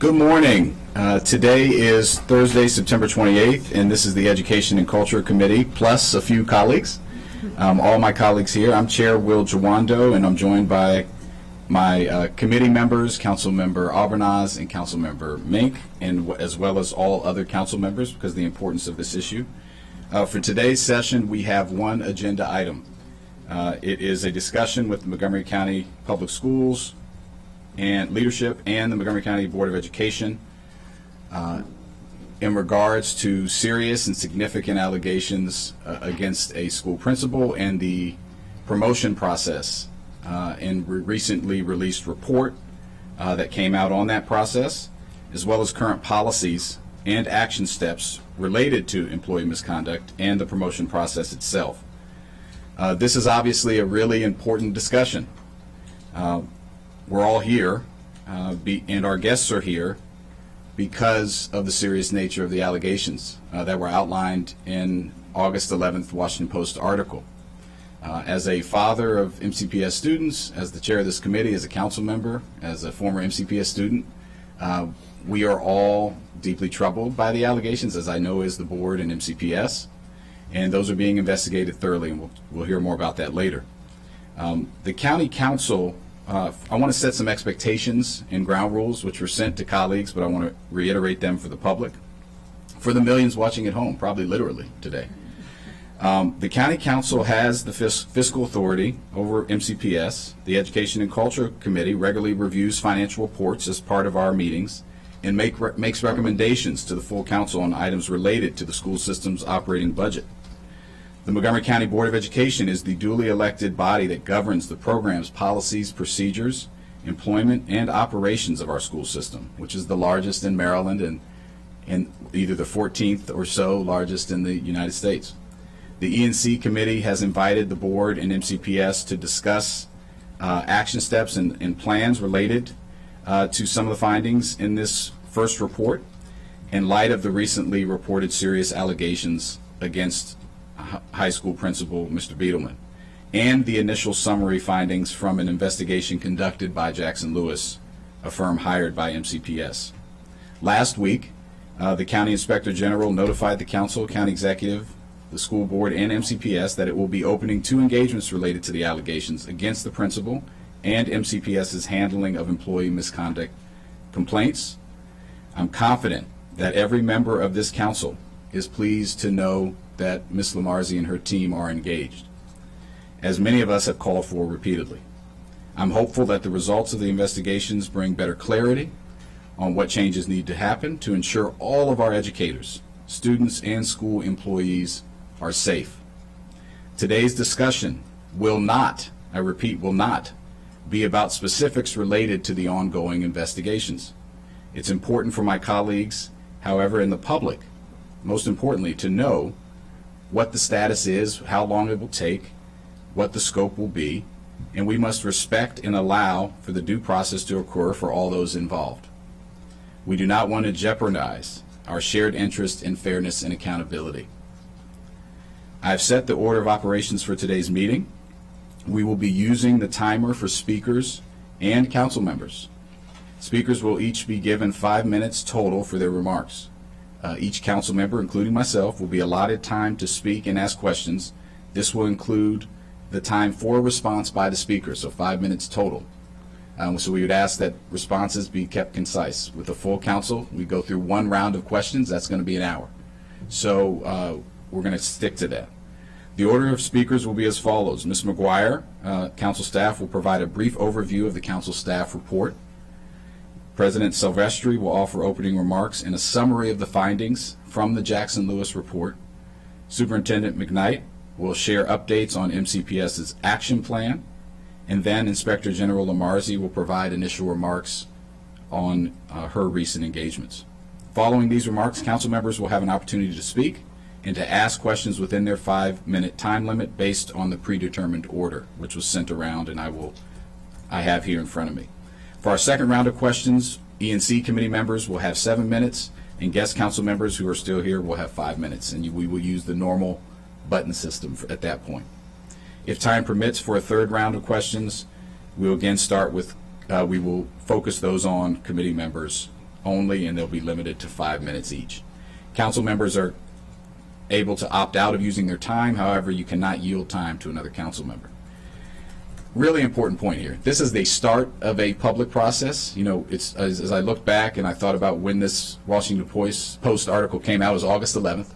Good morning. Today is Thursday, September 28th, and this is the Education and Culture Committee, plus a few colleagues. All my colleagues here. I'm Chair Will Jawando, and I'm joined by my committee members, Councilmember Albernaz and Councilmember Mink, and as well as all other council members because of the importance of this issue. For today's session, we have one agenda item. It is a discussion with the Montgomery County Public Schools and leadership and the Montgomery County Board of Education in regards to serious and significant allegations against a school principal and the promotion process and recently released report that came out on that process, as well as current policies and action steps related to employee misconduct and the promotion process itself. This is obviously a really important discussion. We're all here, and our guests are here because of the serious nature of the allegations that were outlined in August 11th Washington Post article. As a father of MCPS students, as the chair of this committee, as a council member, as a former MCPS student, we are all deeply troubled by the allegations, as I know is the board and MCPS, and those are being investigated thoroughly, and we'll hear more about that later. The county council, I want to set some expectations and ground rules which were sent to colleagues, but I want to reiterate them for the public, for the millions watching at home, probably literally today. The county council has the fiscal authority over MCPS. The Education and Culture Committee regularly reviews financial reports as part of our meetings and makes recommendations to the full council on items related to the school system's operating budget. The Montgomery County Board of Education is the duly elected body that governs the programs, policies, procedures, employment, and operations of our school system, which is the largest in Maryland and either the 14th or so largest in the United States. The E&C committee has invited the board and MCPS to discuss action steps and plans related to some of the findings in this first report in light of the recently reported serious allegations against high school principal Mr. Beetleman and the initial summary findings from an investigation conducted by Jackson Lewis, a firm hired by MCPS. Last week, the County Inspector General notified the Council, County Executive, the School Board, and MCPS that it will be opening 2 engagements related to the allegations against the principal and MCPS's handling of employee misconduct complaints. I'm confident that every member of this council is pleased to know that Ms. Lamarzi and her team are engaged, as many of us have called for repeatedly. I'm hopeful that the results of the investigations bring better clarity on what changes need to happen to ensure all of our educators, students, and school employees are safe. Today's discussion will not, I repeat, will not be about specifics related to the ongoing investigations. It's important for my colleagues, however, and the public, most importantly, to know what the status is, how long it will take, what the scope will be, and we must respect and allow for the due process to occur for all those involved. We do not want to jeopardize our shared interest in fairness and accountability. I've set the order of operations for today's meeting. We will be using the timer for speakers and council members. Speakers will each be given 5 minutes total for their remarks. Each council member, including myself, will be allotted time to speak and ask questions. This will include the time for response by the speaker, so 5 minutes total. So we would ask that responses be kept concise. With the full council, we go through 1 round of questions. That's going to be an hour. So we're going to stick to that. The order of speakers will be as follows. Ms. McGuire, council staff, will provide a brief overview of the council staff report. President Silvestri will offer opening remarks and a summary of the findings from the Jackson Lewis report. Superintendent McKnight will share updates on MCPS's action plan, and then Inspector General Lamarzi will provide initial remarks on her recent engagements. Following these remarks, council members will have an opportunity to speak and to ask questions within their 5-minute time limit based on the predetermined order, which was sent around and I have here in front of me. For our second round of questions, E&C committee members will have 7 minutes, and guest council members who are still here will have 5 minutes, and we will use the normal button system at that point. If time permits for a third round of questions, we will again start with, we will focus those on committee members only, and they'll be limited to 5 minutes each. Council members are able to opt out of using their time. However, you cannot yield time to another council member. Really important point here. This is the start of a public process. You know, it's as I look back and I thought about when this Washington Post article came out, it was August 11th.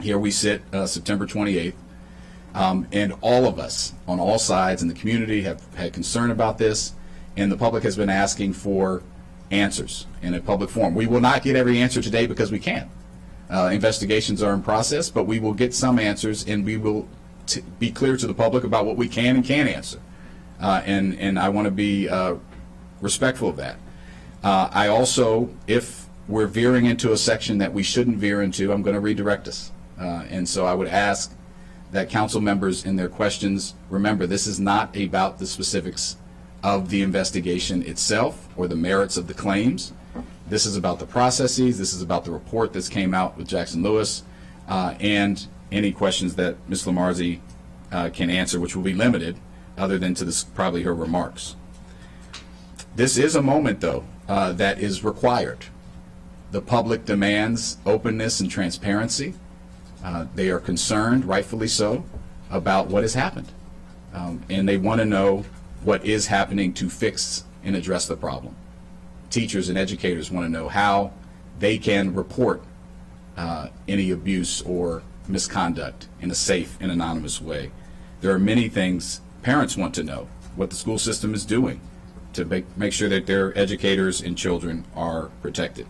Here we sit, September 28th, and all of us on all sides in the community have had concern about this, and the public has been asking for answers in a public forum. We will not get every answer today because we can't. Investigations are in process, but we will get some answers, and we will be clear to the public about what we can and can't answer. And I want to be respectful of that. I also, if we're veering into a section that we shouldn't veer into, I'm going to redirect us. And so I would ask that council members in their questions remember this is not about the specifics of the investigation itself or the merits of the claims. This is about the processes. This is about the report that's came out with Jackson Lewis, and any questions that Ms. Lamarzi can answer, which will be limited other than to this, probably her remarks. This is a moment, though, that is required. The public demands openness and transparency. They are concerned, rightfully so, about what has happened. And they want to know what is happening to fix and address the problem. Teachers and educators want to know how they can report any abuse or misconduct in a safe and anonymous way. There are many things parents want to know, what the school system is doing to make sure that their educators and children are protected.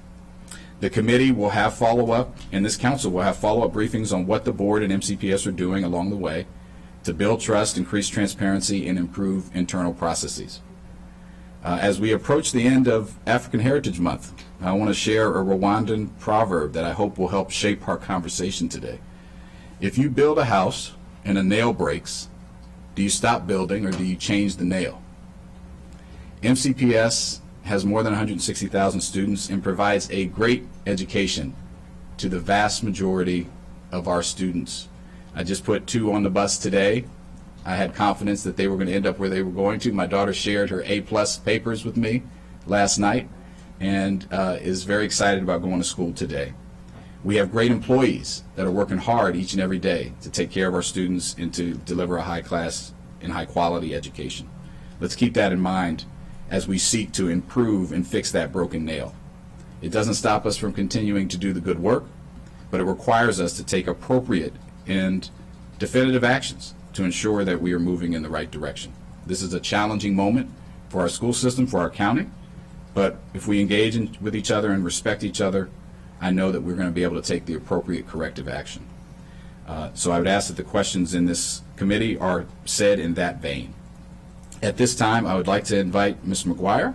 The committee will have follow-up, and this council will have follow-up briefings on what the board and MCPS are doing along the way to build trust, increase transparency, and improve internal processes. As we approach the end of African Heritage Month, I want to share a Rwandan proverb that I hope will help shape our conversation today. If you build a house and a nail breaks, do you stop building or do you change the nail? MCPS has more than 160,000 students and provides a great education to the vast majority of our students. I just put 2 on the bus today. I had confidence that they were going to end up where they were going to. My daughter shared her A+ papers with me last night and is very excited about going to school today. We have great employees that are working hard each and every day to take care of our students and to deliver a high-class and high-quality education. Let's keep that in mind as we seek to improve and fix that broken nail. It doesn't stop us from continuing to do the good work, but it requires us to take appropriate and definitive actions to ensure that we are moving in the right direction. This is a challenging moment for our school system, for our county, but if we engage with each other and respect each other, I know that we're going to be able to take the appropriate corrective action. So I would ask that the questions in this committee are said in that vein. At this time, I would like to invite Ms. McGuire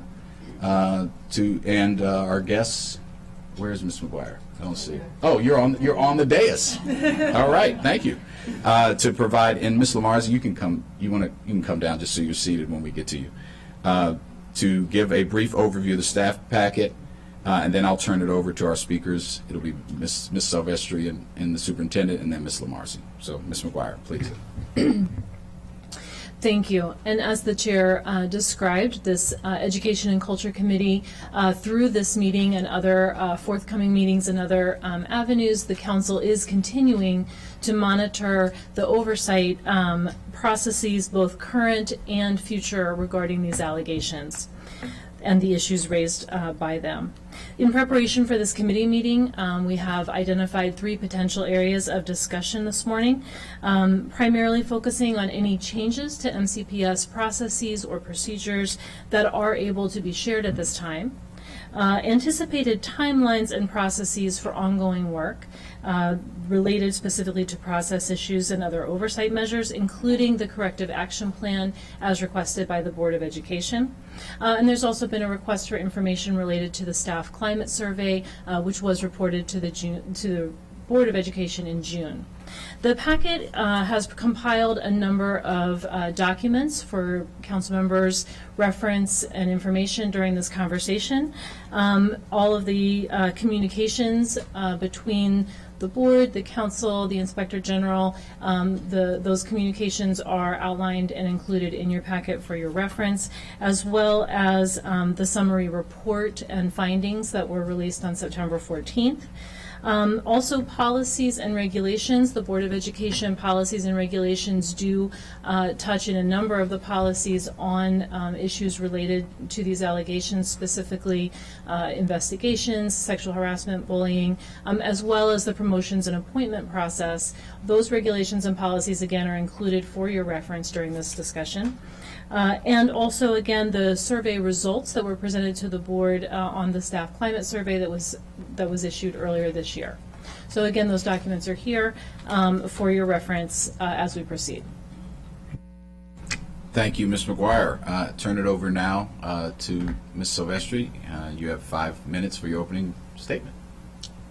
and our guests. Where's Ms. McGuire? I don't see. Oh, you're on the dais. All right, thank you. To provide, and Ms. Lamarzi, you can come. You can come down just so you're seated when we get to you. To give a brief overview of the staff packet, and then I'll turn it over to our speakers. It'll be Ms. Silvestri and the superintendent, and then Ms. Lamarzi. So, Ms. McGuire, please. Thank you. And as the chair described, this Education and Culture Committee, through this meeting and other forthcoming meetings and other avenues, the council is continuing to monitor the oversight processes, both current and future, regarding these allegations and the issues raised by them. In preparation for this committee meeting, we have identified 3 potential areas of discussion this morning, primarily focusing on any changes to MCPS processes or procedures that are able to be shared at this time, anticipated timelines and processes for ongoing work related specifically to process issues and other oversight measures, including the corrective action plan as requested by the Board of Education. And there's also been a request for information related to the staff climate survey, which was reported to the Board of Education in June. The packet has compiled a number of documents for council members' reference and information during this conversation. All of the communications between the board, the council, the inspector general. Those communications are outlined and included in your packet for your reference, as well as the summary report and findings that were released on September 14th. Also, policies and regulations. The Board of Education policies and regulations do touch in a number of the policies on issues related to these allegations, specifically investigations, sexual harassment, bullying, as well as the promotions and appointment process. Those regulations and policies, again, are included for your reference during this discussion. And also, again, the survey results that were presented to the board on the staff climate survey that was issued earlier this year. So again, those documents are here for your reference as we proceed. Thank you, Ms. McGuire. Turn it over now to Ms. Silvestri. You have 5 minutes for your opening statement.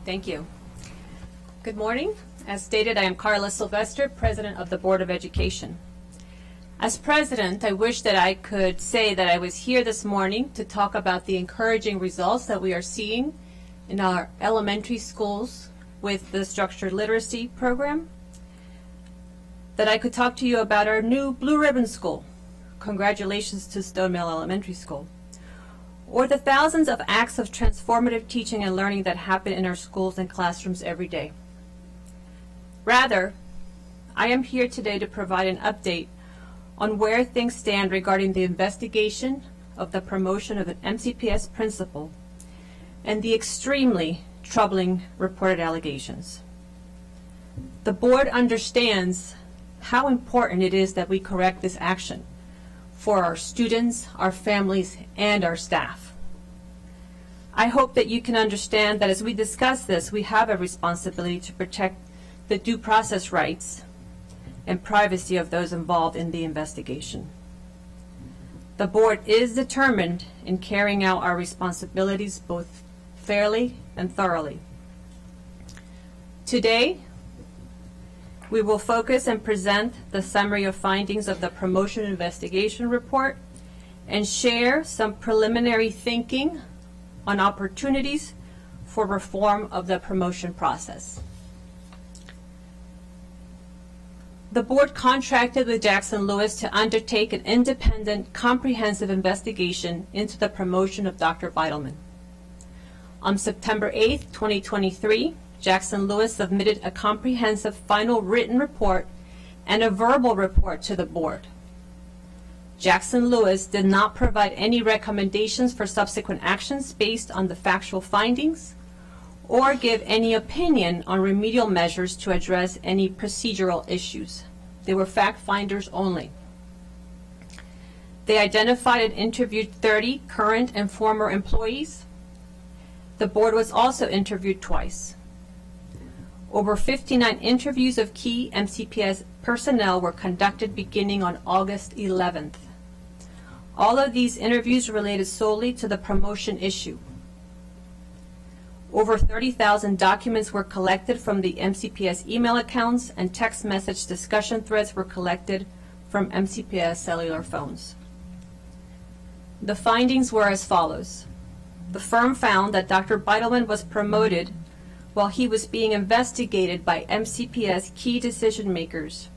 Thank you. Good morning. As stated, I am Carla Silvestre, President of the Board of Education. As president, I wish that I could say that I was here this morning to talk about the encouraging results that we are seeing in our elementary schools with the structured literacy program, that I could talk to you about our new Blue Ribbon School. Congratulations to Stone Mill Elementary School. Or the thousands of acts of transformative teaching and learning that happen in our schools and classrooms every day. Rather, I am here today to provide an update on where things stand regarding the investigation of the promotion of an MCPS principal and the extremely troubling reported allegations. The board understands how important it is that we correct this action for our students, our families, and our staff. I hope that you can understand that as we discuss this, we have a responsibility to protect the due process rights and privacy of those involved in the investigation. The board is determined in carrying out our responsibilities both fairly and thoroughly. Today, we will focus and present the summary of findings of the promotion investigation report and share some preliminary thinking on opportunities for reform of the promotion process. The board contracted with Jackson Lewis to undertake an independent, comprehensive investigation into the promotion of Dr. Beidelman. On September 8, 2023, Jackson Lewis submitted a comprehensive final written report and a verbal report to the board. Jackson Lewis did not provide any recommendations for subsequent actions based on the factual findings or give any opinion on remedial measures to address any procedural issues. They were fact finders only. They identified and interviewed 30 current and former employees. The board was also interviewed twice. Over 59 interviews of key MCPS personnel were conducted beginning on August 11th. All of these interviews related solely to the promotion issue. Over 30,000 documents were collected from the MCPS email accounts, and text message discussion threads were collected from MCPS cellular phones. The findings were as follows. The firm found that Dr. Beidelman was promoted while he was being investigated by MCPS key decision makers.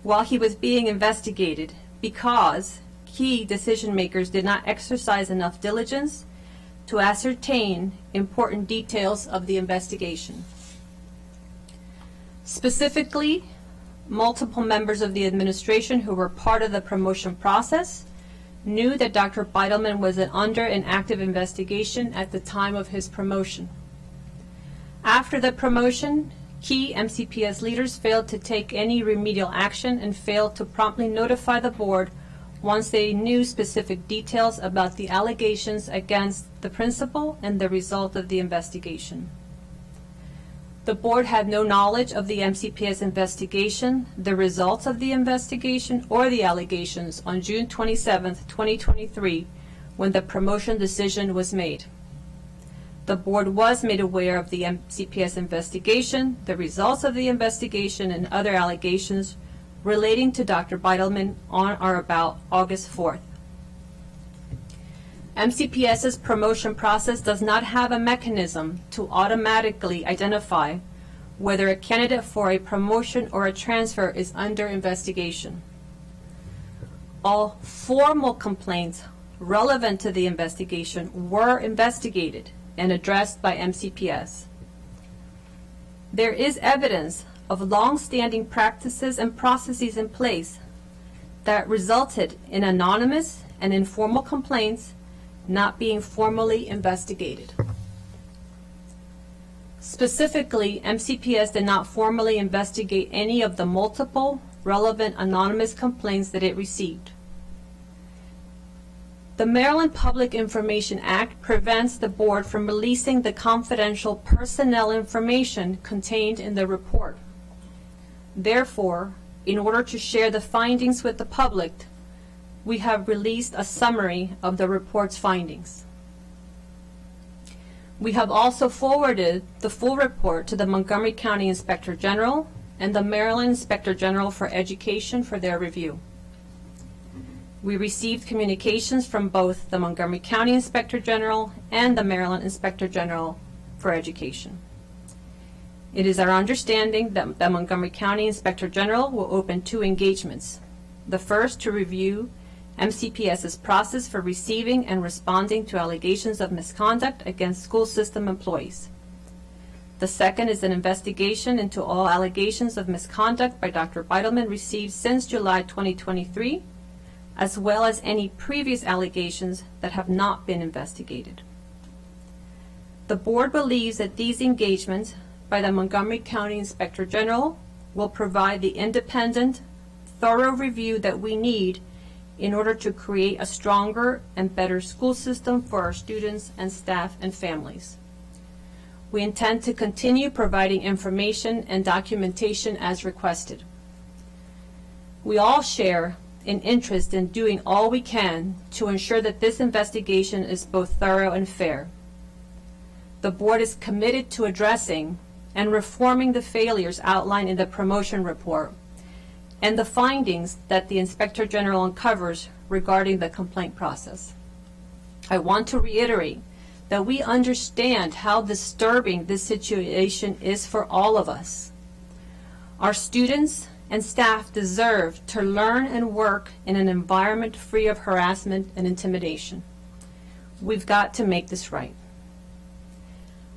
While he was being investigated because key decision makers did not exercise enough diligence to ascertain important details of the investigation. Specifically, multiple members of the administration who were part of the promotion process knew that Dr. Beidelman was under an active investigation at the time of his promotion. After the promotion, key MCPS leaders failed to take any remedial action and failed to promptly notify the board once they knew specific details about the allegations against the principal and the result of the investigation. The board had no knowledge of the MCPS investigation, the results of the investigation, or the allegations on June 27, 2023, when the promotion decision was made. The board was made aware of the MCPS investigation, the results of the investigation, and other allegations relating to Dr. Beidelman on or about August 4th. MCPS's promotion process does not have a mechanism to automatically identify whether a candidate for a promotion or a transfer is under investigation. All formal complaints relevant to the investigation were investigated and addressed by MCPS. There is evidence of long-standing practices and processes in place that resulted in anonymous and informal complaints not being formally investigated. Specifically, MCPS did not formally investigate any of the multiple relevant anonymous complaints that it received. The Maryland Public Information Act prevents the board from releasing the confidential personnel information contained in the report. Therefore, in order to share the findings with the public, we have released a summary of the report's findings. We have also forwarded the full report to the Montgomery County Inspector General and the Maryland Inspector General for Education for their review. We received communications from both the Montgomery County Inspector General and the Maryland Inspector General for Education. It is our understanding that the Montgomery County Inspector General will open 2 engagements. The first to review MCPS's process for receiving and responding to allegations of misconduct against school system employees. The second is an investigation into all allegations of misconduct by Dr. Beitelman received since July 2023, as well as any previous allegations that have not been investigated. The board believes that these engagements by the Montgomery County Inspector General will provide the independent, thorough review that we need in order to create a stronger and better school system for our students and staff and families. We intend to continue providing information and documentation as requested. We all share an interest in doing all we can to ensure that this investigation is both thorough and fair. The board is committed to addressing and reforming the failures outlined in the promotion report and the findings that the Inspector General uncovers regarding the complaint process. I want to reiterate that we understand how disturbing this situation is for all of us. Our students and staff deserve to learn and work in an environment free of harassment and intimidation. We've got to make this right.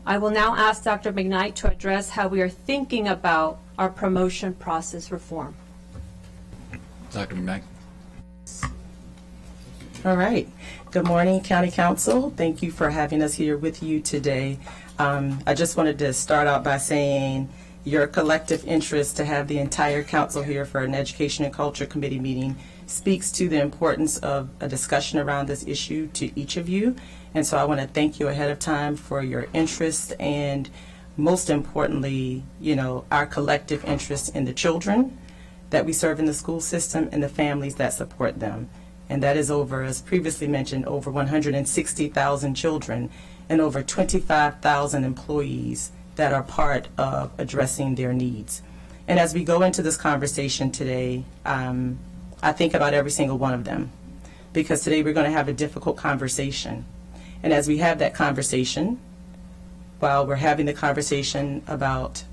I will now ask Dr. McKnight to address how we are thinking about our promotion process reform. Dr. McKnight. All right. Good morning, County Council. Thank you for having us here with you today. I just wanted to start out by saying your collective interest to have the entire council here for an Education and Culture Committee meeting speaks to the importance of a discussion around this issue to each of you. And so I want to thank you ahead of time for your interest and, most importantly, our collective interest in the children that we serve in the school system and the families that support them. And that is over, as previously mentioned, over 160,000 children and over 25,000 employees that are part of addressing their needs. And as we go into this conversation today, I think about every single one of them, because today we're going to have a difficult conversation. And as we have that conversation, while we're having the conversation about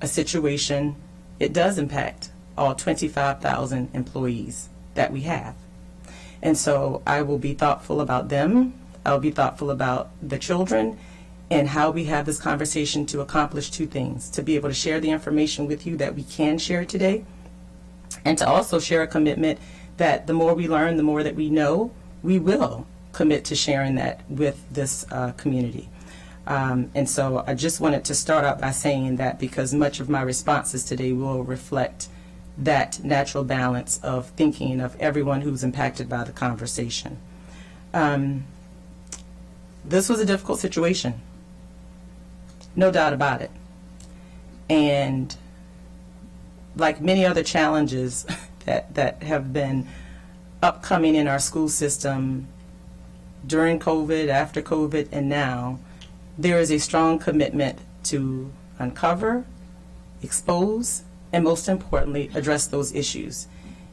a situation, it does impact all 25,000 employees that we have. And so I will be thoughtful about them. I'll be thoughtful about the children and how we have this conversation to accomplish 2 things: to be able to share the information with you that we can share today, and to also share a commitment that the more we learn, the more that we know, we will commit to sharing that with this community. And so I just wanted to start out by saying that, because much of my responses today will reflect that natural balance of thinking of everyone who's impacted by the conversation. This was a difficult situation, no doubt about it. And like many other challenges that have been upcoming in our school system during COVID, after COVID, and now, there is a strong commitment to uncover, expose, and most importantly, address those issues.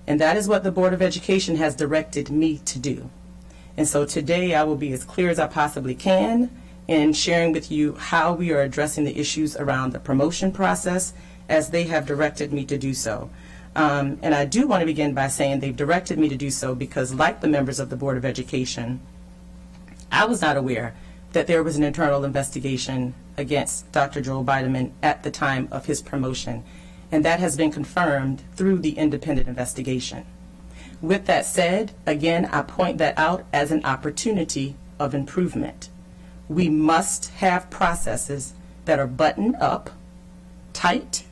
And that is what the Board of Education has directed me to do. And so today I will be as clear as I possibly can in sharing with you how we are addressing the issues around the promotion process as they have directed me to do so. And I do want to begin by saying they've directed me to do so because, like the members of the Board of Education, I was not aware that there was an internal investigation against Dr. Joel Bideman at the time of his promotion, and that has been confirmed through the independent investigation. With that said, again, I point that out as an opportunity of improvement. We must have processes that are buttoned up, tight,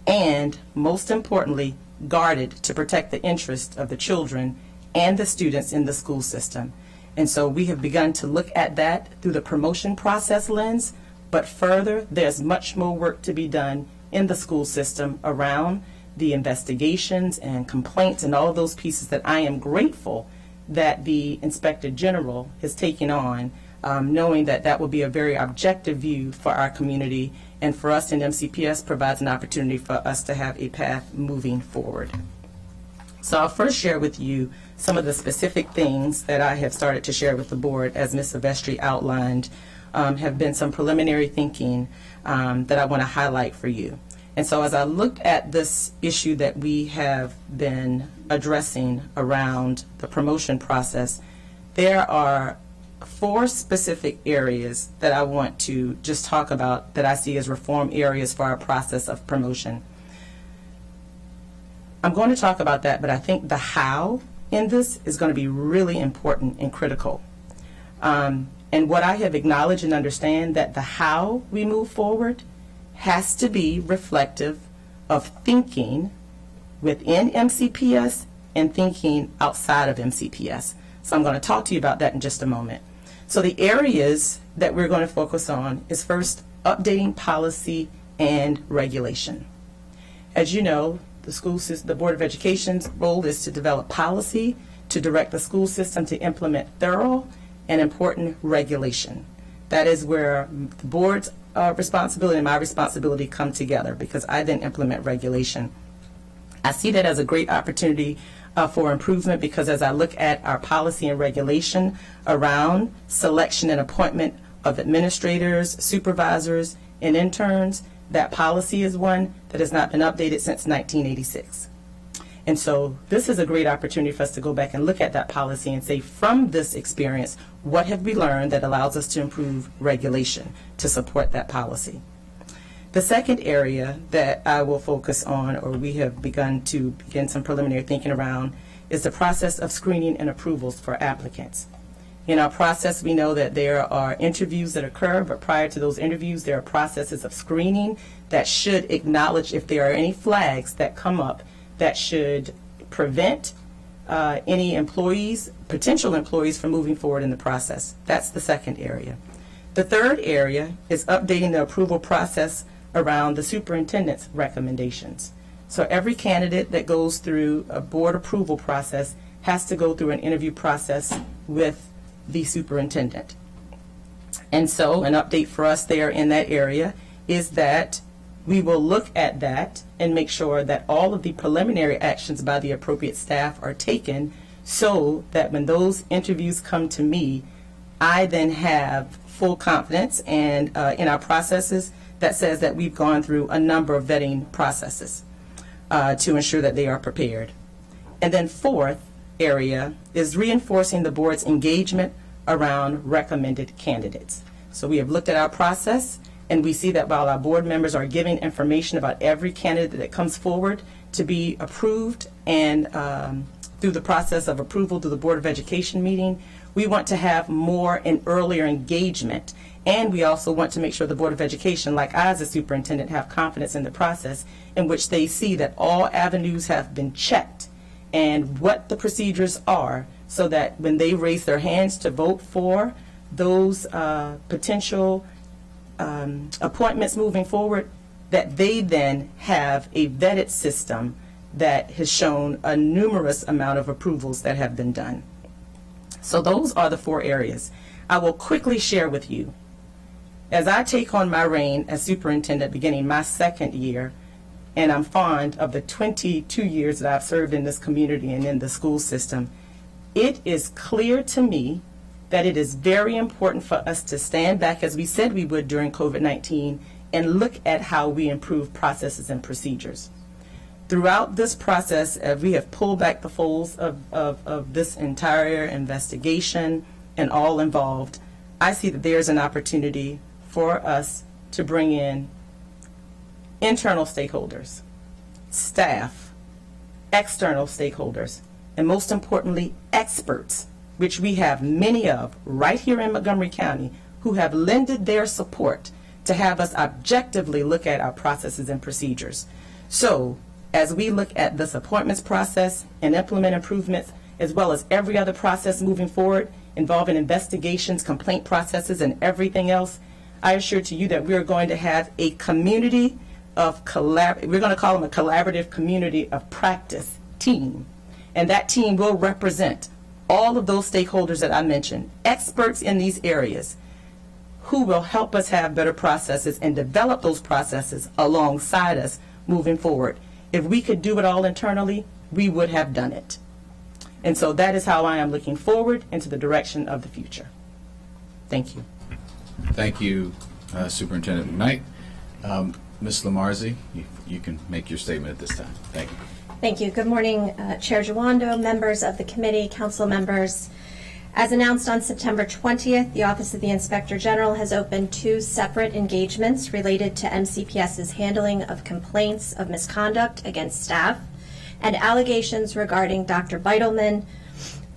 and most importantly, guarded to protect the interests of the children and the students in the school system. And so we have begun to look at that through the promotion process lens, but further, there's much more work to be done in the school system around the investigations and complaints and all of those pieces that I am grateful that the Inspector General is taking on, knowing that that will be a very objective view for our community, and for us in MCPS provides an opportunity for us to have a path moving forward. So I'll first share with you some of the specific things that I have started to share with the board, as Ms. Silvestri outlined, have been some preliminary thinking that I want to highlight for you. And so as I looked at this issue that we have been addressing around the promotion process, there are 4 specific areas that I want to just talk about that I see as reform areas for our process of promotion. I'm going to talk about that, but I think the how in this is going to be really important and critical. And what I have acknowledged and understand that the how we move forward has to be reflective of thinking within MCPS and thinking outside of MCPS. So I'm going to talk to you about that in just a moment. So the areas that we're going to focus on is first updating policy and regulation. As you know, the school system, the Board of Education's role is to develop policy to direct the school system to implement thorough and important regulation. That is where the board's responsibility and my responsibility come together, because I then implement regulation. I see that as a great opportunity for improvement, because as I look at our policy and regulation around selection and appointment of administrators, supervisors, and interns, that policy is one that has not been updated since 1986. And so this is a great opportunity for us to go back and look at that policy and say, from this experience, what have we learned that allows us to improve regulation to support that policy? The second area that I will focus on, or we have begun some preliminary thinking around, is the process of screening and approvals for applicants. In our process, we know that there are interviews that occur, but prior to those interviews, there are processes of screening that should acknowledge if there are any flags that come up that should prevent any employees, potential employees, from moving forward in the process. That's the second area. The third area is updating the approval process around the superintendent's recommendations. So every candidate that goes through a board approval process has to go through an interview process with the superintendent. And so an update for us there in that area is that we will look at that and make sure that all of the preliminary actions by the appropriate staff are taken, so that when those interviews come to me, I then have full confidence and in our processes that says that we've gone through a number of vetting processes to ensure that they are prepared. And then fourth area is reinforcing the board's engagement around recommended candidates. So we have looked at our process, and we see that while our board members are giving information about every candidate that comes forward to be approved, and through the process of approval through the Board of Education meeting, we want to have more and earlier engagement. And we also want to make sure the Board of Education, like I as a superintendent, have confidence in the process in which they see that all avenues have been checked and what the procedures are, so that when they raise their hands to vote for those potential appointments moving forward, that they then have a vetted system that has shown a numerous amount of approvals that have been done. So those are the 4 areas. I will quickly share with you, as I take on my reign as superintendent beginning my 2nd year, and I'm fond of the 22 years that I've served in this community and in the school system, It is clear to me that it is very important for us to stand back, as we said we would during COVID-19, and look at how we improve processes and procedures. Throughout this process, we have pulled back the folds of this entire investigation and all involved. I see that there's an opportunity for us to bring in internal stakeholders, staff, external stakeholders, and most importantly, experts, which we have many of right here in Montgomery County, who have lended their support to have us objectively look at our processes and procedures. So, as we look at this appointments process and implement improvements, as well as every other process moving forward involving investigations, complaint processes, and everything else, I assure to you that we are going to have a community of we're going to call them a collaborative community of practice team. And that team will represent all of those stakeholders that I mentioned, experts in these areas, who will help us have better processes and develop those processes alongside us moving forward. If we could do it all internally, we would have done it. And so that is how I am looking forward into the direction of the future. Thank you. Thank you, Superintendent McKnight. Ms. Lamarzi, you can make your statement at this time. Thank you. Thank you. Good morning, Chair Giwando, members of the committee, council members. As announced on September 20th, the Office of the Inspector General has opened 2 separate engagements related to MCPS's handling of complaints of misconduct against staff and allegations regarding Dr. Beitelman.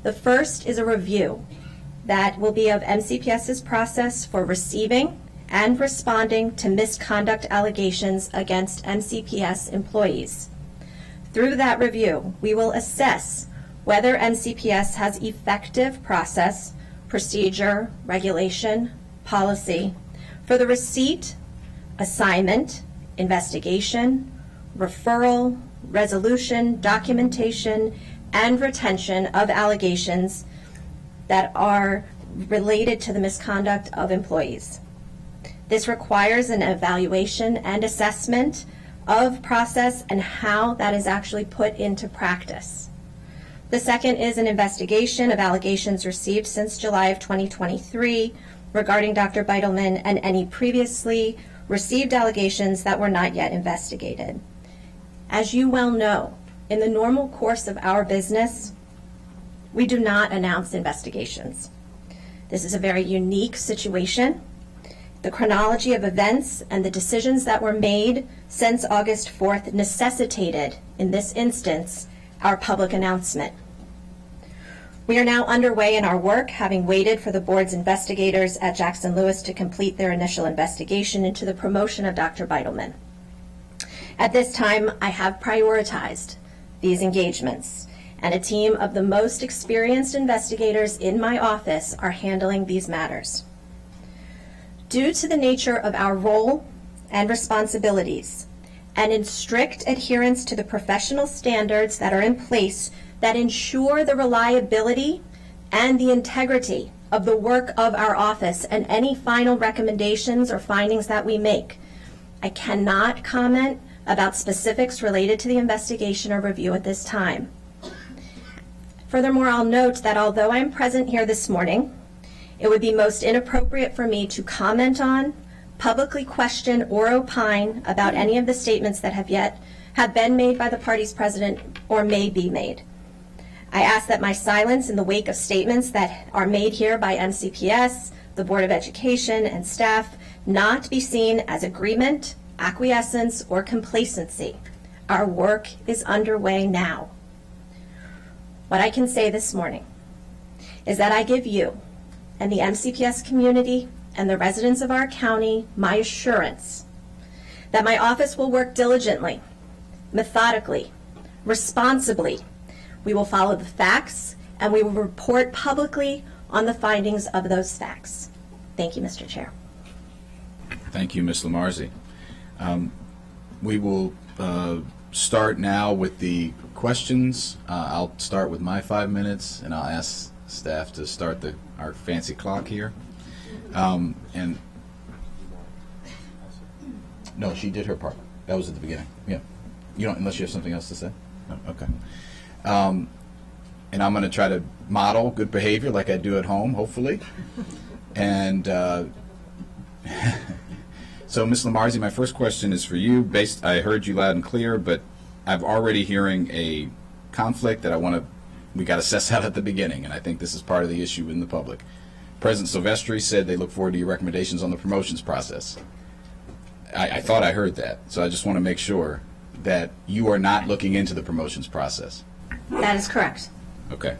The first is a review that will be of MCPS's process for receiving and responding to misconduct allegations against MCPS employees. Through that review, we will assess whether MCPS has effective process, procedure, regulation, policy for the receipt, assignment, investigation, referral, resolution, documentation, and retention of allegations that are related to the misconduct of employees. This requires an evaluation and assessment of process and how that is actually put into practice. The second is an investigation of allegations received since July of 2023 regarding Dr. Beitelman and any previously received allegations that were not yet investigated. As you well know, in the normal course of our business, we do not announce investigations. This is a very unique situation. The chronology of events and the decisions that were made since August 4th necessitated, in this instance, our public announcement. We are now underway in our work, having waited for the board's investigators at Jackson Lewis to complete their initial investigation into the promotion of Dr. Beitelman. At this time, I have prioritized these engagements, and a team of the most experienced investigators in my office are handling these matters. Due to the nature of our role and responsibilities, and in strict adherence to the professional standards that are in place that ensure the reliability and the integrity of the work of our office and any final recommendations or findings that we make, I cannot comment about specifics related to the investigation or review at this time. Furthermore, I'll note that although I'm present here this morning, it would be most inappropriate for me to comment on, publicly question, or opine about any of the statements that have been made by the party's president or may be made. I ask that my silence in the wake of statements that are made here by MCPS, the Board of Education, and staff not be seen as agreement, acquiescence, or complacency. Our work is underway now. What I can say this morning is that I give you and the MCPS community and the residents of our county my assurance that my office will work diligently, methodically, responsibly. We will follow the facts, and we will report publicly on the findings of those facts. Thank you, Mr. Chair. Thank you, Ms. Lamarzi. We will start now with the questions. I'll start with my 5 minutes, and I'll ask staff to start our fancy clock here. And no, she did her part. That was at the beginning. Yeah. You don't, unless you have something else to say. No? Okay. and I'm going to try to model good behavior like I do at home, hopefully. And so, Ms. Lamarzi, my first question is for you. I heard you loud and clear, but I'm already hearing a conflict that we got to suss out at the beginning, and I think this is part of the issue in the public. President Silvestri said they look forward to your recommendations on the promotions process. I thought I heard that, so I just want to make sure that you are not looking into the promotions process. That is correct. Okay.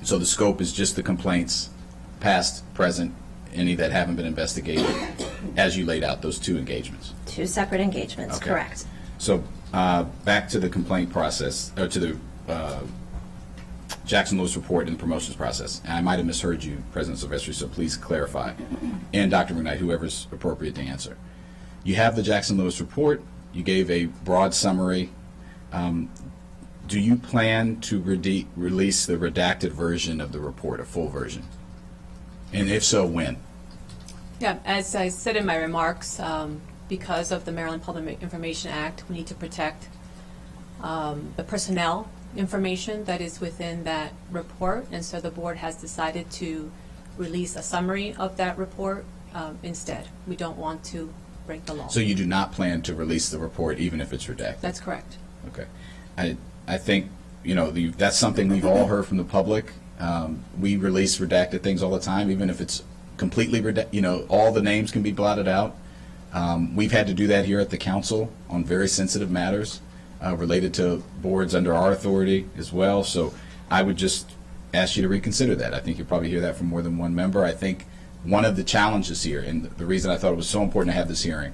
So the scope is just the complaints, past, present, any that haven't been investigated, as you laid out those 2 engagements. 2 separate engagements, Okay. correct. So back to the complaint process, or to the Jackson Lewis report and the promotions process. And I might have misheard you, President Silvestri, so please clarify. And Dr. McKnight, whoever's appropriate to answer. You have the Jackson Lewis report. You gave a broad summary. Do you plan to release the redacted version of the report, a full version? And if so, when? Yeah, as I said in my remarks, because of the Maryland Public Information Act, we need to protect the personnel information that is within that report, and so the board has decided to release a summary of that report instead. We don't want to break the law. So you do not plan to release the report even if it's redacted? That's correct. Okay. I think, that's something we've all heard from the public. We release redacted things all the time, even if it's completely redacted, all the names can be blotted out. We've had to do that here at the council on very sensitive matters related to boards under our authority as well. So I would just ask you to reconsider that. I think you'll probably hear that from more than one member. I think one of the challenges here, and the reason I thought it was so important to have this hearing,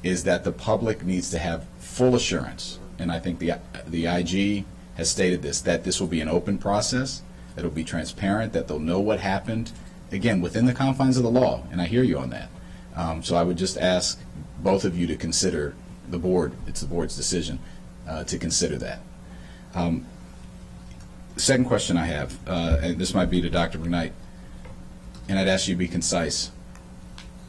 is that the public needs to have full assurance, and I think the IG has stated this, that this will be an open process, that it will be transparent, that they'll know what happened, again, within the confines of the law, and I hear you on that. So I would just ask both of you to consider the board, it's the board's decision, to consider that. The second question I have, and this might be to Dr. McKnight, and I'd ask you to be concise.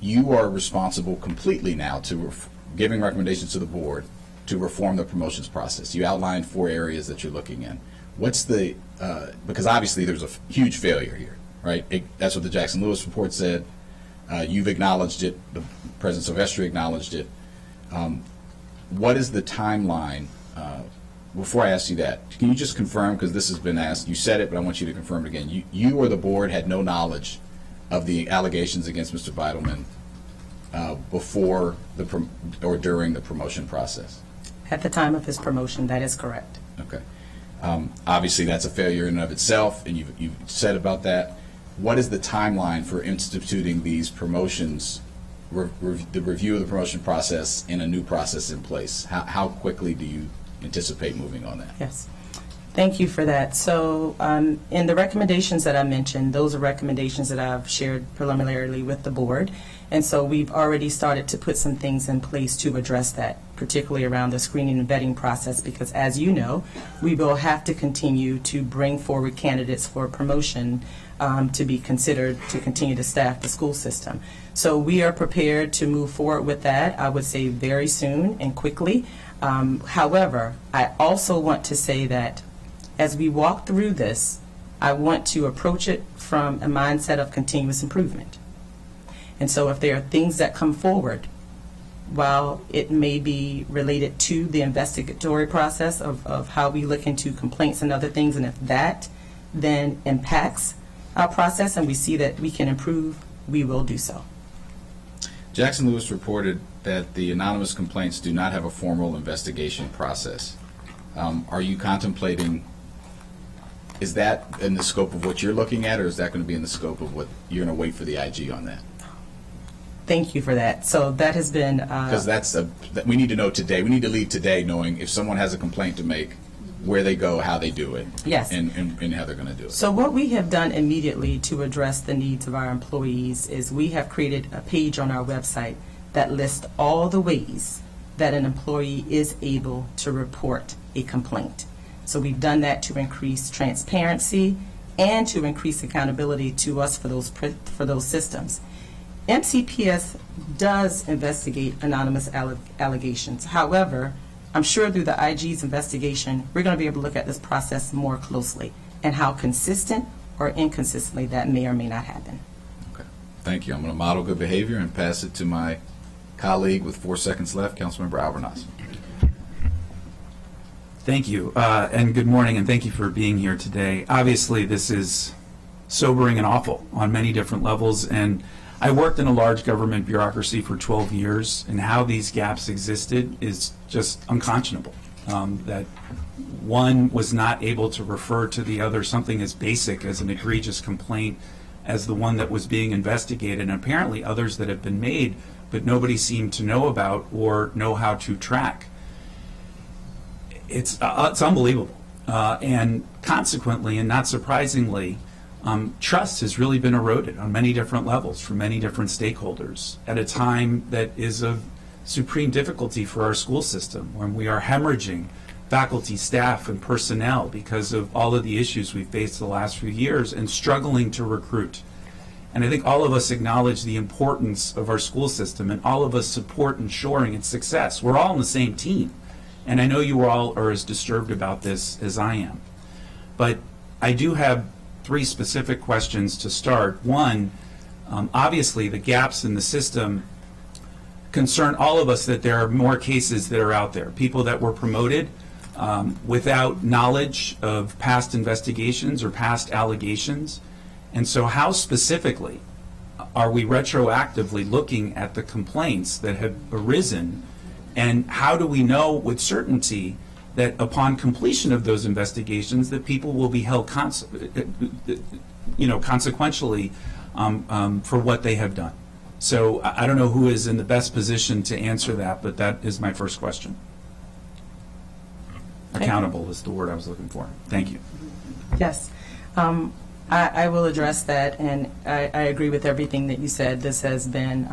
You are responsible completely now to giving recommendations to the board to reform the promotions process. You outlined 4 areas that you're looking in. What's the, because obviously there's a huge failure here, right? That's what the Jackson Lewis report said. You've acknowledged it. President Silvestri acknowledged it. What is the timeline? Before I ask you that, can you just confirm, because this has been asked, you said it, but I want you to confirm it again. You or the board had no knowledge of the allegations against Mr. Beidelman before or during the promotion process? At the time of his promotion, that is correct. Okay. Obviously, that's a failure in and of itself, and you've said about that. What is the timeline for instituting these promotions, the review of the promotion process and a new process in place? How quickly do you anticipate moving on that? Yes. Thank you for that. So in the recommendations that I mentioned, those are recommendations that I've shared preliminarily with the board. And so we've already started to put some things in place to address that, particularly around the screening and vetting process, because as you know, we will have to continue to bring forward candidates for promotion to be considered to continue to staff the school system. So we are prepared to move forward with that, I would say very soon and quickly. However, I also want to say that as we walk through this, I want to approach it from a mindset of continuous improvement. And so if there are things that come forward, while it may be related to the investigatory process of how we look into complaints and other things, and if that then impacts our process and we see that we can improve, we will do so. Jackson Lewis reported that the anonymous complaints do not have a formal investigation process. Are you contemplating, is that in the scope of what you're looking at, or is that going to be in the scope of what you're going to wait for the IG on that? Thank you for that. So that has been... Because we need to know today. We need to leave today knowing if someone has a complaint to make, where they go, how they do it, yes, and how they're going to do it. So what we have done immediately to address the needs of our employees is we have created a page on our website that lists all the ways that an employee is able to report a complaint. So we've done that to increase transparency and to increase accountability to us for those systems. MCPS does investigate anonymous allegations. However, I'm sure through the IG's investigation, we're going to be able to look at this process more closely and how consistent or inconsistently that may or may not happen. Okay. Thank you. I'm going to model good behavior and pass it to my colleague with 4 seconds left, Councilmember Albernas. Thank you, and good morning, and thank you for being here today. Obviously, this is sobering and awful on many different levels, and I worked in a large government bureaucracy for 12 years, and how these gaps existed is just unconscionable. That one was not able to refer to the other something as basic as an egregious complaint as the one that was being investigated, and apparently others that have been made, but nobody seemed to know about or know how to track. It's unbelievable. And consequently, and not surprisingly, trust has really been eroded on many different levels from many different stakeholders at a time that is of supreme difficulty for our school system, when we are hemorrhaging faculty, staff, and personnel because of all of the issues we've faced the last few years and struggling to recruit. And I think all of us acknowledge the importance of our school system, and all of us support ensuring its success. We're all on the same team. And I know you all are as disturbed about this as I am. But I do have 3 specific questions to start. One, obviously the gaps in the system concern all of us, that there are more cases that are out there. People that were promoted without knowledge of past investigations or past allegations. And so how specifically are we retroactively looking at the complaints that have arisen? And how do we know with certainty that upon completion of those investigations that people will be held consequentially for what they have done? So I don't know who is in the best position to answer that, but that is my first question. Accountable is the word I was looking for. Thank you. Yes. I will address that, and I agree with everything that you said. This has been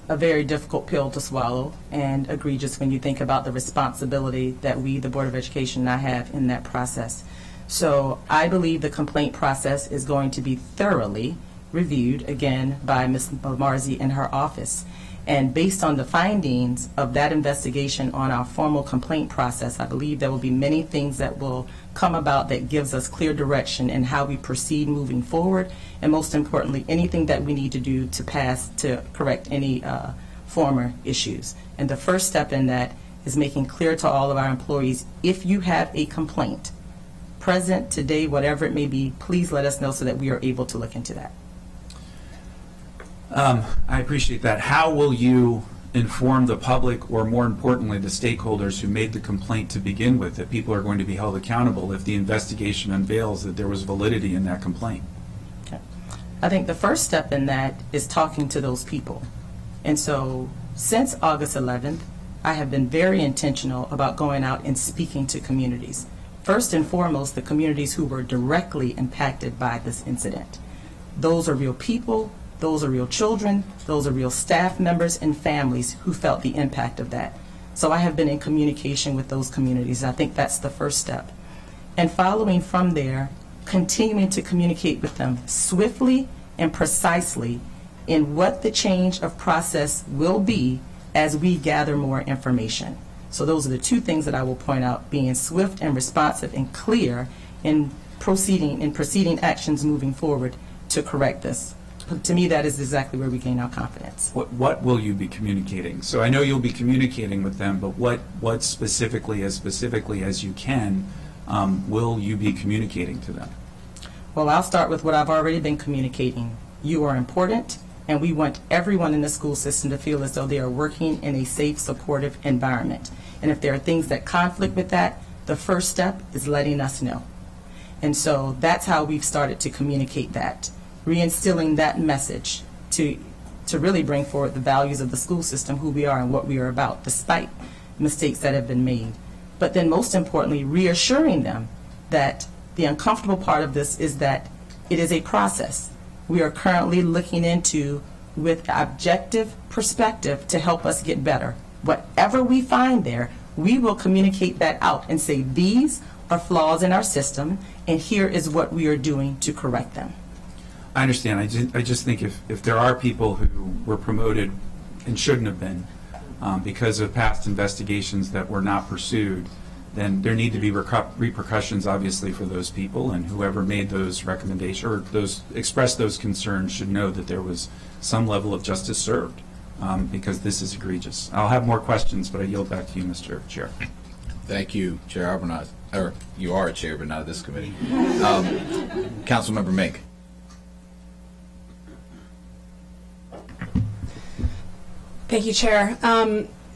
a very difficult pill to swallow, and egregious when you think about the responsibility that we, the Board of Education, now have in that process. So I believe the complaint process is going to be thoroughly reviewed again by Ms. Marzi in her office. And based on the findings of that investigation on our formal complaint process, I believe there will be many things that will come about that gives us clear direction in how we proceed moving forward, and most importantly, anything that we need to do to correct any former issues. And the first step in that is making clear to all of our employees, if you have a complaint, present, today, whatever it may be, please let us know so that we are able to look into that. I appreciate that. How will you inform the public, or more importantly, the stakeholders who made the complaint to begin with, that people are going to be held accountable if the investigation unveils that there was validity in that complaint? Okay. I think the first step in that is talking to those people. And so since August 11th, I have been very intentional about going out and speaking to communities. First and foremost, the communities who were directly impacted by this incident. Those are real people. Those are real children, those are real staff members and families who felt the impact of that. So I have been in communication with those communities. I think that's the first step. And following from there, continuing to communicate with them swiftly and precisely in what the change of process will be as we gather more information. So those are the 2 things that I will point out, being swift and responsive and clear in proceeding actions moving forward to correct this. To me, that is exactly where we gain our confidence. What will you be communicating? So I know you'll be communicating with them, but what specifically as you can, will you be communicating to them? Well, I'll start with what I've already been communicating. You are important, and we want everyone in the school system to feel as though they are working in a safe, supportive environment. And if there are things that conflict with that, the first step is letting us know. And so that's how we've started to communicate that. Reinstilling that message to really bring forward the values of the school system, who we are and what we are about, despite mistakes that have been made. But then most importantly, reassuring them that the uncomfortable part of this is that it is a process. We are currently looking into with objective perspective to help us get better. Whatever we find there, we will communicate that out and say, these are flaws in our system, and here is what we are doing to correct them. I understand. I just think if there are people who were promoted and shouldn't have been because of past investigations that were not pursued, then there need to be repercussions, obviously, for those people, and whoever made those recommendations or expressed those concerns should know that there was some level of justice served, because this is egregious. I'll have more questions, but I yield back to you, Mr. Chair. Thank you, Chair Arbonaz. Or you are a chair, but not of this committee. Councilmember Mink. Thank you, Chair.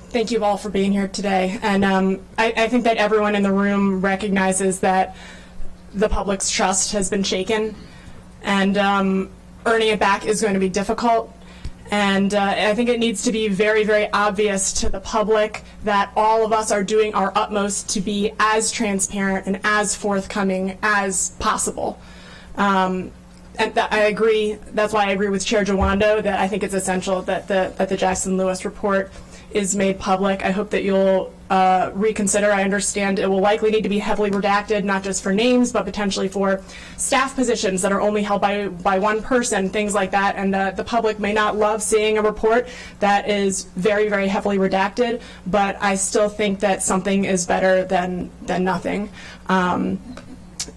Thank you all for being here today. And I think that everyone in the room recognizes that the public's trust has been shaken, and earning it back is going to be difficult. And I think it needs to be very, very obvious to the public that all of us are doing our utmost to be as transparent and as forthcoming as possible. And I agree. That's why I agree with Chair Jawando that I think it's essential that the Jackson Lewis report is made public. I hope that you'll reconsider. I understand it will likely need to be heavily redacted, not just for names, but potentially for staff positions that are only held by one person, things like that. And the public may not love seeing a report that is very, very heavily redacted, but I still think that something is better than nothing.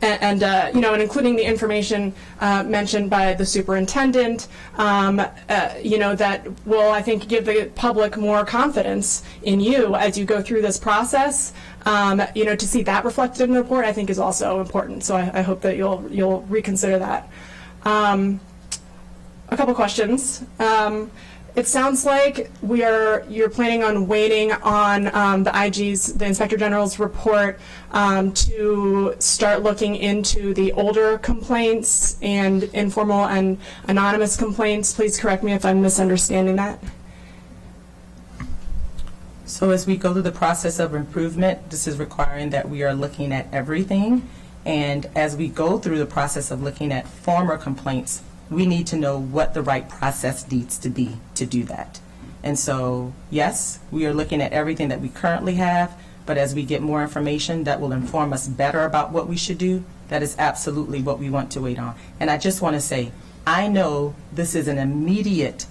And including the information mentioned by the superintendent, that will, I think, give the public more confidence in you as you go through this process. To see that reflected in the report, I think, is also important. So I hope that you'll reconsider that. A couple questions. It sounds like you're planning on waiting on the Inspector General's report to start looking into the older complaints and informal and anonymous complaints. Please correct me if I'm misunderstanding that. So as we go through the process of improvement, this is requiring that we are looking at everything. And as we go through the process of looking at former complaints, we need to know what the right process needs to be to do that. And so, yes, we are looking at everything that we currently have, but as we get more information that will inform us better about what we should do, that is absolutely what we want to wait on. And I just want to say, I know this is an immediate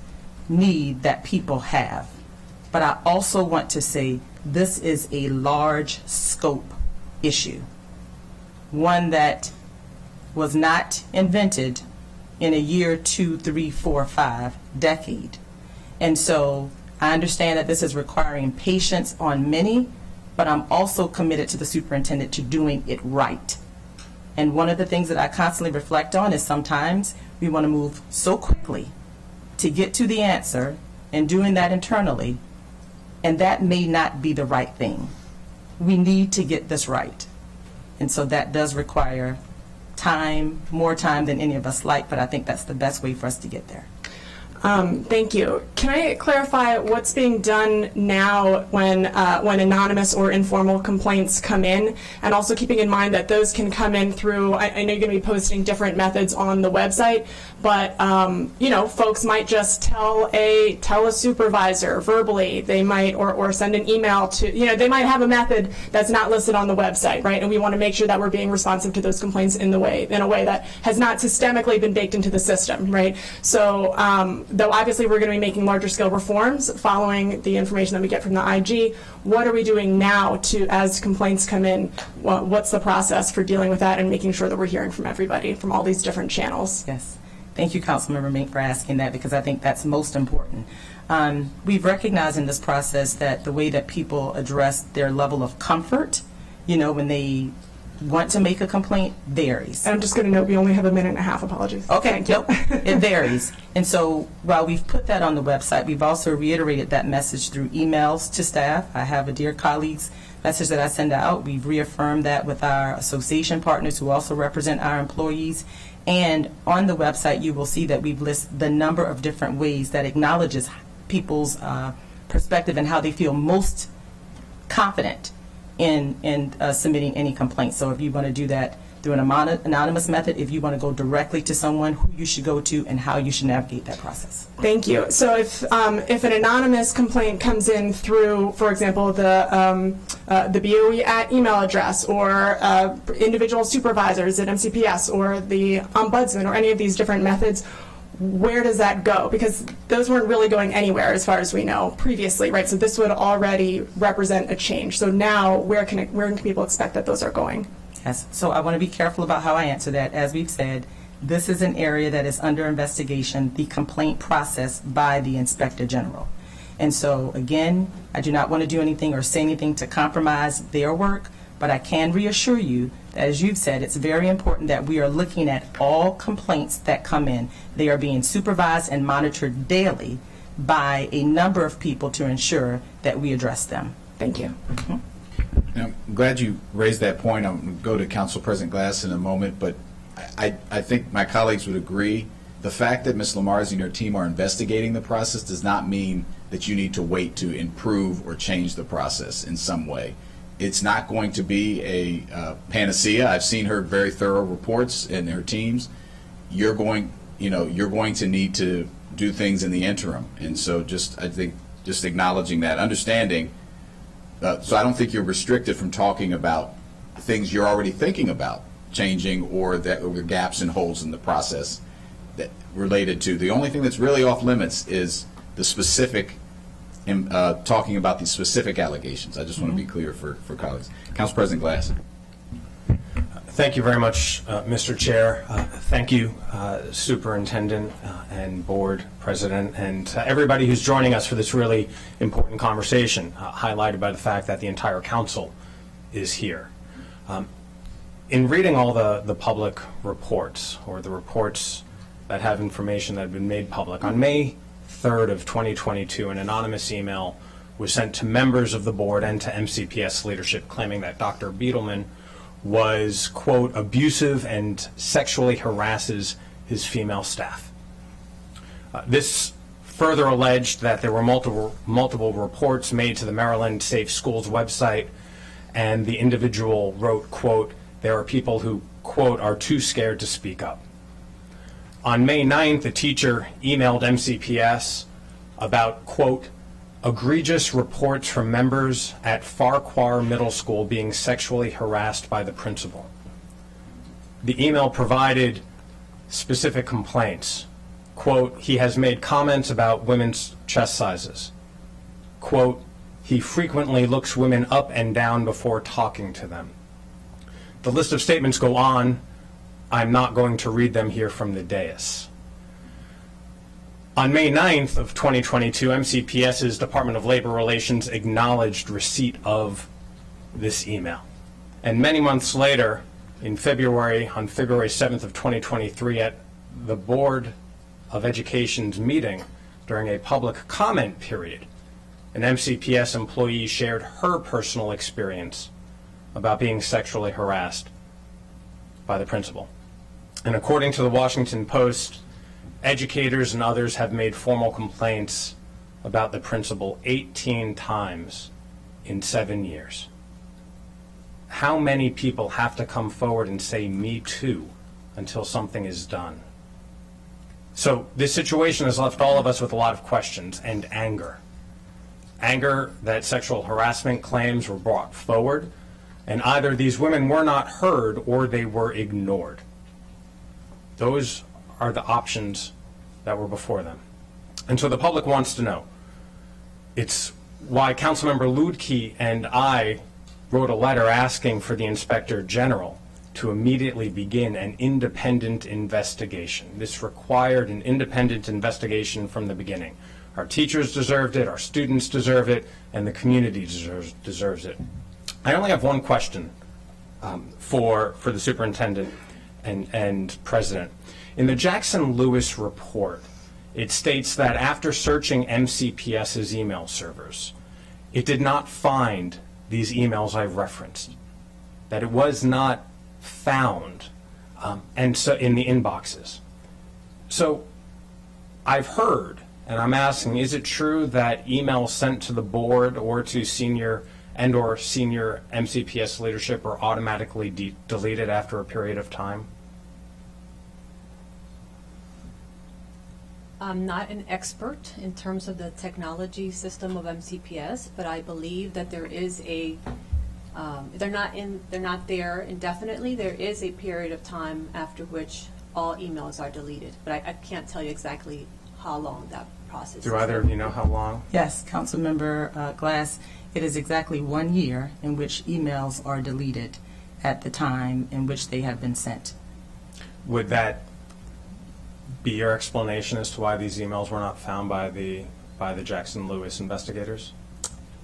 need that people have, but I also want to say this is a large scope issue, one that was not invented in a year, 2, 3, 4, 5 decade. And so I understand that this is requiring patience on many, but I'm also committed to the superintendent to doing it right. And one of the things that I constantly reflect on is sometimes we want to move so quickly to get to the answer and doing that internally, and that may not be the right thing. We need to get this right. And so that does require time, more time than any of us like, but I think that's the best way for us to get there. Thank you. Can I clarify what's being done now when anonymous or informal complaints come in, and also keeping in mind that those can come in through, I know you're going to be posting different methods on the website, but folks might just tell a supervisor verbally. They might or send an email to, they might have a method that's not listed on the website, right? And we want to make sure that we're being responsive to those complaints in a way that has not systemically been baked into the system, right? So though obviously we're going to be making larger scale reforms following the information that we get from the IG, what are we doing now as complaints come in? What's the process for dealing with that and making sure that we're hearing from everybody from all these different channels? Yes. Thank you, Councilmember Mink, for asking that, because I think that's most important. We've recognized in this process that the way that people address their level of comfort, when they want to make a complaint, varies. And I'm just going to note we only have a minute and a half. Apologies. Okay, nope, it varies. And so while we've put that on the website, we've also reiterated that message through emails to staff. I have a Dear Colleagues message that I send out. We've reaffirmed that with our association partners who also represent our employees. And on the website, you will see that we've listed the number of different ways that acknowledges people's perspective and how they feel most confident in submitting any complaints. So if you want to do that through an anonymous method, if you want to go directly to someone, who you should go to and how you should navigate that process. Thank you. So if an anonymous complaint comes in through, for example, the BOE at email address, or individual supervisors at MCPS, or the ombudsman, or any of these different methods, where does that go? Because those weren't really going anywhere as far as we know previously, right? So this would already represent a change. So now where can people expect that those are going? Yes, so I want to be careful about how I answer that. As we've said, this is an area that is under investigation, the complaint process by the Inspector General. And so, again, I do not want to do anything or say anything to compromise their work, but I can reassure you that, as you've said, it's very important that we are looking at all complaints that come in. They are being supervised and monitored daily by a number of people to ensure that we address them. Thank you. I'm glad you raised that point. I'm going to go to Council President Glass in a moment, but I think my colleagues would agree. The fact that Ms. Lamarzi and her team are investigating the process does not mean that you need to wait to improve or change the process in some way. It's not going to be a panacea. I've seen her very thorough reports and her teams. You're going to need to do things in the interim, and so I think just acknowledging that, understanding. So I don't think you're restricted from talking about things you're already thinking about changing or gaps and holes in the process that related to. The only thing that's really off limits is the specific, talking about the specific allegations. I just want to be clear for colleagues. Council President Glass. Thank you very much, Mr. Chair. Thank you, Superintendent and Board President, and everybody who's joining us for this really important conversation, highlighted by the fact that the entire Council is here. In reading all the public reports, or the reports that have information that have been made public, on May 3rd of 2022, an anonymous email was sent to members of the board and to MCPS leadership claiming that Dr. Beetleman was, quote, abusive and sexually harasses his female staff. This further alleged that there were multiple reports made to the Maryland Safe Schools website, and the individual wrote, quote, there are people who, quote, are too scared to speak up. On May 9th, the teacher emailed MCPS about, quote, egregious reports from members at Farquhar Middle School being sexually harassed by the principal. The email provided specific complaints. Quote, he has made comments about women's chest sizes. Quote, he frequently looks women up and down before talking to them. The list of statements go on. I'm not going to read them here from the dais. On May 9th of 2022, MCPS's Department of Labor Relations acknowledged receipt of this email. And many months later, on February 7th of 2023, at the Board of Education's meeting during a public comment period, an MCPS employee shared her personal experience about being sexually harassed by the principal. And according to the Washington Post, educators and others have made formal complaints about the principal 18 times in 7 years. How many people have to come forward and say, me too, until something is done? So this situation has left all of us with a lot of questions and anger. Anger that sexual harassment claims were brought forward, and either these women were not heard or they were ignored. Those are the options that were before them. And so the public wants to know. It's why Councilmember Luedtke and I wrote a letter asking for the Inspector General to immediately begin an independent investigation. This required an independent investigation from the beginning. Our teachers deserved it, our students deserve it, and the community deserves it. I only have one question for the Superintendent and President. In the Jackson-Lewis report, it states that after searching MCPS's email servers, it did not find these emails I've referenced, that it was not found and so in the inboxes. So I've heard, and I'm asking, is it true that emails sent to the board or to senior MCPS leadership are automatically deleted after a period of time? I'm not an expert in terms of the technology system of MCPS, but I believe that there is a, they're not there indefinitely. There is a period of time after which all emails are deleted, but I can't tell you exactly how long that process is. Do either of you know how long? Yes, Councilmember Glass, it is exactly 1 year in which emails are deleted at the time in which they have been sent. Would that be your explanation as to why these emails were not found by the Jackson Lewis investigators?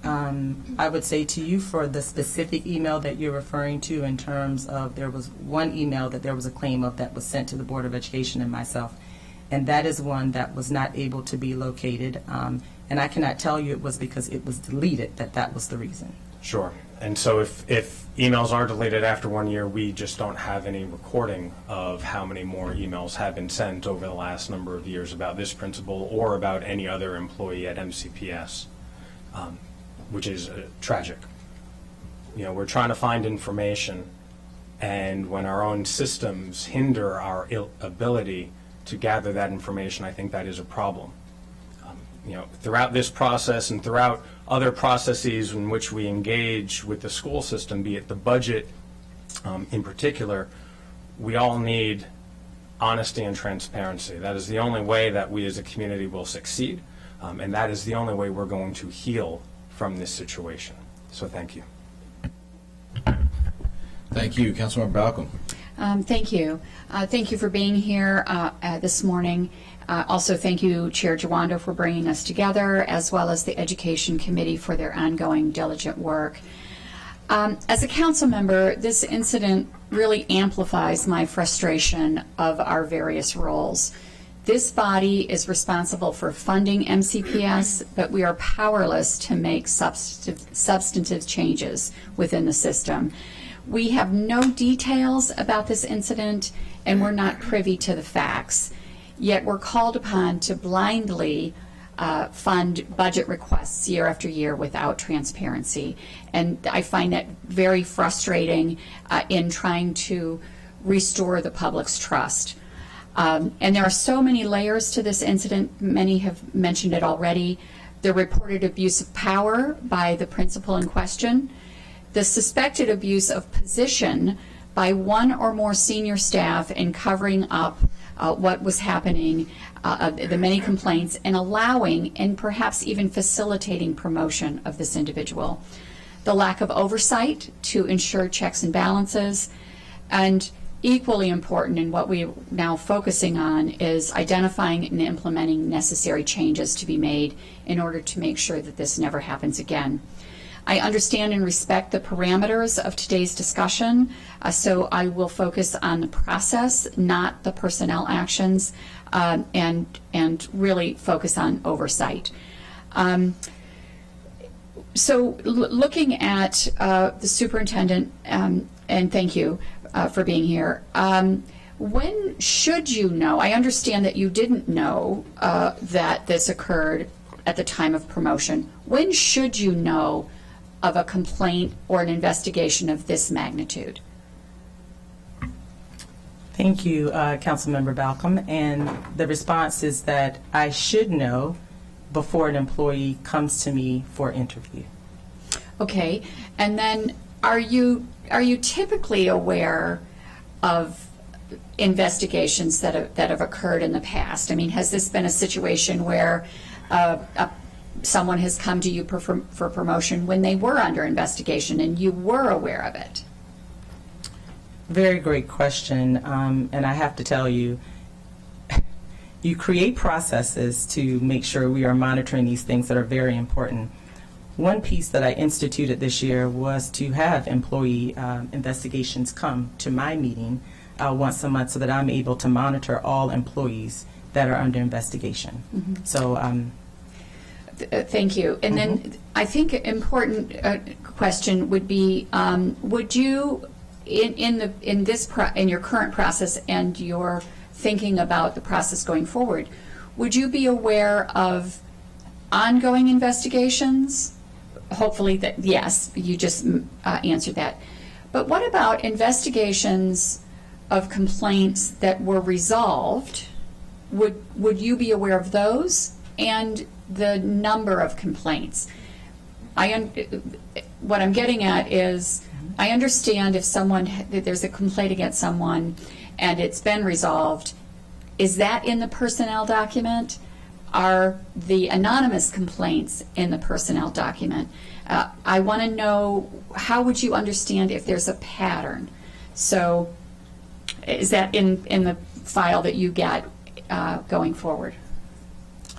I would say to you, for the specific email that you're referring to, in terms of, there was one email that there was a claim of that was sent to the Board of Education and myself, and that is one that was not able to be located, and I cannot tell you it was because it was deleted that was the reason. Sure. And so if emails are deleted after 1 year, we just don't have any recording of how many more emails have been sent over the last number of years about this principal or about any other employee at MCPS, which is tragic. You know, we're trying to find information, and when our own systems hinder our ability to gather that information, I think that is a problem. You know, throughout this process and throughout other processes in which we engage with the school system, be it the budget in particular, we all need honesty and transparency. That is the only way that we as a community will succeed, and that is the only way we're going to heal from this situation. So thank you. Thank you. Councilmember Balcom. Thank you. Thank you for being here this morning. Also, thank you, Chair Jawando, for bringing us together, as well as the Education Committee for their ongoing diligent work. As a council member, this incident really amplifies my frustration of our various roles. This body is responsible for funding MCPS, but we are powerless to make substantive changes within the system. We have no details about this incident, and we're not privy to the facts. Yet we're called upon to blindly fund budget requests year after year without transparency. And I find that very frustrating in trying to restore the public's trust. And there are so many layers to this incident. Many have mentioned it already. The reported abuse of power by the principal in question, the suspected abuse of position by one or more senior staff in covering up what was happening, the many complaints, and allowing and perhaps even facilitating promotion of this individual. The lack of oversight to ensure checks and balances, and equally important, and what we're now focusing on, is identifying and implementing necessary changes to be made in order to make sure that this never happens again. I understand and respect the parameters of today's discussion, so I will focus on the process, not the personnel actions, and really focus on oversight. So looking at the superintendent, and thank you for being here, when should you know? I understand that you didn't know that this occurred at the time of promotion. When should you know of a complaint or an investigation of this magnitude? Thank you, Councilmember Balcom. And the response is that I should know before an employee comes to me for interview. Okay, and then are you typically aware of investigations that have occurred in the past? I mean, has this been a situation where someone has come to you for promotion when they were under investigation and you were aware of it? Very great question, and I have to tell you, you create processes to make sure we are monitoring these things that are very important. One piece that I instituted this year was to have employee investigations come to my meeting once a month so that I'm able to monitor all employees that are under investigation. Mm-hmm. So thank you. And then I think an important question would be, would you, in your current process and your thinking about the process going forward, would you be aware of ongoing investigations? Hopefully that, yes, you just answered that. But what about investigations of complaints that were resolved? Would you be aware of those and the number of complaints? What I'm getting at is, I understand if there's a complaint against someone and it's been resolved. Is that in the personnel document? Are the anonymous complaints in the personnel document? I want to know, how would you understand if there's a pattern? So is that in the file that you get going forward?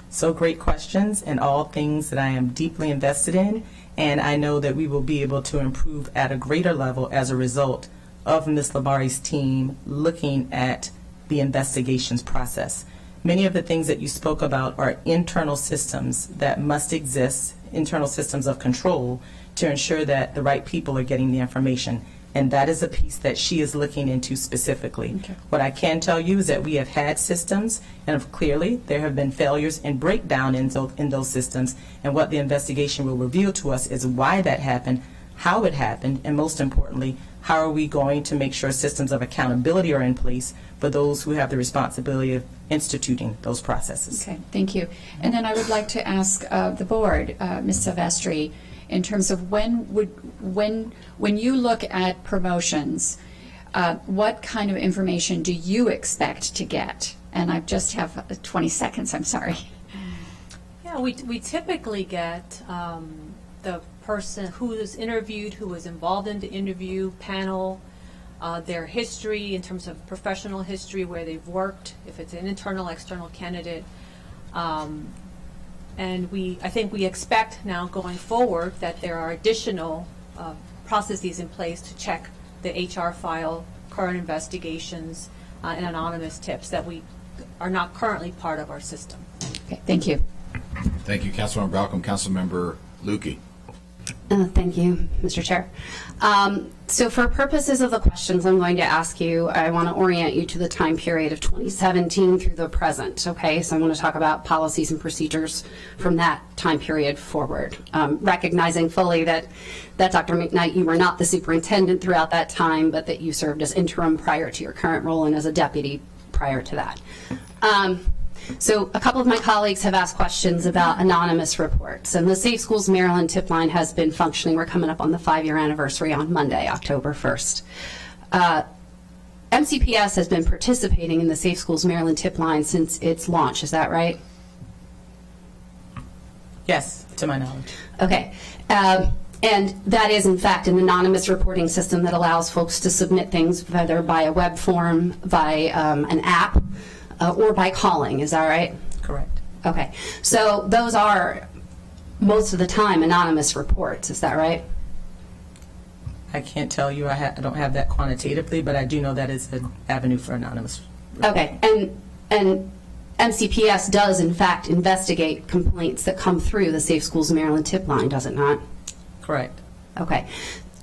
So great questions, and all things that I am deeply invested in, and I know that we will be able to improve at a greater level as a result of Ms. Labari's team looking at the investigations process. Many of the things that you spoke about are internal systems that must exist, internal systems of control, to ensure that the right people are getting the information. And that is a piece that she is looking into specifically. Okay. What I can tell you is that we have had systems, and clearly there have been failures and breakdown in those systems. And what the investigation will reveal to us is why that happened, how it happened, and most importantly, how are we going to make sure systems of accountability are in place for those who have the responsibility of instituting those processes. Okay, thank you. And then I would like to ask the board, Ms. Silvestri, in terms of when you look at promotions, what kind of information do you expect to get? And I just have 20 seconds, I'm sorry. Yeah, we typically get the person who is interviewed, who was involved in the interview panel, their history in terms of professional history, where they've worked, if it's an internal, external candidate. And I think we expect now going forward that there are additional processes in place to check the HR file, current investigations, and anonymous tips that we are not currently part of our system. Okay, thank you. Thank you, Councilmember Balcom. Councilmember Lukey. Thank you, Mr. Chair. So for purposes of the questions I'm going to ask you, I want to orient you to the time period of 2017 through the present, okay? So I want to talk about policies and procedures from that time period forward, recognizing fully that Dr. McKnight, you were not the superintendent throughout that time, but that you served as interim prior to your current role and as a deputy prior to that. So a couple of my colleagues have asked questions about anonymous reports, and the Safe Schools Maryland tip line has been functioning. We're coming up on the 5-year anniversary on Monday, October 1st. MCPS has been participating in the Safe Schools Maryland tip line since its launch, is that right? Yes, to my knowledge. Okay. And that is, in fact, an anonymous reporting system that allows folks to submit things whether by a web form, by an app, or by calling, is that right? Correct. Okay, so those are most of the time anonymous reports, is that right? I can't tell you, I don't have that quantitatively, but I do know that is an avenue for anonymous. Okay, and MCPS does in fact investigate complaints that come through the Safe Schools Maryland tip line, does it not? Correct. Okay.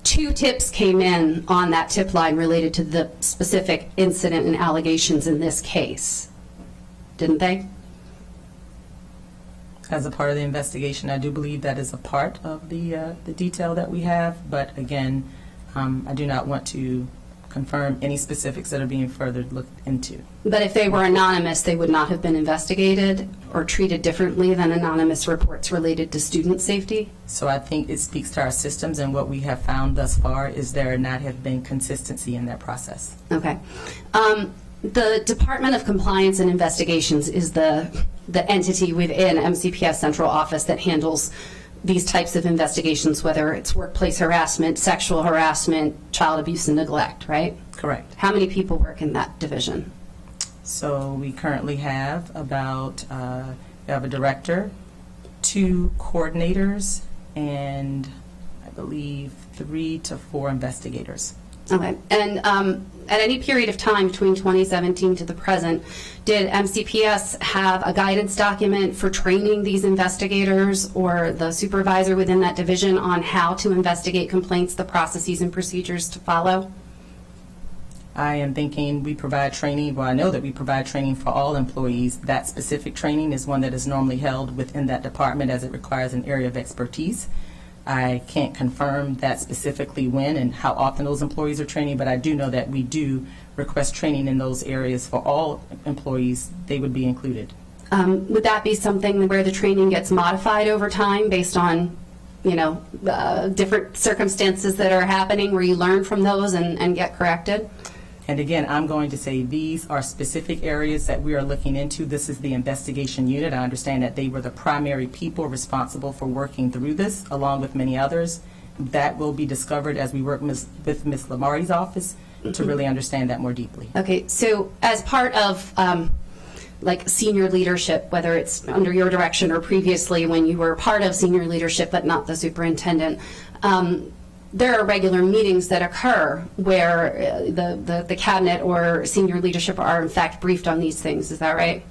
2 tips came in on that tip line related to the specific incident and allegations in this case, didn't they? As a part of the investigation, I do believe that is a part of the detail that we have, but again, I do not want to confirm any specifics that are being further looked into. But if they were anonymous, they would not have been investigated or treated differently than anonymous reports related to student safety? So I think it speaks to our systems, and what we have found thus far is there not have been consistency in that process. Okay. The Department of Compliance and Investigations is the entity within MCPS Central Office that handles these types of investigations, whether it's workplace harassment, sexual harassment, child abuse and neglect, right? Correct. How many people work in that division? So we currently have about, we have a director, 2 coordinators, and I believe 3 to 4 investigators. Okay, and at any period of time between 2017 to the present, did MCPS have a guidance document for training these investigators or the supervisor within that division on how to investigate complaints, the processes and procedures to follow? I am thinking we provide training, well, I know that we provide training for all employees. That specific training is one that is normally held within that department as it requires an area of expertise. I can't confirm that specifically when and how often those employees are training, but I do know that we do request training in those areas for all employees. They would be included. Would that be something where the training gets modified over time based on, you know, different circumstances that are happening where you learn from those and get corrected? And again, I'm going to say these are specific areas that we are looking into. This is the investigation unit. I understand that they were the primary people responsible for working through this, along with many others. That will be discovered as we work with Ms. Lamari's office to really understand that more deeply. Okay, so as part of like senior leadership, whether it's under your direction or previously when you were part of senior leadership but not the superintendent, there are regular meetings that occur where the cabinet or senior leadership are in fact briefed on these things. Is that right?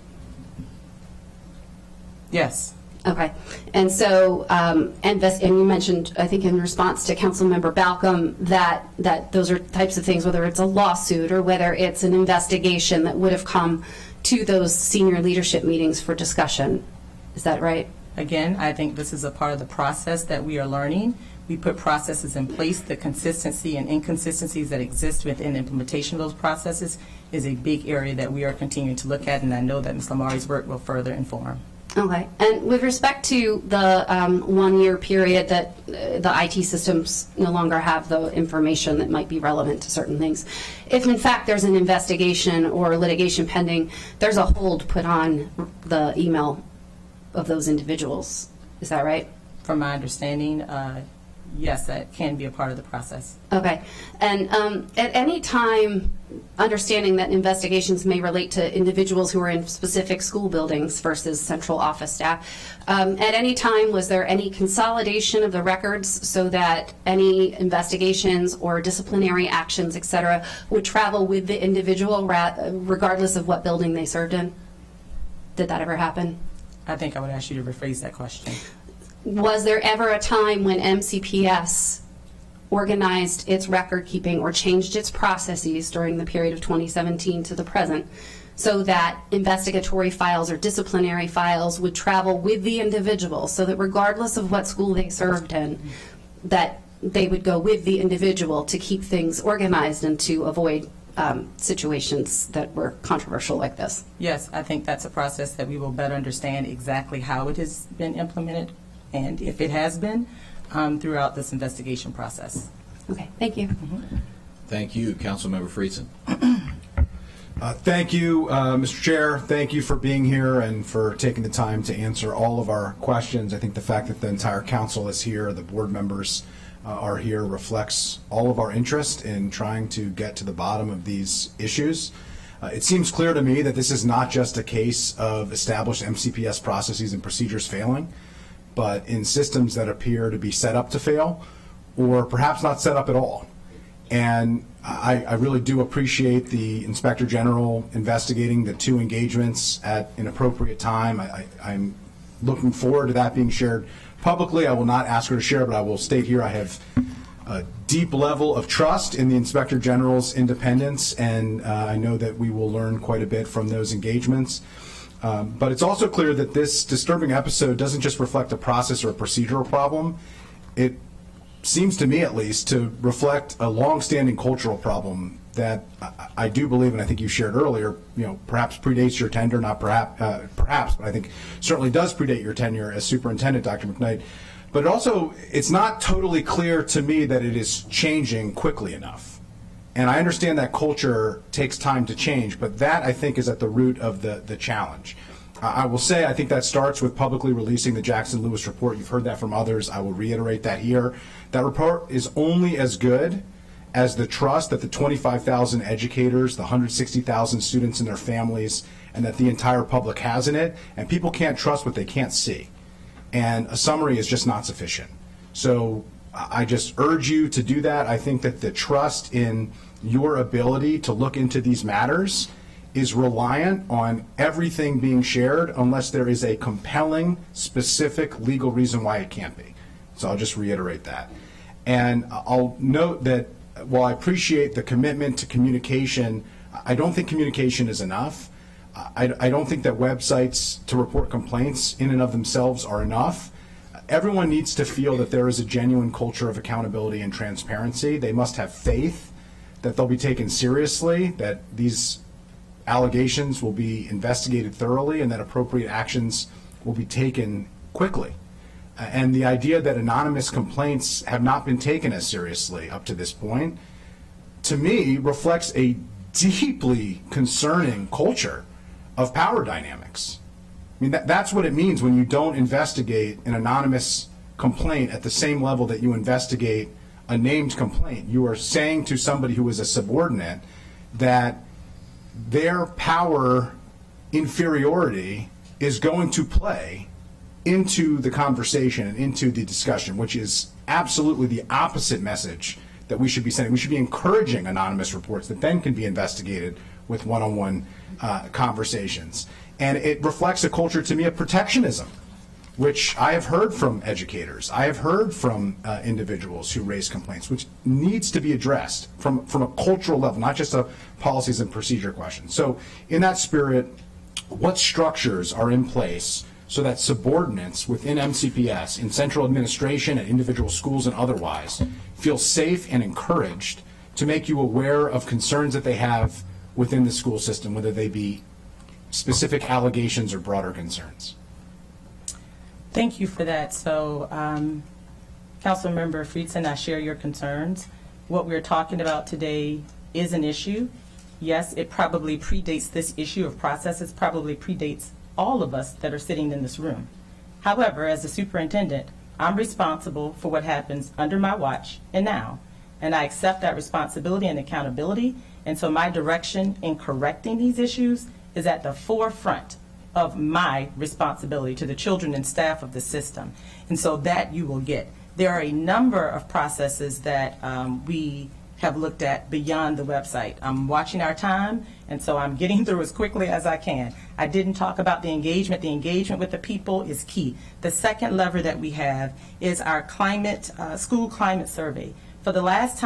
Yes. Okay. And so, and you mentioned, I think in response to Councilmember Balcom, that those are types of things, whether it's a lawsuit or whether it's an investigation that would have come to those senior leadership meetings for discussion. Is that right? Again, I think this is a part of the process that we are learning. We put processes in place. The consistency and inconsistencies that exist within implementation of those processes is a big area that we are continuing to look at, and I know that Ms. Lamari's work will further inform. Okay. And with respect to the 1-year period that the IT systems no longer have the information that might be relevant to certain things, if in fact there's an investigation or litigation pending, there's a hold put on the email of those individuals. Is that right? From my understanding, yes, that can be a part of the process. Okay. And at any time, understanding that investigations may relate to individuals who are in specific school buildings versus central office staff, at any time was there any consolidation of the records so that any investigations or disciplinary actions, et cetera, would travel with the individual regardless of what building they served in? Did that ever happen? I think I would ask you to rephrase that question. Was there ever a time when MCPS organized its record keeping or changed its processes during the period of 2017 to the present so that investigatory files or disciplinary files would travel with the individual, so that regardless of what school they served in, that they would go with the individual to keep things organized and to avoid situations that were controversial like this? Yes, I think that's a process that we will better understand exactly how it has been implemented and if it has been throughout this investigation process. Okay, thank you. Thank you, Councilmember Friedson. Thank you, Mr. Chair. Thank you for being here and for taking the time to answer all of our questions. I think the fact that the entire council is here, the board members are here, reflects all of our interest in trying to get to the bottom of these issues. It seems clear to me that this is not just a case of established MCPS processes and procedures failing, but in systems that appear to be set up to fail or perhaps not set up at all. And I really do appreciate the Inspector General investigating the 2 engagements at an appropriate time. I'm looking forward to that being shared publicly. I will not ask her to share, but I will state here I have a deep level of trust in the Inspector General's independence, and I know that we will learn quite a bit from those engagements. But it's also clear that this disturbing episode doesn't just reflect a process or a procedural problem. It seems to me, at least, to reflect a long-standing cultural problem that I do believe, and I think you shared earlier, perhaps predates your tenure, not perhaps, but I think certainly does predate your tenure as superintendent, Dr. McKnight. But also, it's not totally clear to me that it is changing quickly enough. And I understand that culture takes time to change, but that, I think, is at the root of the challenge. I will say I think that starts with publicly releasing the Jackson-Lewis report. You've heard that from others. I will reiterate that here. That report is only as good as the trust that the 25,000 educators, the 160,000 students and their families, and that the entire public has in it. And people can't trust what they can't see. And a summary is just not sufficient. So I just urge you to do that. I think that the trust in your ability to look into these matters is reliant on everything being shared unless there is a compelling, specific legal reason why it can't be. So I'll just reiterate that. And I'll note that while I appreciate the commitment to communication, I don't think communication is enough. I don't think that websites to report complaints in and of themselves are enough. Everyone needs to feel that there is a genuine culture of accountability and transparency. They must have faith that they'll be taken seriously, that these allegations will be investigated thoroughly, and that appropriate actions will be taken quickly. And the idea that anonymous complaints have not been taken as seriously up to this point, to me, reflects a deeply concerning culture of power dynamics. I mean, that's what it means when you don't investigate an anonymous complaint at the same level that you investigate a named complaint. You are saying to somebody who is a subordinate that their power inferiority is going to play into the conversation and into the discussion, which is absolutely the opposite message that we should be sending. We should be encouraging anonymous reports that then can be investigated with one-on-one conversations. And it reflects a culture, to me, of protectionism, which I have heard from educators. I have heard from individuals who raise complaints, which needs to be addressed from a cultural level, not just a policies and procedure question. So in that spirit, what structures are in place so that subordinates within MCPS, in central administration and individual schools and otherwise, feel safe and encouraged to make you aware of concerns that they have within the school system, whether they be specific allegations or broader concerns? Thank you for that. So, Councilmember Friedson, I share your concerns. What we're talking about today is an issue. Yes, it probably predates this issue of processes, probably predates all of us that are sitting in this room. However, as the superintendent, I'm responsible for what happens under my watch and now, and I accept that responsibility and accountability, and so my direction in correcting these issues is at the forefront of my responsibility to the children and staff of the system. And so that you will get. There are a number of processes that we have looked at beyond the website. I'm watching our time, and so I'm getting through as quickly as I can. I didn't talk about the engagement. The engagement with the people is key. The second lever that we have is our school climate survey. For the last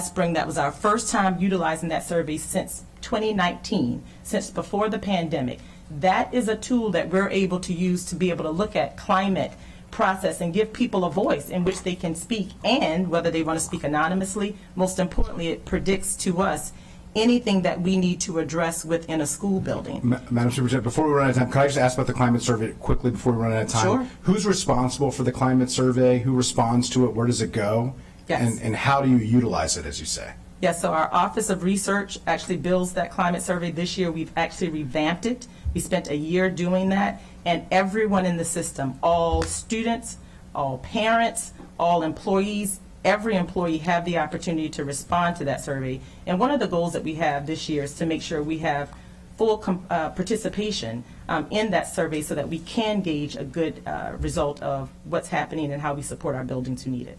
spring, that was our first time utilizing that survey since 2019, since before the pandemic. That is a tool that we're able to use to be able to look at climate process and give people a voice in which they can speak, and whether they want to speak anonymously, most importantly, it predicts to us anything that we need to address within a school building. Madam Superintendent, before we run out of time, can I just ask about the climate survey quickly before we run out of time? Sure. Who's responsible for the climate survey? Who responds to it? Where does it go? Yes. And how do you utilize it, as you say? Yes, so our Office of Research actually builds that climate survey. This year we've actually revamped it. We spent a year doing that, and everyone in the system, all students, all parents, all employees, every employee have the opportunity to respond to that survey. And one of the goals that we have this year is to make sure we have full participation in that survey so that we can gauge a good result of what's happening and how we support our buildings who need it.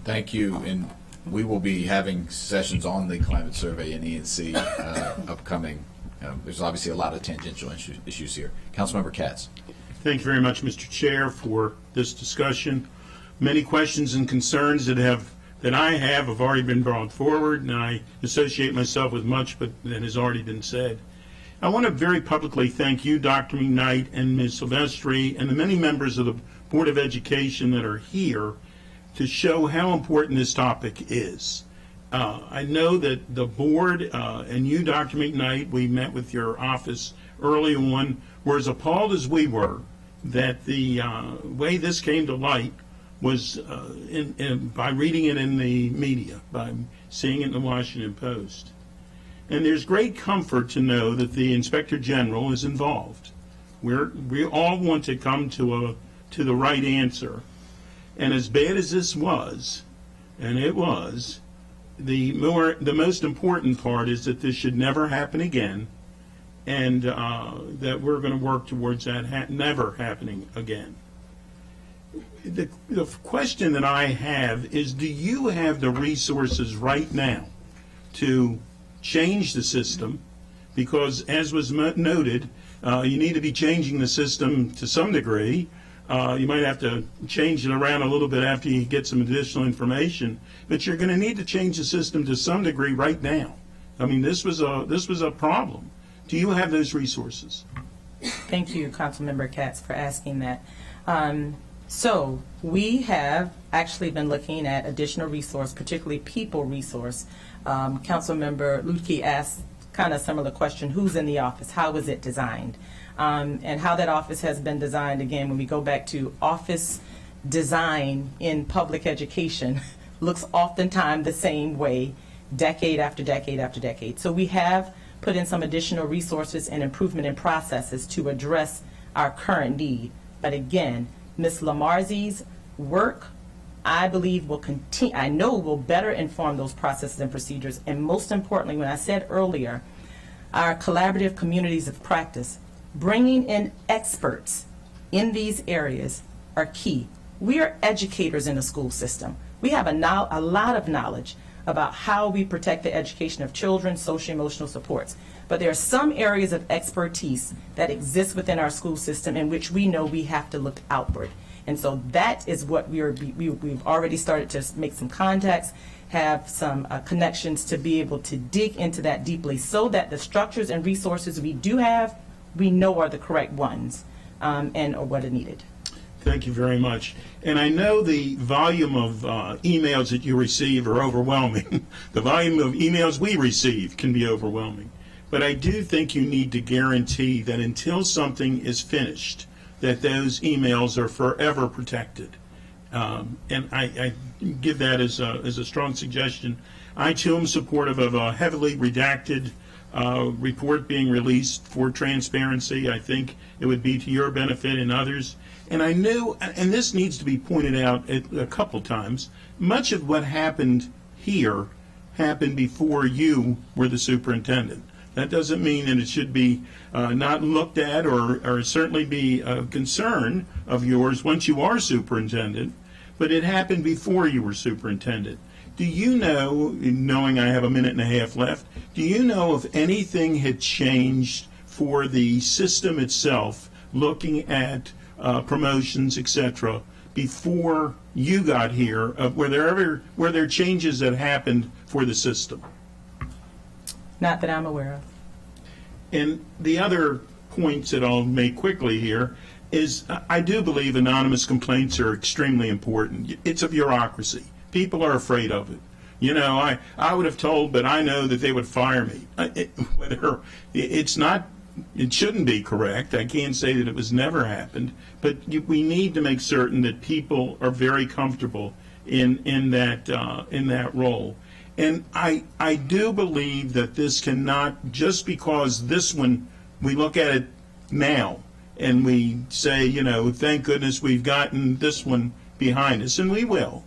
Thank you. And we will be having sessions on the climate survey in E&C upcoming. There's obviously a lot of tangential issues here. Councilmember Katz. Thank you very much, Mr. Chair, for this discussion. Many questions and concerns that I have already been brought forward, and I associate myself with much that has already been said. I want to very publicly thank you, Dr. McKnight and Ms. Silvestri, and the many members of the Board of Education that are here to show how important this topic is. I know that the board and you, Dr. McKnight, we met with your office early on, were as appalled as we were that the way this came to light was by reading it in the media, by seeing it in the Washington Post. And there's great comfort to know that the Inspector General is involved. We all want to come to the right answer. And as bad as this was, and it was, the most important part is that this should never happen again, and that we're going to work towards that never happening again. The question that I have is, do you have the resources right now to change the system? Because as was noted, you need to be changing the system to some degree. You might have to change it around a little bit after you get some additional information, but you're going to need to change the system to some degree right now. I mean, this was a problem. Do you have those resources? Thank you, Councilmember Katz, for asking that. So we have actually been looking at additional resource, particularly people resource. Councilmember Lutke asked kind of similar question: who's in the office? How was it designed? And how that office has been designed, again, when we go back to office design in public education, looks oftentimes the same way decade after decade after decade. So we have put in some additional resources and improvement in processes to address our current need. But again, Ms. Lamarzi's work, I believe, will continue, I know will better inform those processes and procedures. And most importantly, when I said earlier, our collaborative communities of practice, bringing in experts in these areas are key. We are educators in the school system. We have a lot of knowledge about how we protect the education of children, social emotional supports. But there are some areas of expertise that exist within our school system in which we know we have to look outward. And so that is what we've already started to make some contacts, have some connections to be able to dig into that deeply so that the structures and resources we do have, we know are the correct ones and are what are needed. Thank you very much. And I know the volume of emails that you receive are overwhelming. The volume of emails we receive can be overwhelming. But I do think you need to guarantee that until something is finished, that those emails are forever protected. And I give that as a strong suggestion. I too am supportive of a heavily redacted report being released for transparency. I think it would be to your benefit and others. And I knew, and this needs to be pointed out a couple times, much of what happened here happened before you were the superintendent. That doesn't mean that it should be not looked at or certainly be a concern of yours once you are superintendent, but it happened before you were superintendent. Do you know, knowing I have a minute and a half left, do you know if anything had changed for the system itself, looking at promotions, etc., before you got here? Were there changes that happened for the system? Not that I'm aware of. And the other points that I'll make quickly here is I do believe anonymous complaints are extremely important. It's a bureaucracy. People are afraid of it. You know, I would have told, but I know that they would fire me. It shouldn't be correct. I can't say that it was never happened, but we need to make certain that people are very comfortable in that role. And I do believe that this cannot, just because this one, we look at it now and we say, you know, thank goodness we've gotten this one behind us, and we will.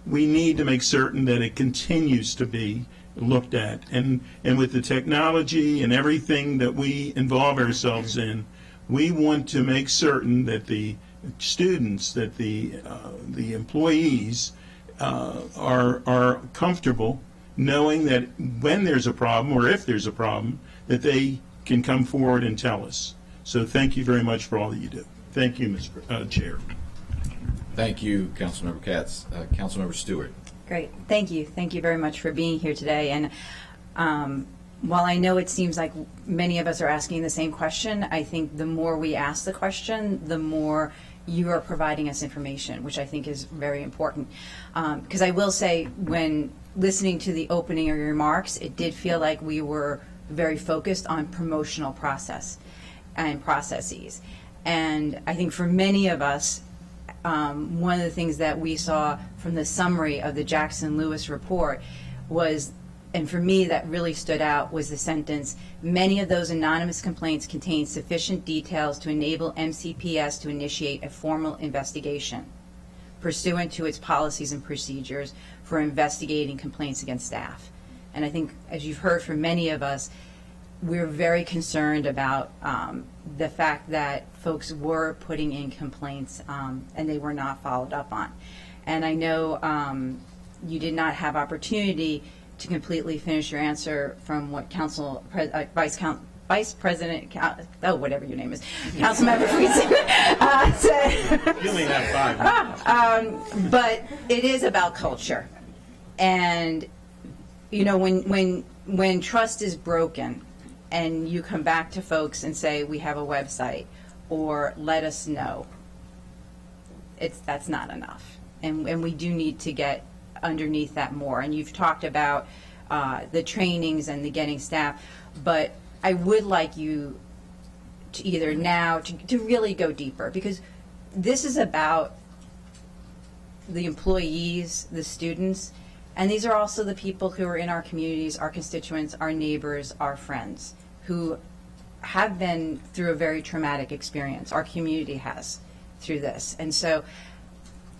We need to make certain that it continues to be looked at. And with the technology and everything that we involve ourselves in, we want to make certain that the students, that the employees are comfortable knowing that when there's a problem or if there's a problem, that they can come forward and tell us. So thank you very much for all that you do. Thank you, Mr. Chair. Thank you, Councilmember Katz. Councilmember Stewart. Great. Thank you. Thank you very much for being here today. And while I know it seems like many of us are asking the same question, I think the more we ask the question, the more you are providing us information, which I think is very important. Because I will say, when listening to the opening of your remarks, it did feel like we were very focused on promotional process and processes. And I think for many of us, one of the things that we saw from the summary of the Jackson-Lewis report was, and for me that really stood out, was the sentence, many of those anonymous complaints contain sufficient details to enable MCPS to initiate a formal investigation pursuant to its policies and procedures for investigating complaints against staff. And I think, as you've heard from many of us, we're very concerned about the fact that folks were putting in complaints and they were not followed up on. And I know you did not have opportunity to completely finish your answer from what Vice President, whatever your name is, Councilmember Friesen said. You only have 5 minutes. But it is about culture. And, you know, when trust is broken, and you come back to folks and say, we have a website, or let us know, that's not enough. And we do need to get underneath that more. And you've talked about the trainings and the getting staff, but I would like you to either now to really go deeper, because this is about the employees, the students, And these are also the people who are in our communities, our constituents, our neighbors, our friends, who have been through a very traumatic experience. Our community has through this. And so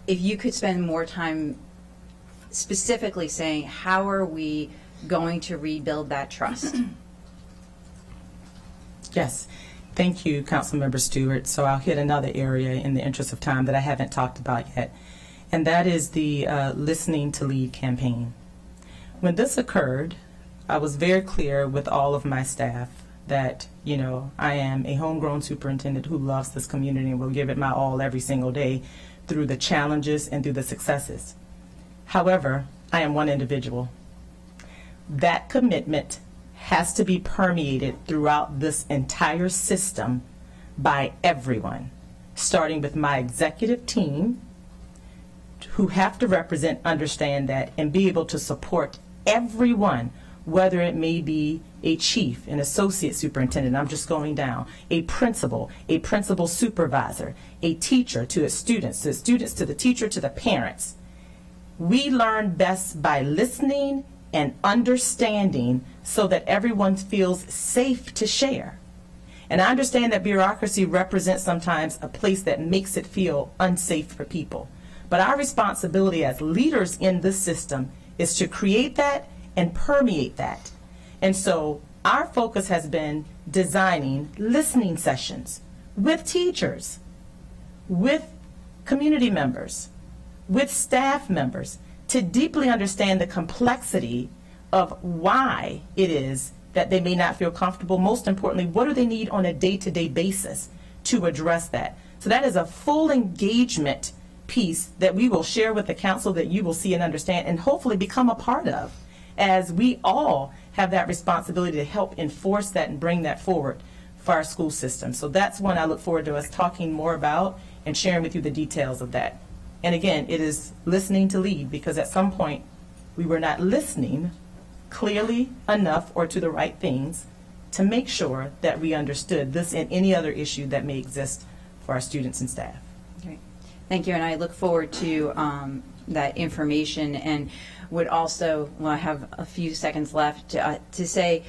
if you could spend more time specifically saying, how are we going to rebuild that trust? Yes. Thank you, Councilmember Stewart. So I'll hit another area in the interest of time that I haven't talked about yet, and that is the Listening to Lead campaign. When this occurred, I was very clear with all of my staff that, you know, I am a homegrown superintendent who loves this community and will give it my all every single day through the challenges and through the successes. However, I am one individual. That commitment has to be permeated throughout this entire system by everyone, starting with my executive team, who have to represent, understand that, and be able to support everyone, whether it may be a chief, an associate superintendent, I'm just going down, a principal supervisor, a teacher to the students to the teacher, to the parents. We learn best by listening and understanding so that everyone feels safe to share. And I understand that bureaucracy represents sometimes a place that makes it feel unsafe for people. But our responsibility as leaders in this system is to create that and permeate that. And so our focus has been designing listening sessions with teachers, with community members, with staff members, to deeply understand the complexity of why it is that they may not feel comfortable. Most importantly, what do they need on a day-to-day basis to address that? So that is a full engagement piece that we will share with the council, that you will see and understand and hopefully become a part of, as we all have that responsibility to help enforce that and bring that forward for our school system. So that's one I look forward to us talking more about and sharing with you the details of that. And again, it is listening to lead, because at some point we were not listening clearly enough or to the right things to make sure that we understood this and any other issue that may exist for our students and staff. Great. Thank you, and I look forward to that information, and would also, well, I have a few seconds left to say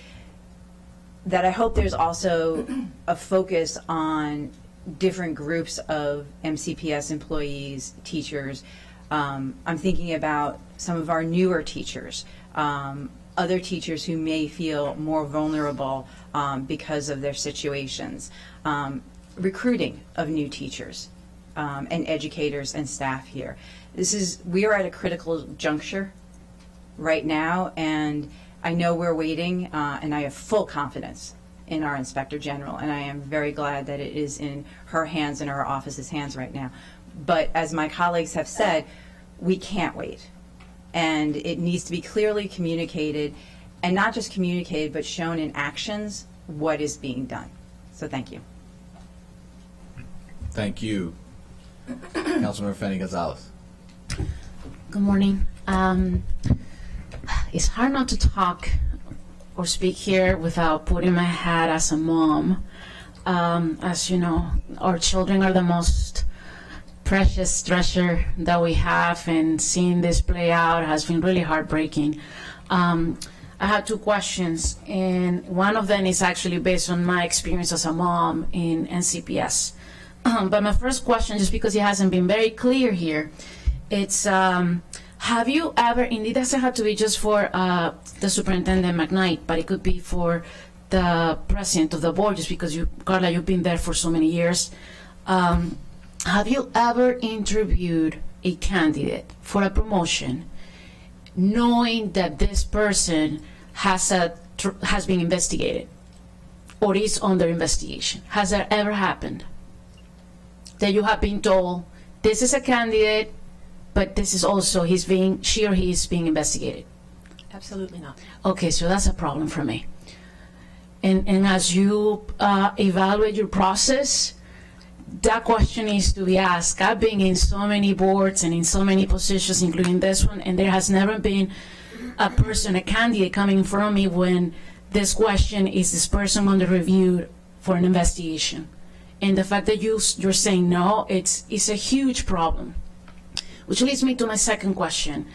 that I hope there's also a focus on different groups of MCPS employees, teachers. I'm thinking about some of our newer teachers, other teachers who may feel more vulnerable because of their situations, recruiting of new teachers and educators and staff here. We are at a critical juncture right now, and I know we're waiting, and I have full confidence in our Inspector General, and I am very glad that it is in her hands and her office's hands right now. But as my colleagues have said, we can't wait. And it needs to be clearly communicated, and not just communicated, but shown in actions what is being done. So thank you. Thank you. Councilmember Fanny Gonzalez. Good morning. It's hard not to talk or speak here without putting my hat as a mom. As you know, our children are the most precious treasure that we have, and seeing this play out has been really heartbreaking. I have two questions, and one of them is actually based on my experience as a mom in NCPS. But my first question, just because it hasn't been very clear here, it's have you ever, and it doesn't have to be just for the Superintendent McKnight, but it could be for the President of the Board, just because you, Carla, you've been there for so many years. Have you ever interviewed a candidate for a promotion knowing that this person has been investigated or is under investigation? Has that ever happened? That you have been told, this is a candidate, but this is also, she or he is being investigated? Absolutely not. Okay, so that's a problem for me. And as you evaluate your process, that question needs to be asked. I've been in so many boards and in so many positions, including this one, and there has never been a person, a candidate coming from me when this question, is this person under review for an investigation? And the fact that you're saying no, it's a huge problem. Which leads me to my second question.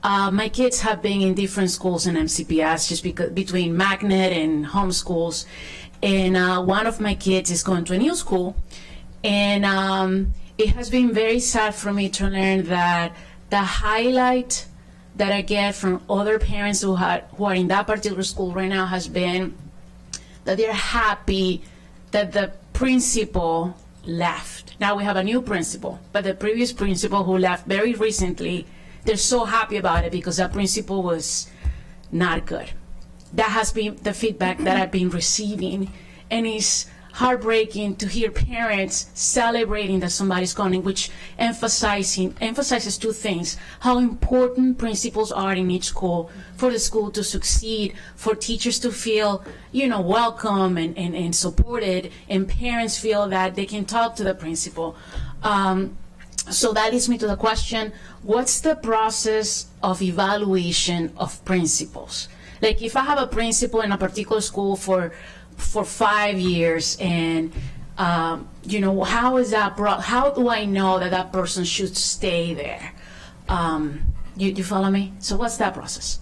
My kids have been in different schools in MCPS, just because between magnet and home schools. And one of my kids is going to a new school. And it has been very sad for me to learn that the highlight that I get from other parents who are in that particular school right now has been that they're happy that the principal left. Now we have a new principal, but the previous principal who left very recently, they're so happy about it because that principal was not good. That has been the feedback that I've been receiving, and it's heartbreaking to hear parents celebrating that somebody's gone, which emphasizes two things: how important principals are in each school for the school to succeed, for teachers to feel, welcome and supported, and parents feel that they can talk to the principal. So that leads me to the question, what's the process of evaluation of principals? Like, if I have a principal in a particular school for 5 years, and how is that how do I know that that person should stay there? You follow me? So what's that process?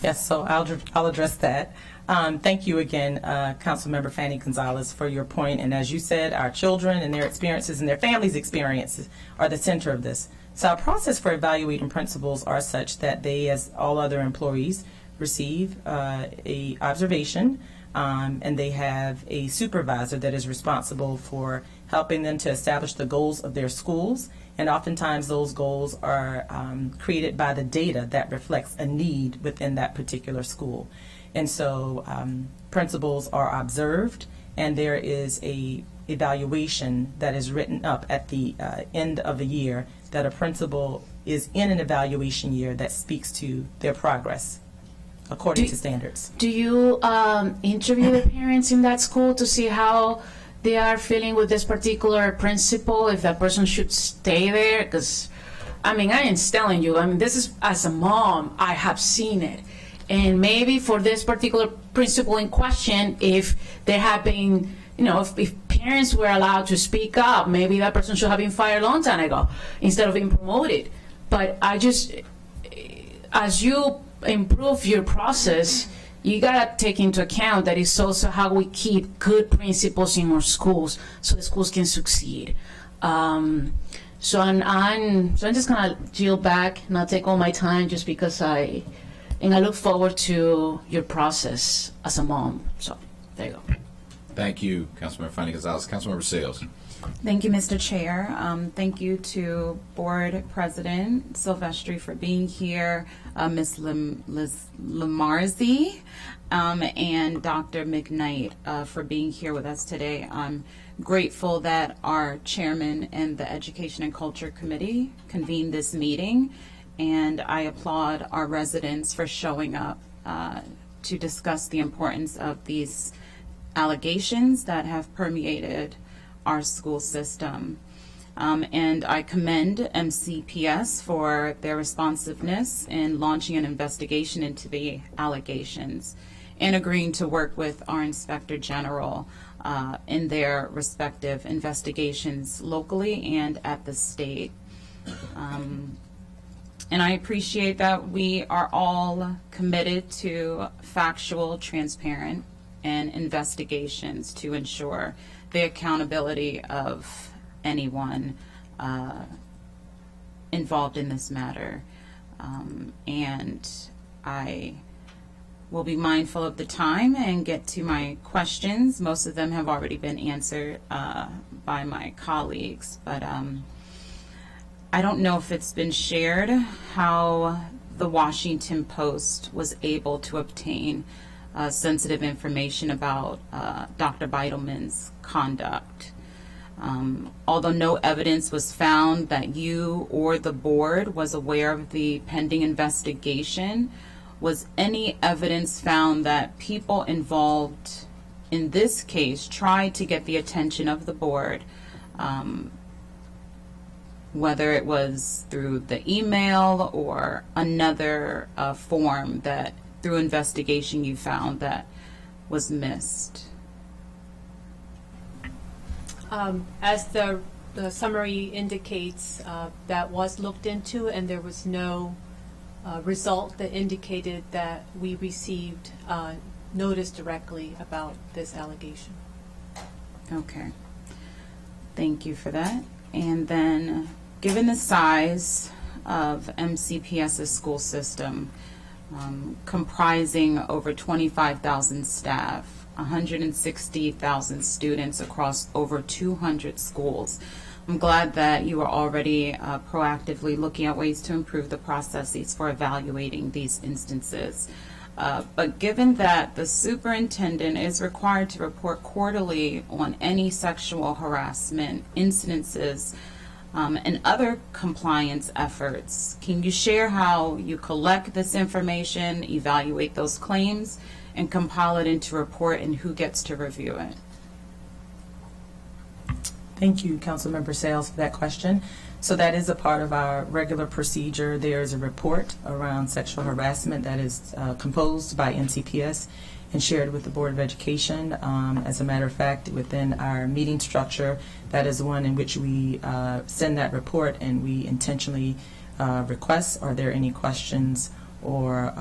Yes, so I'll address that. Thank you again, Councilmember Fanny Gonzalez, for your point. And as you said, our children and their experiences and their families' experiences are the center of this. So our process for evaluating principals are such that they, as all other employees, receive a observation, and they have a supervisor that is responsible for helping them to establish the goals of their schools. And oftentimes those goals are created by the data that reflects a need within that particular school. And so principals are observed, and there is a evaluation that is written up at the end of the year, that a principal is in an evaluation year that speaks to their progress according to standards. Do you interview the parents in that school to see how they are feeling with this particular principal, if that person should stay there? Because, I am telling you, this is, as a mom, I have seen it. And maybe for this particular principal in question, if there have been, if parents were allowed to speak up, maybe that person should have been fired a long time ago instead of being promoted. But as you improve your process, you gotta take into account that it's also how we keep good principals in our schools so the schools can succeed. So I'm just gonna yield back, not take all my time, just because I look forward to your process as a mom. So there you go. Thank you, Councilmember Fanny Gonzalez. Councilmember Sales. Thank you, Mr. Chair. Thank you to Board President Silvestri for being here, Ms. Lamarzi, and Dr. McKnight for being here with us today. I'm grateful that our chairman and the Education and Culture Committee convened this meeting, and I applaud our residents for showing up to discuss the importance of these allegations that have permeated our school system. And I commend MCPS for their responsiveness in launching an investigation into the allegations and agreeing to work with our Inspector General in their respective investigations locally and at the state. And I appreciate that we are all committed to factual, transparent, and investigations to ensure the accountability of anyone involved in this matter. And I will be mindful of the time and get to my questions. Most of them have already been answered by my colleagues, but I don't know if it's been shared how the Washington Post was able to obtain sensitive information about Dr. Beitelman's conduct. Although no evidence was found that you or the board was aware of the pending investigation, was any evidence found that people involved in this case tried to get the attention of the board, whether it was through the email or another form that through investigation you found that was missed? As the summary indicates, that was looked into, and there was no result that indicated that we received notice directly about this allegation. Okay. Thank you for that. And then, given the size of MCPS's school system, comprising over 25,000 staff, 160,000 students across over 200 schools, I'm glad that you are already proactively looking at ways to improve the processes for evaluating these instances. But given that the superintendent is required to report quarterly on any sexual harassment incidences and other compliance efforts, can you share how you collect this information, evaluate those claims, and compile it into a report, and who gets to review it? Thank you, Councilmember Sales, for that question. So that is a part of our regular procedure. There is a report around sexual harassment that is composed by MCPS and shared with the Board of Education. As a matter of fact, within our meeting structure, that is one in which we send that report, and we intentionally request, are there any questions or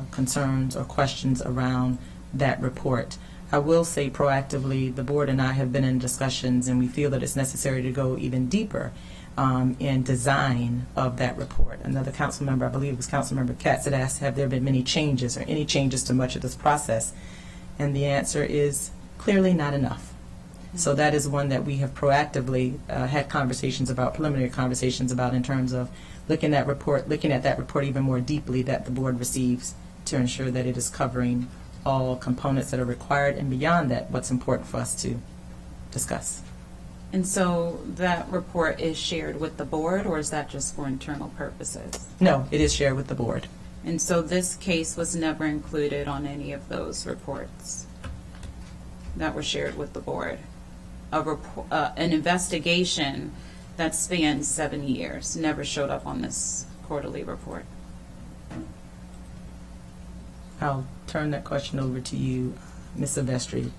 concerns or questions around that report. I will say proactively, the board and I have been in discussions, and we feel that it's necessary to go even deeper in design of that report. Another council member, I believe it was Councilmember Katz, had asked, have there been many changes or any changes to much of this process? And the answer is clearly not enough. So that is one that we have proactively had conversations about, preliminary conversations about, in terms of looking at that report even more deeply that the board receives, to ensure that it is covering all components that are required, and beyond that, what's important for us to discuss. And so that report is shared with the board, or is that just for internal purposes? No, it is shared with the board. And so this case was never included on any of those reports that were shared with the board? An investigation that spans 7 years never showed up on this quarterly report? I'll turn that question over to you, Ms. Silvestri,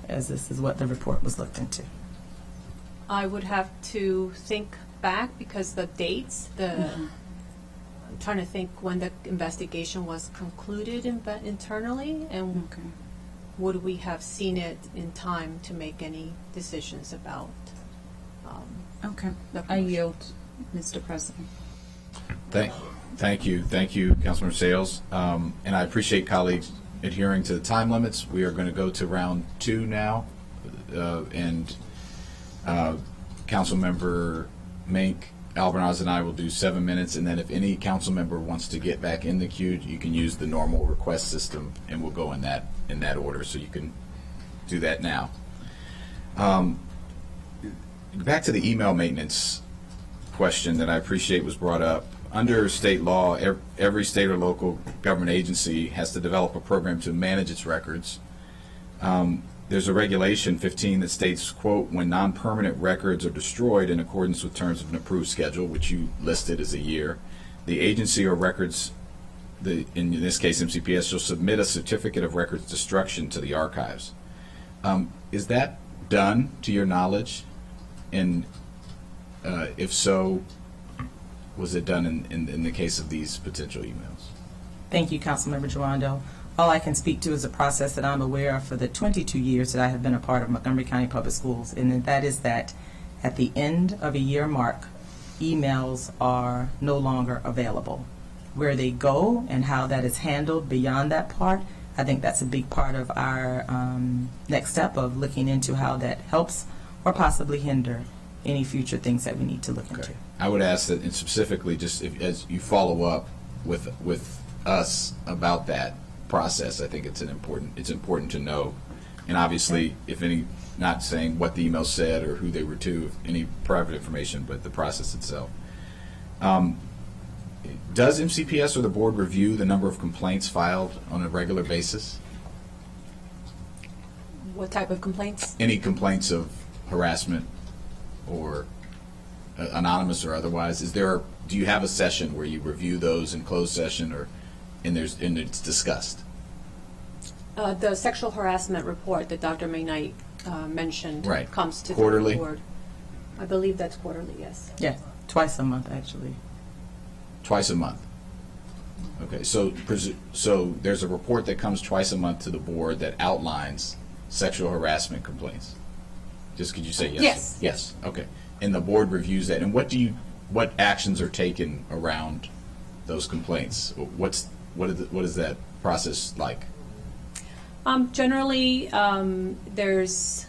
as this is what the report was looked into. I would have to think back, because the dates, I'm trying to think when the investigation was concluded internally, and would we have seen it in time to make any decisions about Okay. I yield, Mr. President. Thank you, Councilmember Sales. And I appreciate colleagues adhering to the time limits. We are going to go to round 2 now, and Councilmember Mink, Alvarez, and I will do 7 minutes, and then if any council member wants to get back in the queue, you can use the normal request system, and we'll go in that order. So you can do that now. Back to the email maintenance question that I appreciate was brought up. Under state law, every state or local government agency has to develop a program to manage its records. There's a regulation 15 that states, quote, when non-permanent records are destroyed in accordance with terms of an approved schedule, which you listed as a year, the agency or records, in this case MCPS, shall submit a certificate of records destruction to the archives. Is that done to your knowledge? And if so, was it done in the case of these potential emails? Thank you, Councilmember Joando. All I can speak to is a process that I'm aware of for the 22 years that I have been a part of Montgomery County Public Schools, and that is that at the end of a year mark, emails are no longer available. Where they go and how that is handled beyond that part, I think that's a big part of our next step of looking into how that helps or possibly hinder any future things that we need to look into. I would ask that, and specifically, just as you follow up with us about that process, I think it's important to know. And obviously, if any, not saying what the email said or who they were to, any private information, but the process itself. Does MCPS or the board review the number of complaints filed on a regular basis? What type of complaints? Any complaints of harassment or anonymous or otherwise? Do you have a session where you review those in closed session, or and it's discussed? The sexual harassment report that Dr. McKnight mentioned comes to quarterly? The board. I believe that's quarterly, yes. Yeah, twice a month actually. Twice a month. Okay, so so there's a report that comes twice a month to the board that outlines sexual harassment complaints. Just could you say yes? Yes. Yes. Okay. And the board reviews that. And what actions are taken around those complaints? What is that process like? Generally, there's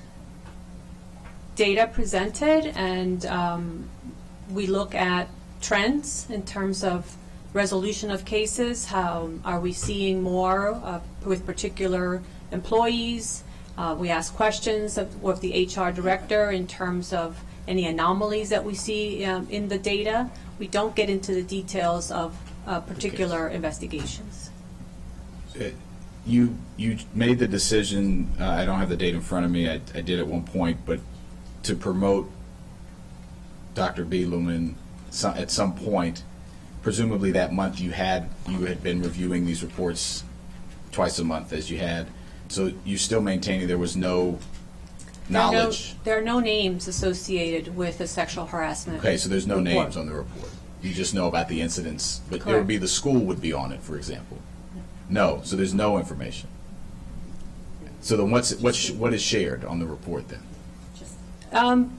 data presented, and we look at trends in terms of resolution of cases. How are we seeing more with particular employees? We ask questions of the HR director in terms of any anomalies that we see in the data. We don't get into the details of particular investigations. You made the decision, I don't have the date in front of me, I did at one point, but to promote Dr. B. Lumen at some point, presumably that month you had been reviewing these reports twice a month as you had, so you're still maintaining there was no knowledge? There are no names associated with the sexual harassment. Okay, so there's no report. names on the report. You just know about the incidents, but Correct. there would be the school would be on it, for example. No, so there's no information. So then what is shared on the report then?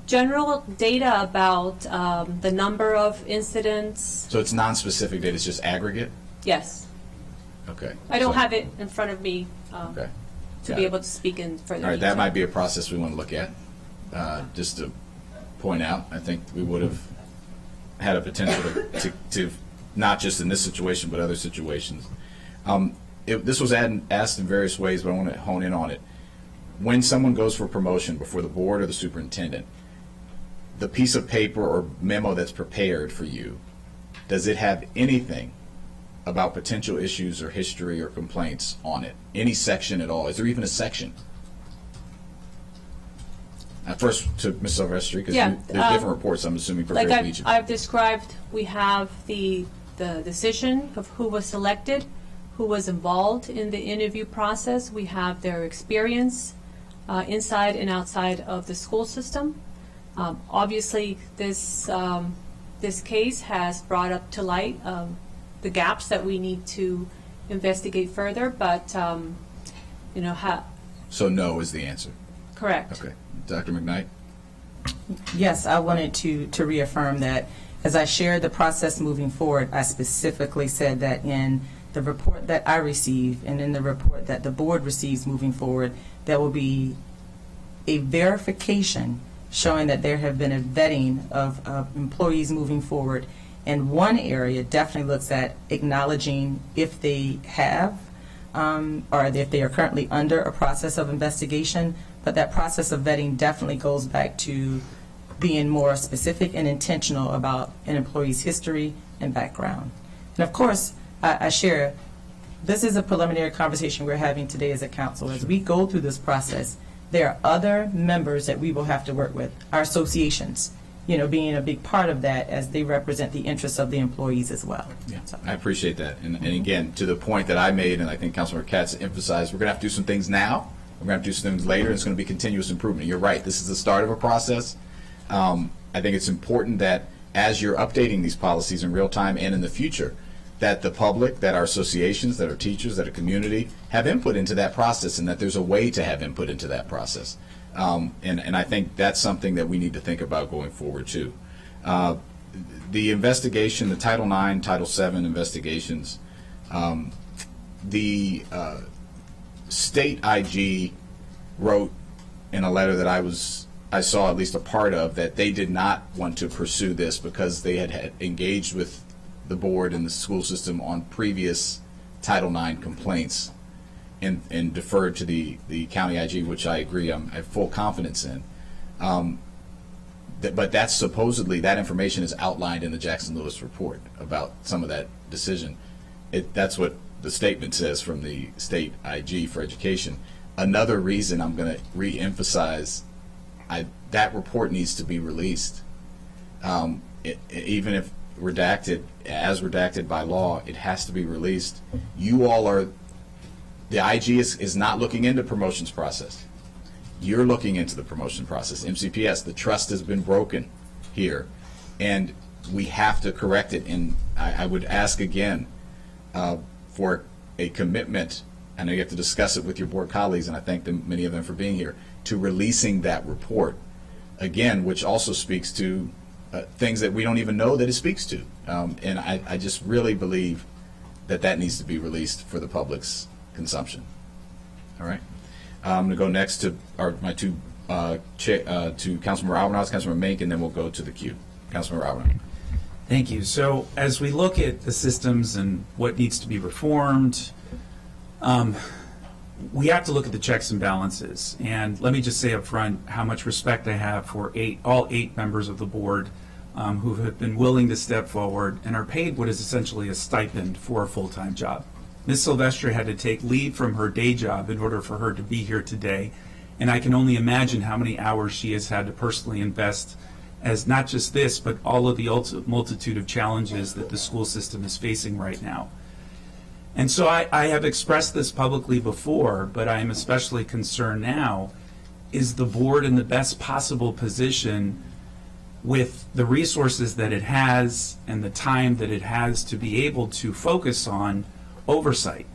General data about the number of incidents. So it's non-specific data, it's just aggregate? Yes. Okay. I don't So- have it in front of me Okay. to Got be it. able to speak in further All right, that detail. might be a process we want to look at. Just to point out, I think we would have had a potential to not just in this situation, but other situations. This was asked in various ways, but I want to hone in on it. When someone goes for promotion before the board or the superintendent, the piece of paper or memo that's prepared for you, does it have anything about potential issues or history or complaints on it? Any section at all? Is there even a section? First to Ms. Silvestri, because Yeah, there's different reports, I'm assuming, prepared Like for each of I've described, we have the decision of who was selected, who was involved in the interview process. We have their experience inside and outside of the school system. Obviously, this case has brought up to light the gaps that we need to investigate further, but So no is the answer. correct. Okay. Dr. McKnight? Yes, I wanted to reaffirm that as I shared the process moving forward, I specifically said that in the report that I receive and in the report that the board receives moving forward, there will be a verification showing that there have been a vetting of employees moving forward. And one area definitely looks at acknowledging if they have or if they are currently under a process of investigation. But that process of vetting definitely goes back to being more specific and intentional about an employee's history and background. And of course, I share, this is a preliminary conversation we're having today as a council. As we go through this process, there are other members that we will have to work with, our associations, being a big part of that as they represent the interests of the employees as well. Yeah, I appreciate that. And again, to the point that I made, and I think Councilmember Katz emphasized, we're going to have to do some things now. We're going to have to do some things later. It's going to be continuous improvement. You're right. This is the start of a process. I think it's important that as you're updating these policies in real time and in the future, that the public, that our associations, that our teachers, that our community have input into that process, and that there's a way to have input into that process. And I think that's something that we need to think about going forward too. The investigation, the Title IX, Title VII investigations, the state IG wrote in a letter that I saw at least a part of, that they did not want to pursue this because they had engaged with the board and the school system on previous Title IX complaints and deferred to the county IG, which I agree I have full confidence in. But that's supposedly, that information is outlined in the Jackson Lewis report about some of that decision. That's what the statement says from the state IG for education. Another reason I'm going to re-emphasize, that report needs to be released. Even if redacted, as redacted by law, it has to be released. You all are, the IG is not looking into promotions process. You're looking into the promotion process. MCPS, the trust has been broken here, and we have to correct it. And I would ask again, for a commitment. I know you have to discuss it with your board colleagues, and I thank them, many of them, for being here, to releasing that report, again, which also speaks to things that we don't even know that it speaks to. And I just really believe that that needs to be released for the public's consumption. All right. I'm going to go next to my two, to Councilmember Alvarez, Councilmember Mink, and then we'll go to the queue. Councilmember Alvarez. Thank you. So as we look at the systems and what needs to be reformed, we have to look at the checks and balances. And let me just say up front how much respect I have for all eight members of the board who have been willing to step forward and are paid what is essentially a stipend for a full-time job. Ms. Silvestre had to take leave from her day job in order for her to be here today, and I can only imagine how many hours she has had to personally invest as not just this, but all of the multitude of challenges that the school system is facing right now. And so I have expressed this publicly before, but I am especially concerned now, is the board in the best possible position with the resources that it has and the time that it has to be able to focus on oversight?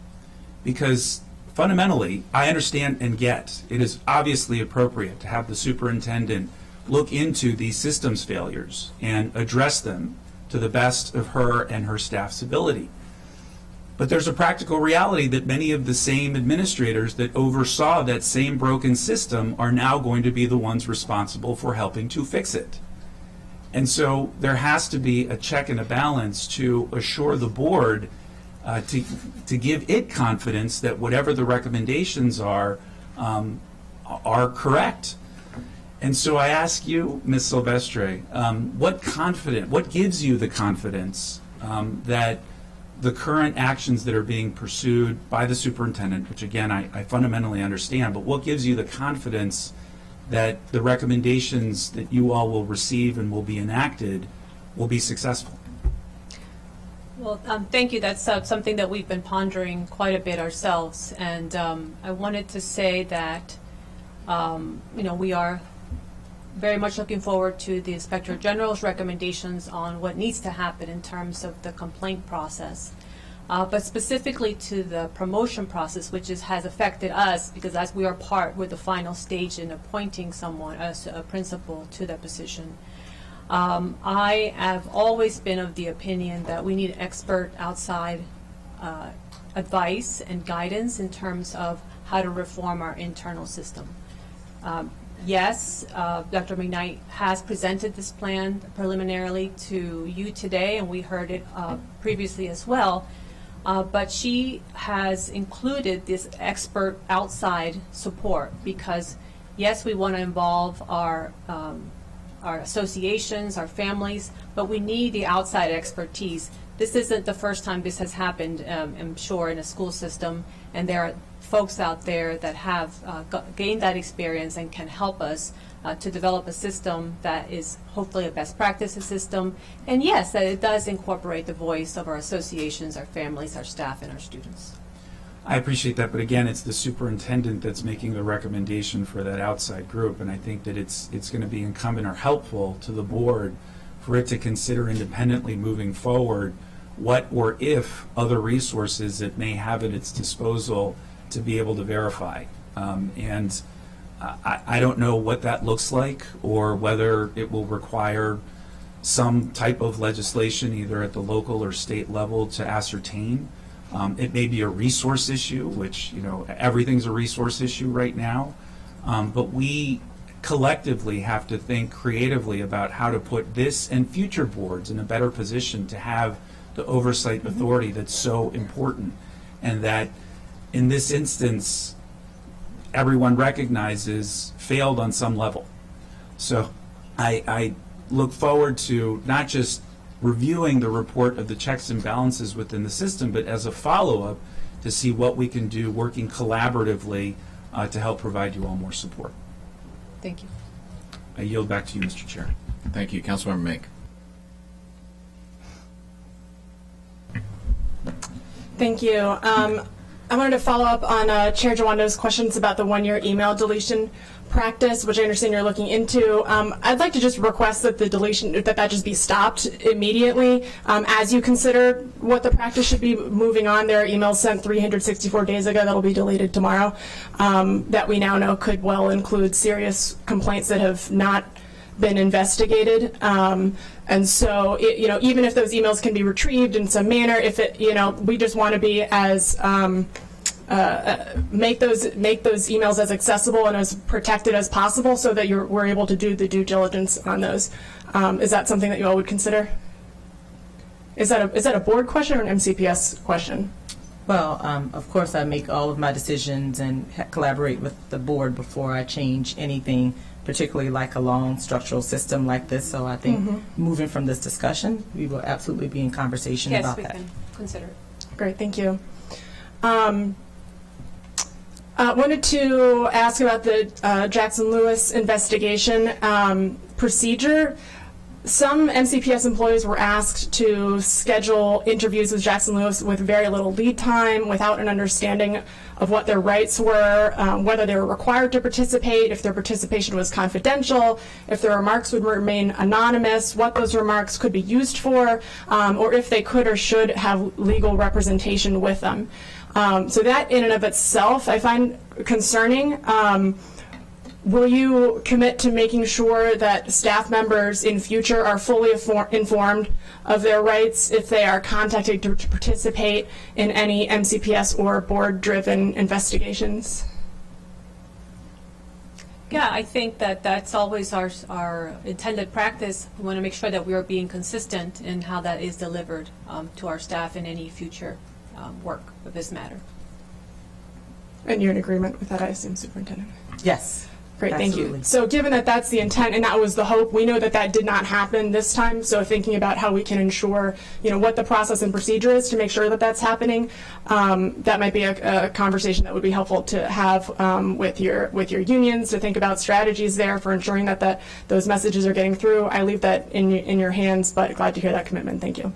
Because fundamentally, I understand and get it is obviously appropriate to have the superintendent look into these systems failures and address them to the best of her and her staff's ability. But there's a practical reality that many of the same administrators that oversaw that same broken system are now going to be the ones responsible for helping to fix it. And so there has to be a check and a balance to assure the board to give it confidence that whatever the recommendations are correct. And so I ask you, Ms. Silvestre, what gives you the confidence that the current actions that are being pursued by the superintendent, which again I fundamentally understand, but what gives you the confidence that the recommendations that you all will receive and will be enacted will be successful? Well, thank you. That's something that we've been pondering quite a bit ourselves. And I wanted to say that, we are very much looking forward to the Inspector General's recommendations on what needs to happen in terms of the complaint process. But specifically to the promotion process, which has affected us, because as we are we're the final stage in appointing someone as a principal to that position. I have always been of the opinion that we need expert outside advice and guidance in terms of how to reform our internal system. Yes, Dr. McKnight has presented this plan preliminarily to you today, and we heard it previously as well. But she has included this expert outside support because, yes, we want to involve our associations, our families, but we need the outside expertise. This isn't the first time this has happened, I'm sure, in a school system, and there are folks out there that have gained that experience and can help us to develop a system that is hopefully a best practices system, and yes, that it does incorporate the voice of our associations, our families, our staff, and our students. I appreciate that, but again, it's the superintendent that's making the recommendation for that outside group, and I think that it's going to be incumbent or helpful to the board for it to consider independently moving forward what or if other resources it may have at its disposal to be able to verify. And I don't know what that looks like or whether it will require some type of legislation either at the local or state level to ascertain. It may be a resource issue, which, everything's a resource issue right now. But we collectively have to think creatively about how to put this and future boards in a better position to have the oversight authority that's so important, and that in this instance, everyone recognizes failed on some level. So I look forward to not just reviewing the report of the checks and balances within the system, but as a follow-up to see what we can do working collaboratively to help provide you all more support. Thank you. I yield back to you, Mr. Chair. Thank you. Councilmember Mink. Thank you. I wanted to follow up on Chair Jawando's questions about the one-year email deletion practice, which I understand you're looking into, I'd like to just request that the deletion, that just be stopped immediately as you consider what the practice should be moving on. There are emails sent 364 days ago that will be deleted tomorrow that we now know could well include serious complaints that have not been investigated. And so, even if those emails can be retrieved in some manner, if it, we just want to be as make those emails as accessible and as protected as possible, so that we're able to do the due diligence on those. Is that something that you all would consider? Is that a board question or an MCPS question? Well, of course, I make all of my decisions and collaborate with the board before I change anything, particularly like a long structural system like this. So I think moving from this discussion, we will absolutely be in conversation about that. Yes, we can consider it. Great, thank you. Wanted to ask about the Jackson Lewis investigation procedure. Some MCPS employees were asked to schedule interviews with Jackson Lewis with very little lead time, without an understanding of what their rights were, whether they were required to participate, if their participation was confidential, if their remarks would remain anonymous, what those remarks could be used for, or if they could or should have legal representation with them. So that in and of itself I find concerning. Will you commit to making sure that staff members in future are fully informed of their rights if they are contacted to participate in any MCPS or board-driven investigations? Yeah, I think that that's always our intended practice. We want to make sure that we are being consistent in how that is delivered to our staff in any future work of this matter. And you're in agreement with that, I assume, Superintendent? Yes. Great, Absolutely. thank you. So given that that's the intent and that was the hope, we know that that did not happen this time. So thinking about how we can ensure, what the process and procedure is to make sure that that's happening, that might be a conversation that would be helpful to have with your unions, to think about strategies there for ensuring that those messages are getting through. I leave that in your hands, but glad to hear that commitment. Thank you.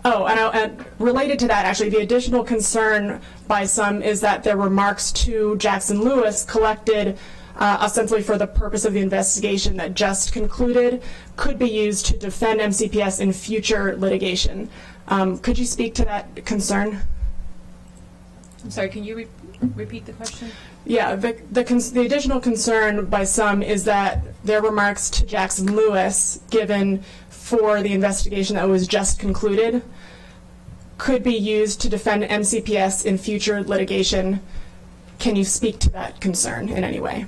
And related to that, actually, the additional concern by some is that their remarks to Jackson Lewis, collected ostensibly for the purpose of the investigation that just concluded, could be used to defend MCPS in future litigation. Could you speak to that concern? I'm sorry, can you repeat the question? Yeah, the additional concern by some is that their remarks to Jackson Lewis, given for the investigation that was just concluded, could be used to defend MCPS in future litigation. Can you speak to that concern in any way?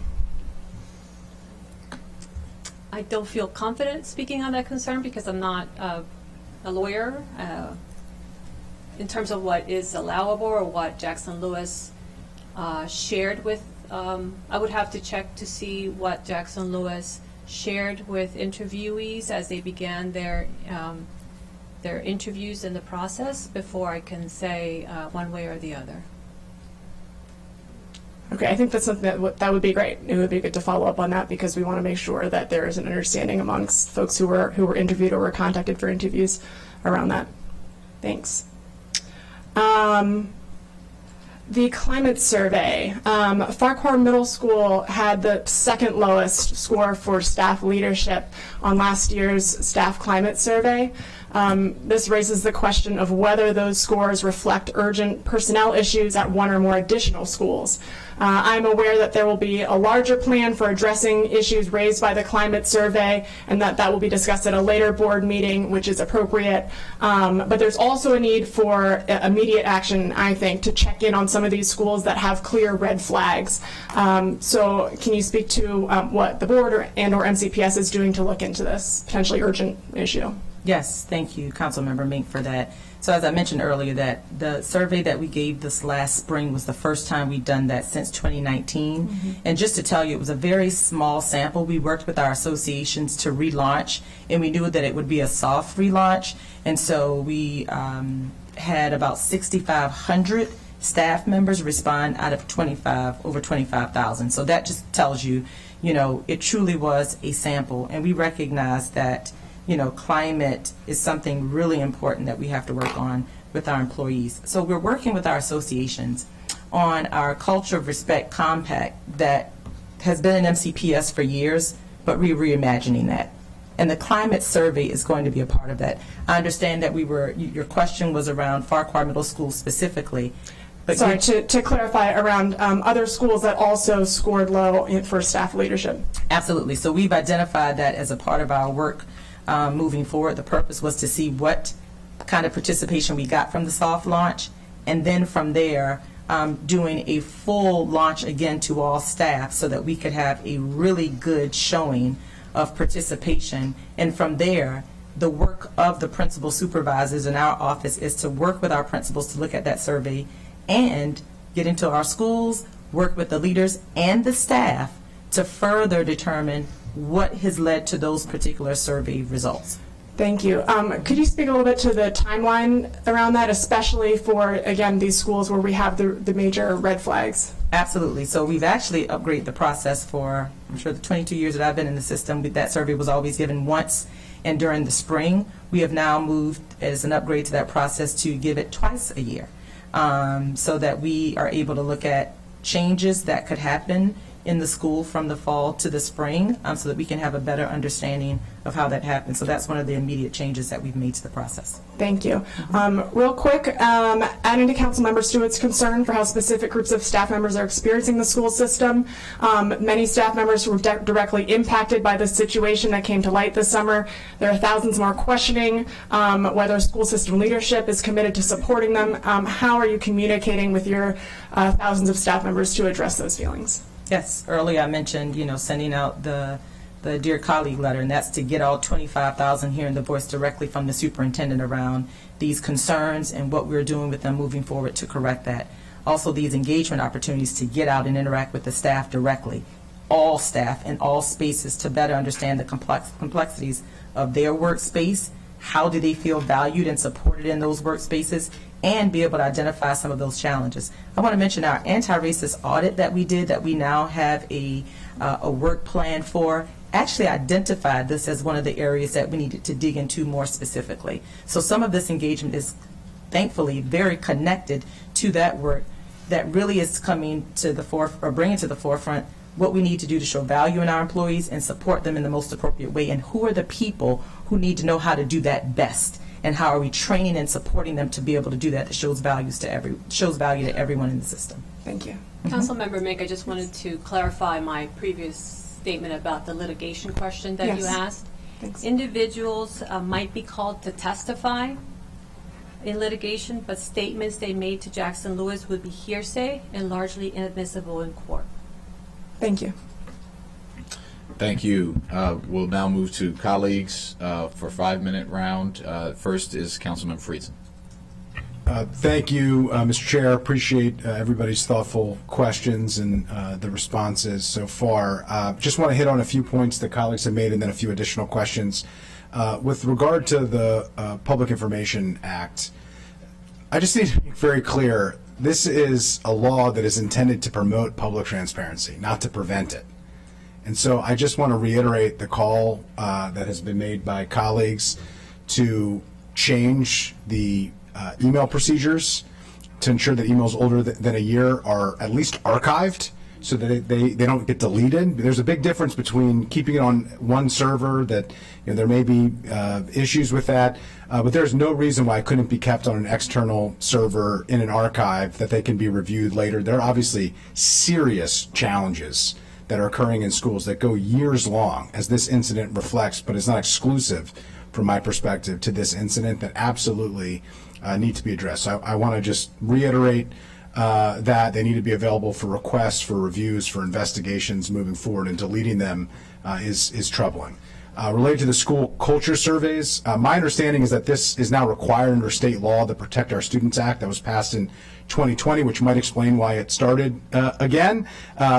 I don't feel confident speaking on that concern because I'm not a lawyer in terms of what is allowable or what Jackson Lewis shared with. I would have to check to see what Jackson Lewis shared with interviewees as they began their interviews in the process before I can say one way or the other. Okay, I think that's something that would be great. It would be good to follow up on that because we want to make sure that there is an understanding amongst folks who were interviewed or were contacted for interviews around that. Thanks. The climate survey. Farquhar Middle School had the second lowest score for staff leadership on last year's staff climate survey. This raises the question of whether those scores reflect urgent personnel issues at one or more additional schools. I'm aware that there will be a larger plan for addressing issues raised by the climate survey and that will be discussed at a later board meeting, which is appropriate. But there's also a need for immediate action, I think, to check in on some of these schools that have clear red flags. So can you speak to what the board and or MCPS is doing to look into this potentially urgent issue? Yes, thank you, Councilmember Mink, for that. So as I mentioned earlier, that the survey that we gave this last spring was the first time we'd done that since 2019. Mm-hmm. And just to tell you, it was a very small sample. We worked with our associations to relaunch, and we knew that it would be a soft relaunch. And so we had about 6,500 staff members respond out of over 25,000. So that just tells you, it truly was a sample. And we recognize that climate is something really important that we have to work on with our employees. So we're working with our associations on our Culture of Respect Compact that has been in MCPS for years, but we're reimagining that. And the climate survey is going to be a part of that. I understand that your question was around Farquhar Middle School specifically. But Sorry, to clarify, around other schools that also scored low for staff leadership. Absolutely. So we've identified that as a part of our work moving forward. The purpose was to see what kind of participation we got from the soft launch, and then from there, doing a full launch again to all staff so that we could have a really good showing of participation. And from there, the work of the principal supervisors in our office is to work with our principals to look at that survey and get into our schools, work with the leaders and the staff to further determine what has led to those particular survey results. Thank you. Could you speak a little bit to the timeline around that, especially for, again, these schools where we have the major red flags? Absolutely. So we've actually upgraded the process for, I'm sure, the 22 years that I've been in the system. That survey was always given once, and during the spring, we have now moved as an upgrade to that process to give it twice a year, so that we are able to look at changes that could happen in the school from the fall to the spring, so that we can have a better understanding of how that happens. So that's one of the immediate changes that we've made to the process. Thank you. Real quick, adding to Councilmember Stewart's concern for how specific groups of staff members are experiencing the school system, many staff members who were directly impacted by the situation that came to light this summer. There are thousands more questioning whether school system leadership is committed to supporting them. How are you communicating with your thousands of staff members to address those feelings? Yes, earlier I mentioned, sending out the Dear Colleague letter, and that's to get all 25,000 hearing the voice directly from the superintendent around these concerns and what we're doing with them moving forward to correct that. Also, these engagement opportunities to get out and interact with the staff directly, all staff in all spaces, to better understand the complexities of their workspace, how do they feel valued and supported in those workspaces, and be able to identify some of those challenges. I want to mention our anti-racist audit that we did, that we now have a work plan for, actually identified this as one of the areas that we needed to dig into more specifically. So some of this engagement is thankfully very connected to that work that really is coming to the forefront, or bringing to the forefront what we need to do to show value in our employees and support them in the most appropriate way, and who are the people who need to know how to do that best, and how are we training and supporting them to be able to do that shows value to everyone in the system. Thank you. Councilmember Mick, I just wanted to clarify my previous statement about the litigation question that you asked. Thanks. Individuals might be called to testify in litigation, but statements they made to Jackson Lewis would be hearsay and largely inadmissible in court. Thank you. Thank you. We'll now move to colleagues for a 5-minute round. First is Councilman Friedson. Thank you, Mr. Chair. Appreciate everybody's thoughtful questions and the responses so far. Just want to hit on a few points that colleagues have made and then a few additional questions. With regard to the Public Information Act, I just need to be very clear. This is a law that is intended to promote public transparency, not to prevent it. And so I just want to reiterate the call that has been made by colleagues to change the email procedures to ensure that emails older than a year are at least archived so that they don't get deleted. There's a big difference between keeping it on one server that there may be issues with that, but there's no reason why it couldn't be kept on an external server in an archive that they can be reviewed later. There are obviously serious challenges that are occurring in schools that go years long, as this incident reflects, but it's not exclusive from my perspective to this incident, that absolutely need to be addressed. So I want to just reiterate that they need to be available for requests, for reviews, for investigations moving forward, and deleting them is troubling. Related to the school culture surveys, my understanding is that this is now required under state law, the Protect Our Students Act that was passed in 2020, which might explain why it started again,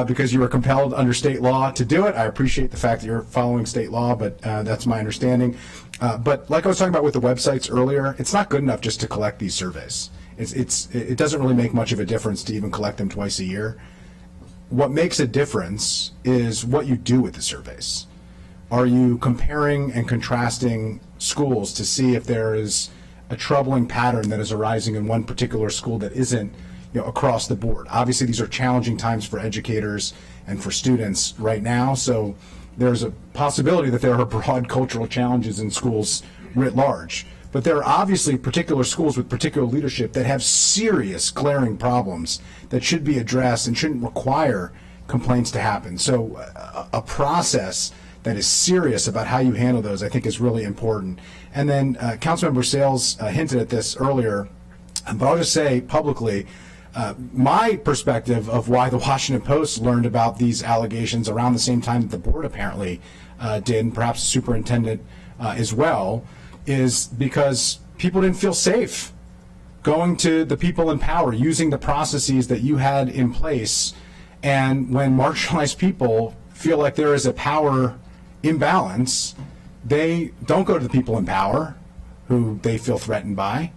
because you were compelled under state law to do it. I appreciate the fact that you're following state law, but that's my understanding. But like I was talking about with the websites earlier, it's not good enough just to collect these surveys. It doesn't really make much of a difference to even collect them twice a year. What makes a difference is what you do with the surveys. Are you comparing and contrasting schools to see if there is a troubling pattern that is arising in one particular school that isn't across the board. Obviously, these are challenging times for educators and for students right now, so there's a possibility that there are broad cultural challenges in schools writ large. But there are obviously particular schools with particular leadership that have serious glaring problems that should be addressed and shouldn't require complaints to happen. So a process that is serious about how you handle those, I think, is really important. And then Councilmember Sales hinted at this earlier, but I'll just say publicly, my perspective of why the Washington Post learned about these allegations around the same time that the board apparently did, and perhaps the superintendent as well, is because people didn't feel safe going to the people in power, using the processes that you had in place. And when marginalized people feel like there is a power imbalance, they don't go to the people in power who they feel threatened by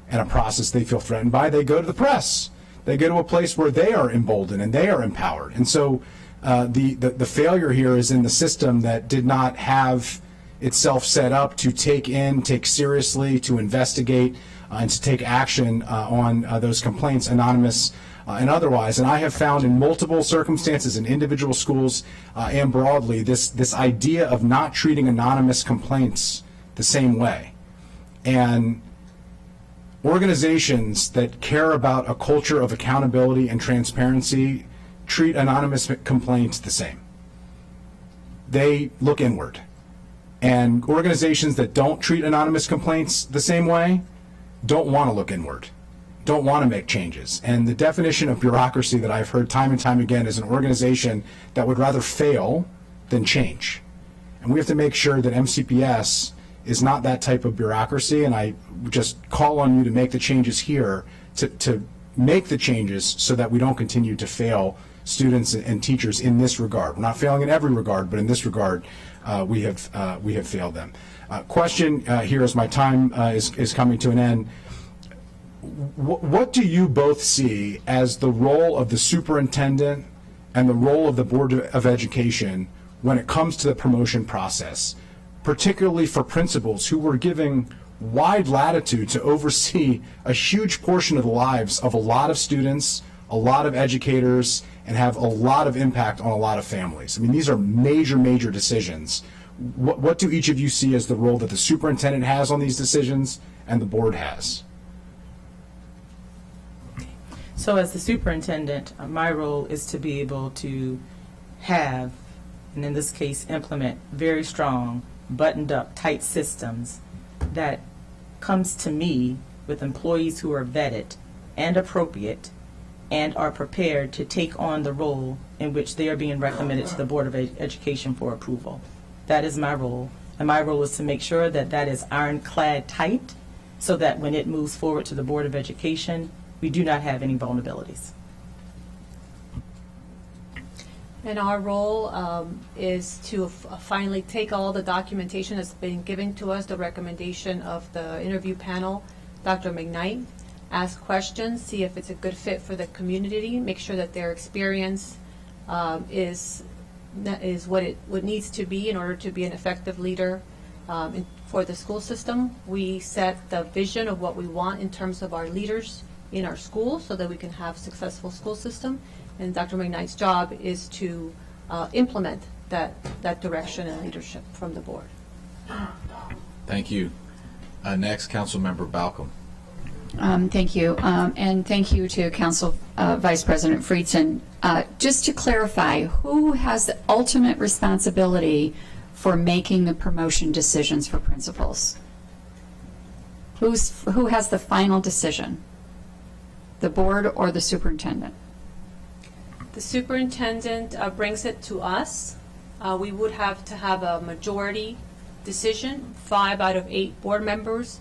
and a process they feel threatened by. They go to the press. They go to a place where they are emboldened and they are empowered. And so the failure here is in the system that did not have itself set up to take seriously, to investigate, and to take action on those complaints, anonymous and otherwise. And I have found in multiple circumstances in individual schools and broadly this idea of not treating anonymous complaints the same way. And organizations that care about a culture of accountability and transparency treat anonymous complaints the same. They look inward. And organizations that don't treat anonymous complaints the same way don't want to look inward, don't want to make changes. And the definition of bureaucracy that I've heard time and time again is an organization that would rather fail than change. And we have to make sure that MCPS is not that type of bureaucracy, and I just call on you to make the changes here, to make the changes so that we don't continue to fail students and teachers in this regard. We're not failing in every regard, but in this regard, we have failed them. Question here as my time is coming to an end. What do you both see as the role of the superintendent and the role of the Board of Education when it comes to the promotion process, particularly for principals who were giving wide latitude to oversee a huge portion of the lives of a lot of students, a lot of educators, and have a lot of impact on a lot of families? I mean, these are major, major decisions. What do each of you see as the role that the superintendent has on these decisions and the board has? So as the superintendent, my role is to be able to have, and in this case implement, very strong, buttoned up, tight systems that comes to me with employees who are vetted and appropriate and are prepared to take on the role in which they are being recommended to the Board of Education for approval. That is my role, and my role is to make sure that that is ironclad tight so that when it moves forward to the Board of Education, we do not have any vulnerabilities. And our role is to finally take all the documentation that's been given to us, the recommendation of the interview panel, Dr. McKnight, ask questions, see if it's a good fit for the community, make sure that their experience is what needs to be in order to be an effective leader for the school system. We set the vision of what we want in terms of our leaders in our schools so that we can have a successful school system. And Dr. McKnight's job is to implement that direction and leadership from the board. Thank you. Next, Councilmember Balcom. Thank you. And thank you to Council Vice President Friedson. Just to clarify, who has the ultimate responsibility for making the promotion decisions for principals? Who has the final decision? The board or the superintendent? The superintendent brings it to us. We would have to have a majority decision. 5 out of 8 board members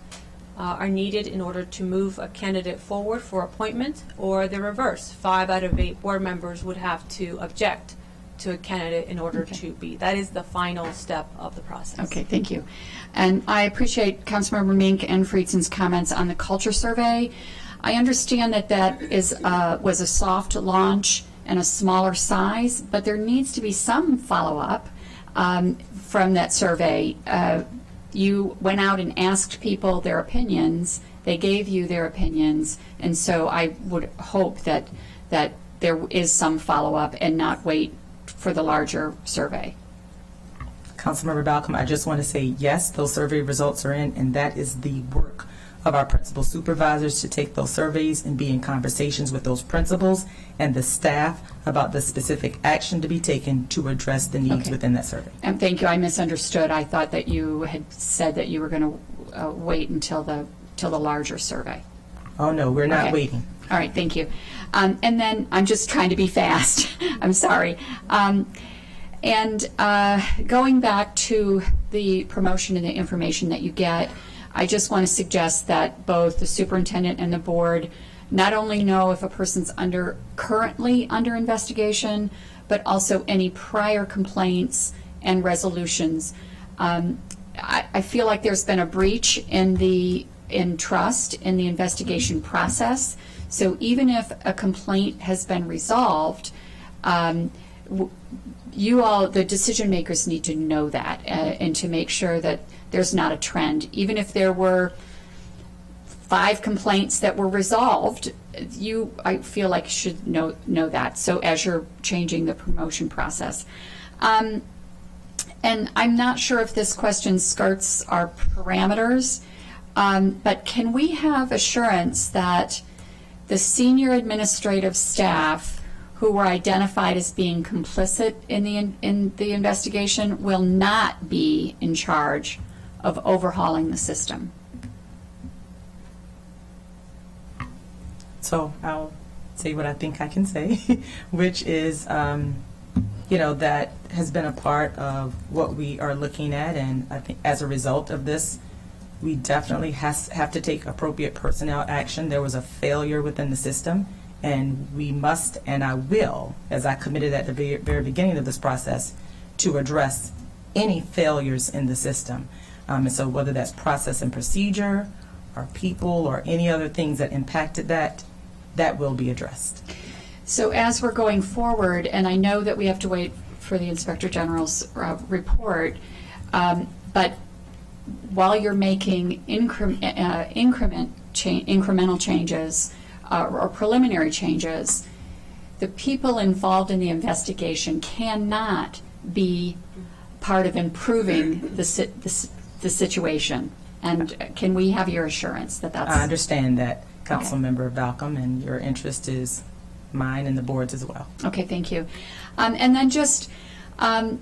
are needed in order to move a candidate forward for appointment, or the reverse. 5 out of 8 board members would have to object to a candidate in order to be. That is the final step of the process. Okay, thank you. And I appreciate Councilmember Mink and Friedson's comments on the culture survey. I understand that was a soft launch and a smaller size, but there needs to be some follow-up from that survey. You went out and asked people their opinions, They gave you their opinions, and so I would hope that there is some follow-up and not wait for the larger survey. Councilmember Balcom, I just want to say yes, those survey results are in, and that is the work of our principal supervisors to take those surveys and be in conversations with those principals and the staff about the specific action to be taken to address the needs within that survey. And thank you. I misunderstood. I thought that you had said that you were going to wait until the larger survey. Oh no, we're not waiting. All right, thank you. And then I'm just trying to be fast. I'm sorry. And going back to the promotion and the information that you get, I just want to suggest that both the superintendent and the board not only know if a person's currently under investigation, but also any prior complaints and resolutions. I feel like there's been a breach in trust in the investigation process. So even if a complaint has been resolved, you all, the decision makers, need to know that and to make sure that there's not a trend. Even if there were 5 complaints that were resolved, I feel like, should know that. So as you're changing the promotion process. And I'm not sure if this question skirts our parameters, but can we have assurance that the senior administrative staff who were identified as being complicit in the investigation will not be in charge of overhauling the system? So I'll say what I think I can say, which is, that has been a part of what we are looking at, and I think as a result of this, we definitely have to take appropriate personnel action. There was a failure within the system, and we must, and I will, as I committed at the very beginning of this process, to address any failures in the system. And so whether that's process and procedure, or people, or any other things that impacted that will be addressed. So as we're going forward, and I know that we have to wait for the Inspector General's report, but while you're making incremental changes or preliminary changes, the people involved in the investigation cannot be part of improving the situation. And can we have your assurance that that's... I understand that, Councilmember Balcom, and your interest is mine and the board's as well. Okay, thank you. And then just, I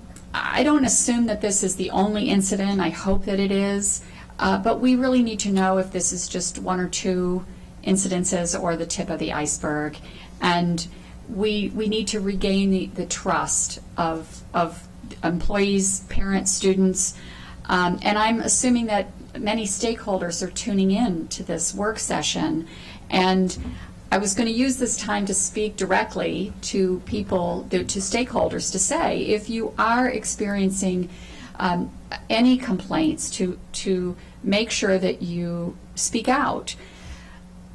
don't assume that this is the only incident. I hope that it is. But we really need to know if this is just 1 or 2 incidences or the tip of the iceberg. And we need to regain the trust of employees, parents, students. And I'm assuming that many stakeholders are tuning in to this work session. And I was going to use this time to speak directly to people, to stakeholders, to say, if you are experiencing any complaints, to make sure that you speak out.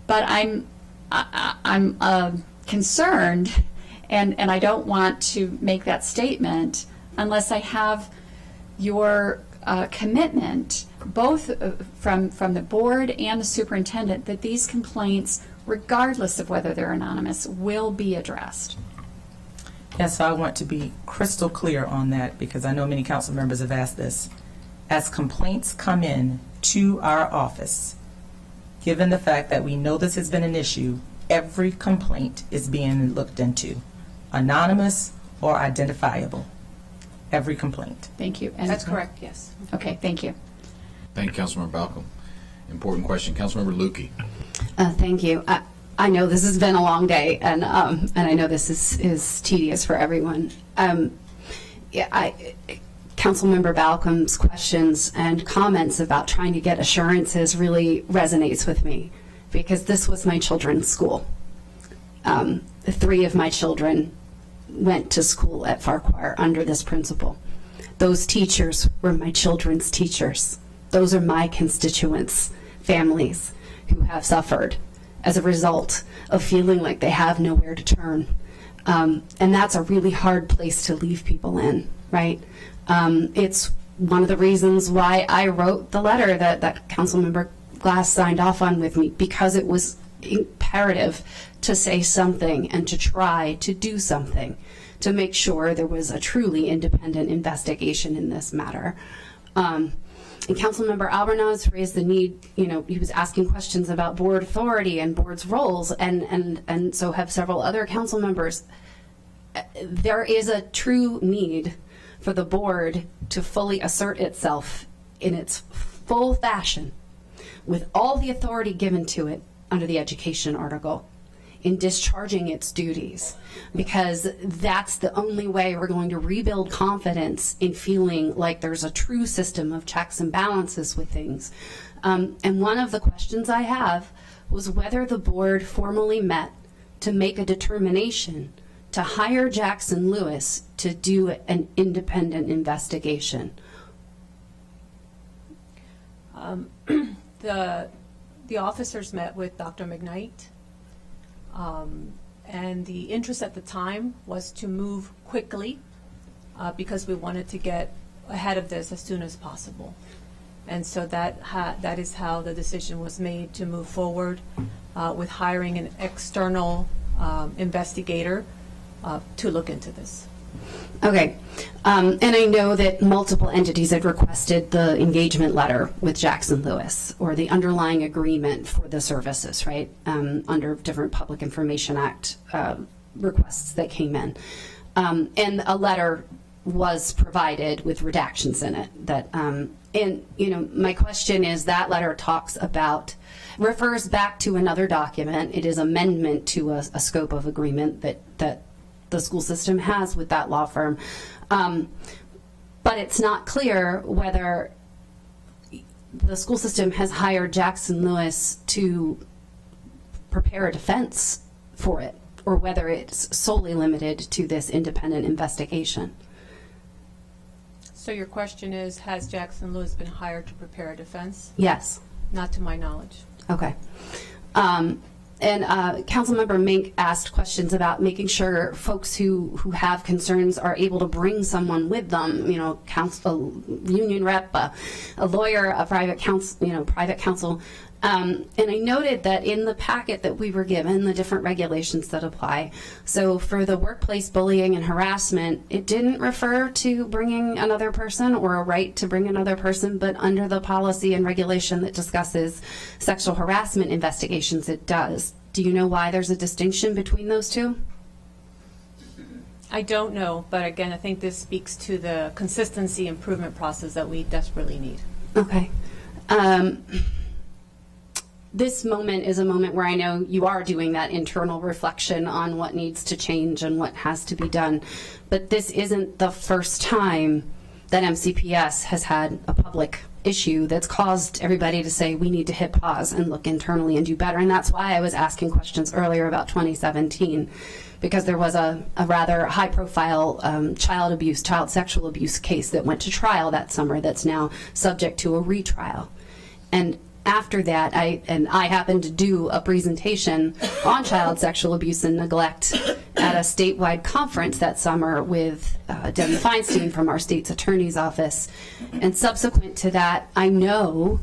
But I'm concerned, and I don't want to make that statement unless I have your commitment, both from the board and the superintendent, that these complaints, regardless of whether they're anonymous, will be addressed. Yes, so I want to be crystal clear on that, because I know many council members have asked this. As complaints come in to our office, given the fact that we know this has been an issue, every complaint is being looked into, anonymous or identifiable. Every complaint. Thank you. And that's correct, yes. Okay, thank you. Thank you, Councilmember Balcom. Important question. Councilmember Lukey. Thank you. I know this has been a long day, and I know this is tedious for everyone. Councilmember Balcom's questions and comments about trying to get assurances really resonates with me, because this was my children's school. 3 of my children went to school at Farquhar under this principal. Those teachers were my children's teachers. Those are my constituents, families who have suffered as a result of feeling like they have nowhere to turn. And that's a really hard place to leave people in, right? It's one of the reasons why I wrote the letter that Councilmember Glass signed off on with me, because it was imperative to say something and to try to do something to make sure there was a truly independent investigation in this matter. And Councilmember Albornoz raised the need, he was asking questions about board authority and board's roles, and so have several other council members. There is a true need for the board to fully assert itself in its full fashion with all the authority given to it under the education article in discharging its duties, because that's the only way we're going to rebuild confidence in feeling like there's a true system of checks and balances with things. And one of the questions I have was whether the board formally met to make a determination to hire Jackson Lewis to do an independent investigation. The officers met with Dr. McKnight, and the interest at the time was to move quickly because we wanted to get ahead of this as soon as possible. And so that is how the decision was made to move forward with hiring an external investigator to look into this. Okay, and I know that multiple entities had requested the engagement letter with Jackson Lewis, or the underlying agreement for the services, right, under different Public Information Act requests that came in. And a letter was provided with redactions in it that, and my question is, that letter refers back to another document. It is amendment to a scope of agreement that the school system has with that law firm. But it's not clear whether the school system has hired Jackson Lewis to prepare a defense for it, or whether it's solely limited to this independent investigation. So your question is, has Jackson Lewis been hired to prepare a defense? Yes. Not to my knowledge. Okay. And Councilmember Mink asked questions about making sure folks who have concerns are able to bring someone with them, counsel, a union rep, a lawyer, a private counsel. And I noted that in the packet that we were given, the different regulations that apply. So for the workplace bullying and harassment, it didn't refer to bringing another person or a right to bring another person, but under the policy and regulation that discusses sexual harassment investigations, it does. Do you know why there's a distinction between those two? I don't know, but again, I think this speaks to the consistency improvement process that we desperately need. Okay. This moment is a moment where I know you are doing that internal reflection on what needs to change and what has to be done. But this isn't the first time that MCPS has had a public issue that's caused everybody to say we need to hit pause and look internally and do better. And that's why I was asking questions earlier about 2017, because there was a rather high-profile child sexual abuse case that went to trial that summer that's now subject to a retrial. And after that, I happened to do a presentation on child sexual abuse and neglect at a statewide conference that summer with Debbie Feinstein from our state's attorney's office. And subsequent to that, I know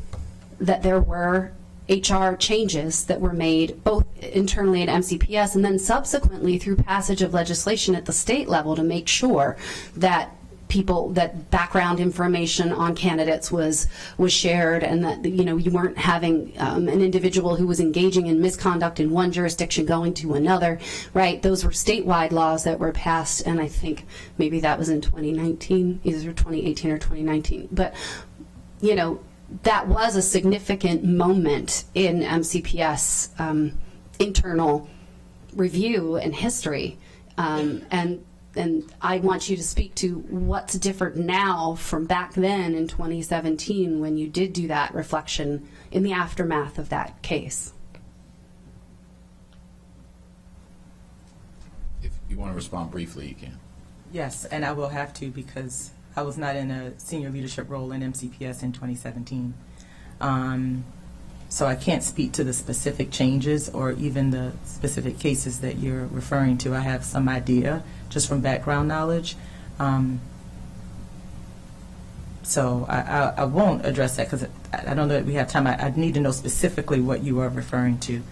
that there were HR changes that were made both internally at MCPS and then subsequently through passage of legislation at the state level to make sure that that background information on candidates was shared, and that you weren't having an individual who was engaging in misconduct in one jurisdiction going to another, right? Those were statewide laws that were passed, and I think maybe that was in 2019, either 2018 or 2019. But that was a significant moment in MCPS internal review and history, and I want you to speak to what's different now from back then in 2017 when you did do that reflection in the aftermath of that case. If you want to respond briefly, you can. Yes, and I will have to, because I was not in a senior leadership role in MCPS in 2017. So I can't speak to the specific changes or even the specific cases that you're referring to. I have some idea just from background knowledge. So I won't address that because I don't know that we have time. I need to know specifically what you are referring to.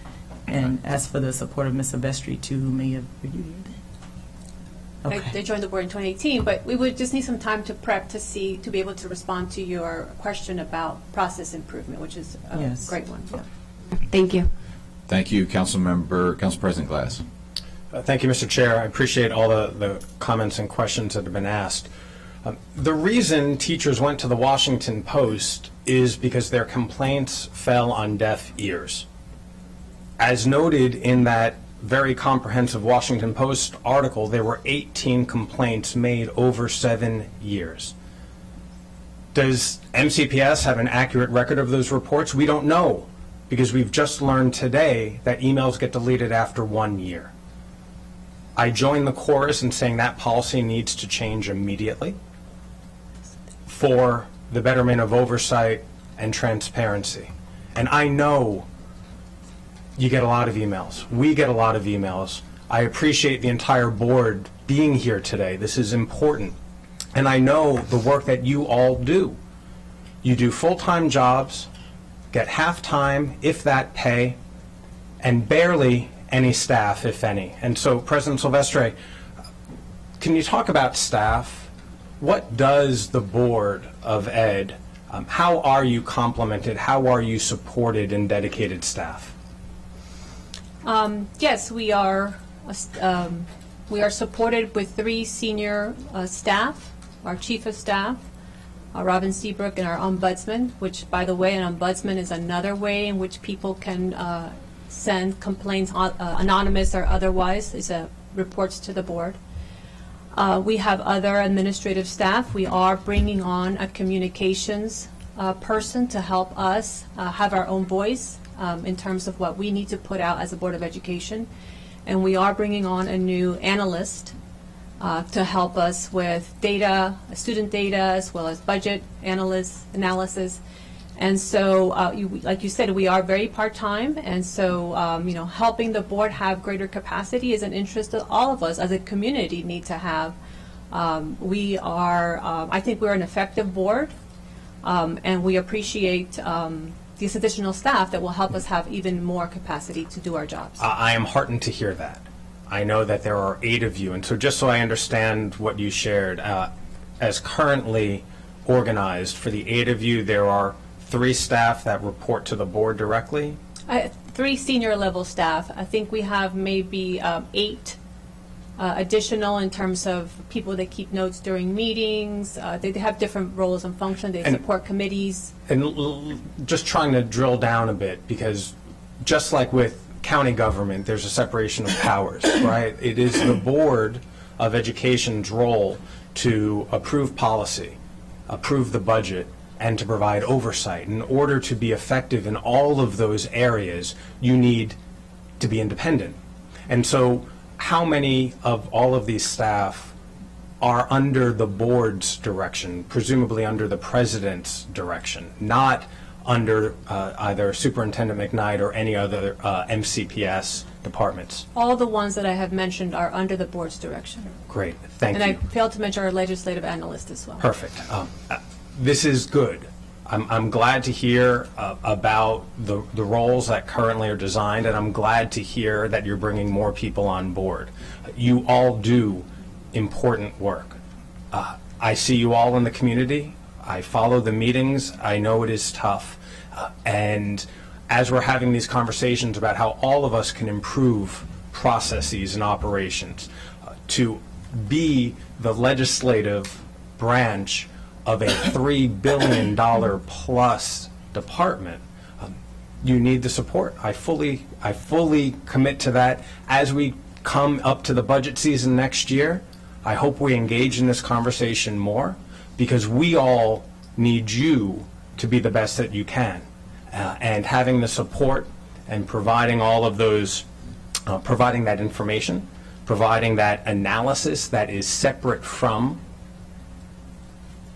And as for the support of Ms. Silvestri, too, who may have reviewed it. Okay. They joined the board in 2018, but we would just need some time to prep to be able to respond to your question about process improvement, which is a great one. Yeah. Thank you. Thank you, Council President Glass. Thank you, Mr. Chair. I appreciate all the comments and questions that have been asked. The reason teachers went to the Washington Post is because their complaints fell on deaf ears. As noted in that very comprehensive Washington Post article, there were 18 complaints made over 7 years. Does MCPS have an accurate record of those reports? We don't know, because we've just learned today that emails get deleted after 1 year. I join the chorus in saying that policy needs to change immediately for the betterment of oversight and transparency. And I know you get a lot of emails. We get a lot of emails. I appreciate the entire board being here today. This is important. And I know the work that you all do. You do full-time jobs, get half-time, if that, pay, and barely any staff, if any. And so, President Silvestri, can you talk about staff? What does the Board of Ed, how are you complemented? How are you supported in dedicated staff? Yes, we are supported with 3 senior staff, our chief of staff, Robin Seabrook, and our ombudsman, which, by the way, an ombudsman is another way in which people can send complaints, anonymous or otherwise, reports to the board. We have other administrative staff. We are bringing on a communications person to help us have our own voice in terms of what we need to put out as a Board of Education. And we are bringing on a new analyst to help us with data, student data, as well as budget analysis. And so, like you said, we are very part-time, and so helping the board have greater capacity is an interest that all of us as a community need to have. We are, I think we're an effective board, and we appreciate these additional staff that will help us have even more capacity to do our jobs. I am heartened to hear that. I know that there are 8 of you, and so just so I understand what you shared, as currently organized, for the 8 of you, there are 3 staff that report to the board directly? 3 senior level staff. I think we have maybe 8 additional in terms of people that keep notes during meetings. They have different roles and functions. They support committees. And just trying to drill down a bit, because just like with county government, there's a separation of powers, right? It is the Board of Education's role to approve policy, approve the budget, and to provide oversight. In order to be effective in all of those areas, you need to be independent. And so how many of all of these staff are under the board's direction, presumably under the president's direction, not under either Superintendent McKnight or any other MCPS departments? All the ones that I have mentioned are under the board's direction. Great, thank you. And I failed to mention our legislative analyst as well. Perfect. This is good. I'm glad to hear about the roles that currently are designed, and I'm glad to hear that you're bringing more people on board. You all do important work. I see you all in the community. I follow the meetings. I know it is tough. And as we're having these conversations about how all of us can improve processes and operations, to be the legislative branch of a $3 billion plus department, you need the support. I fully commit to that. As we come up to the budget season next year, I hope we engage in this conversation more, because we all need you to be the best that you can. And having the support and providing all of those, providing that information, providing that analysis that is separate from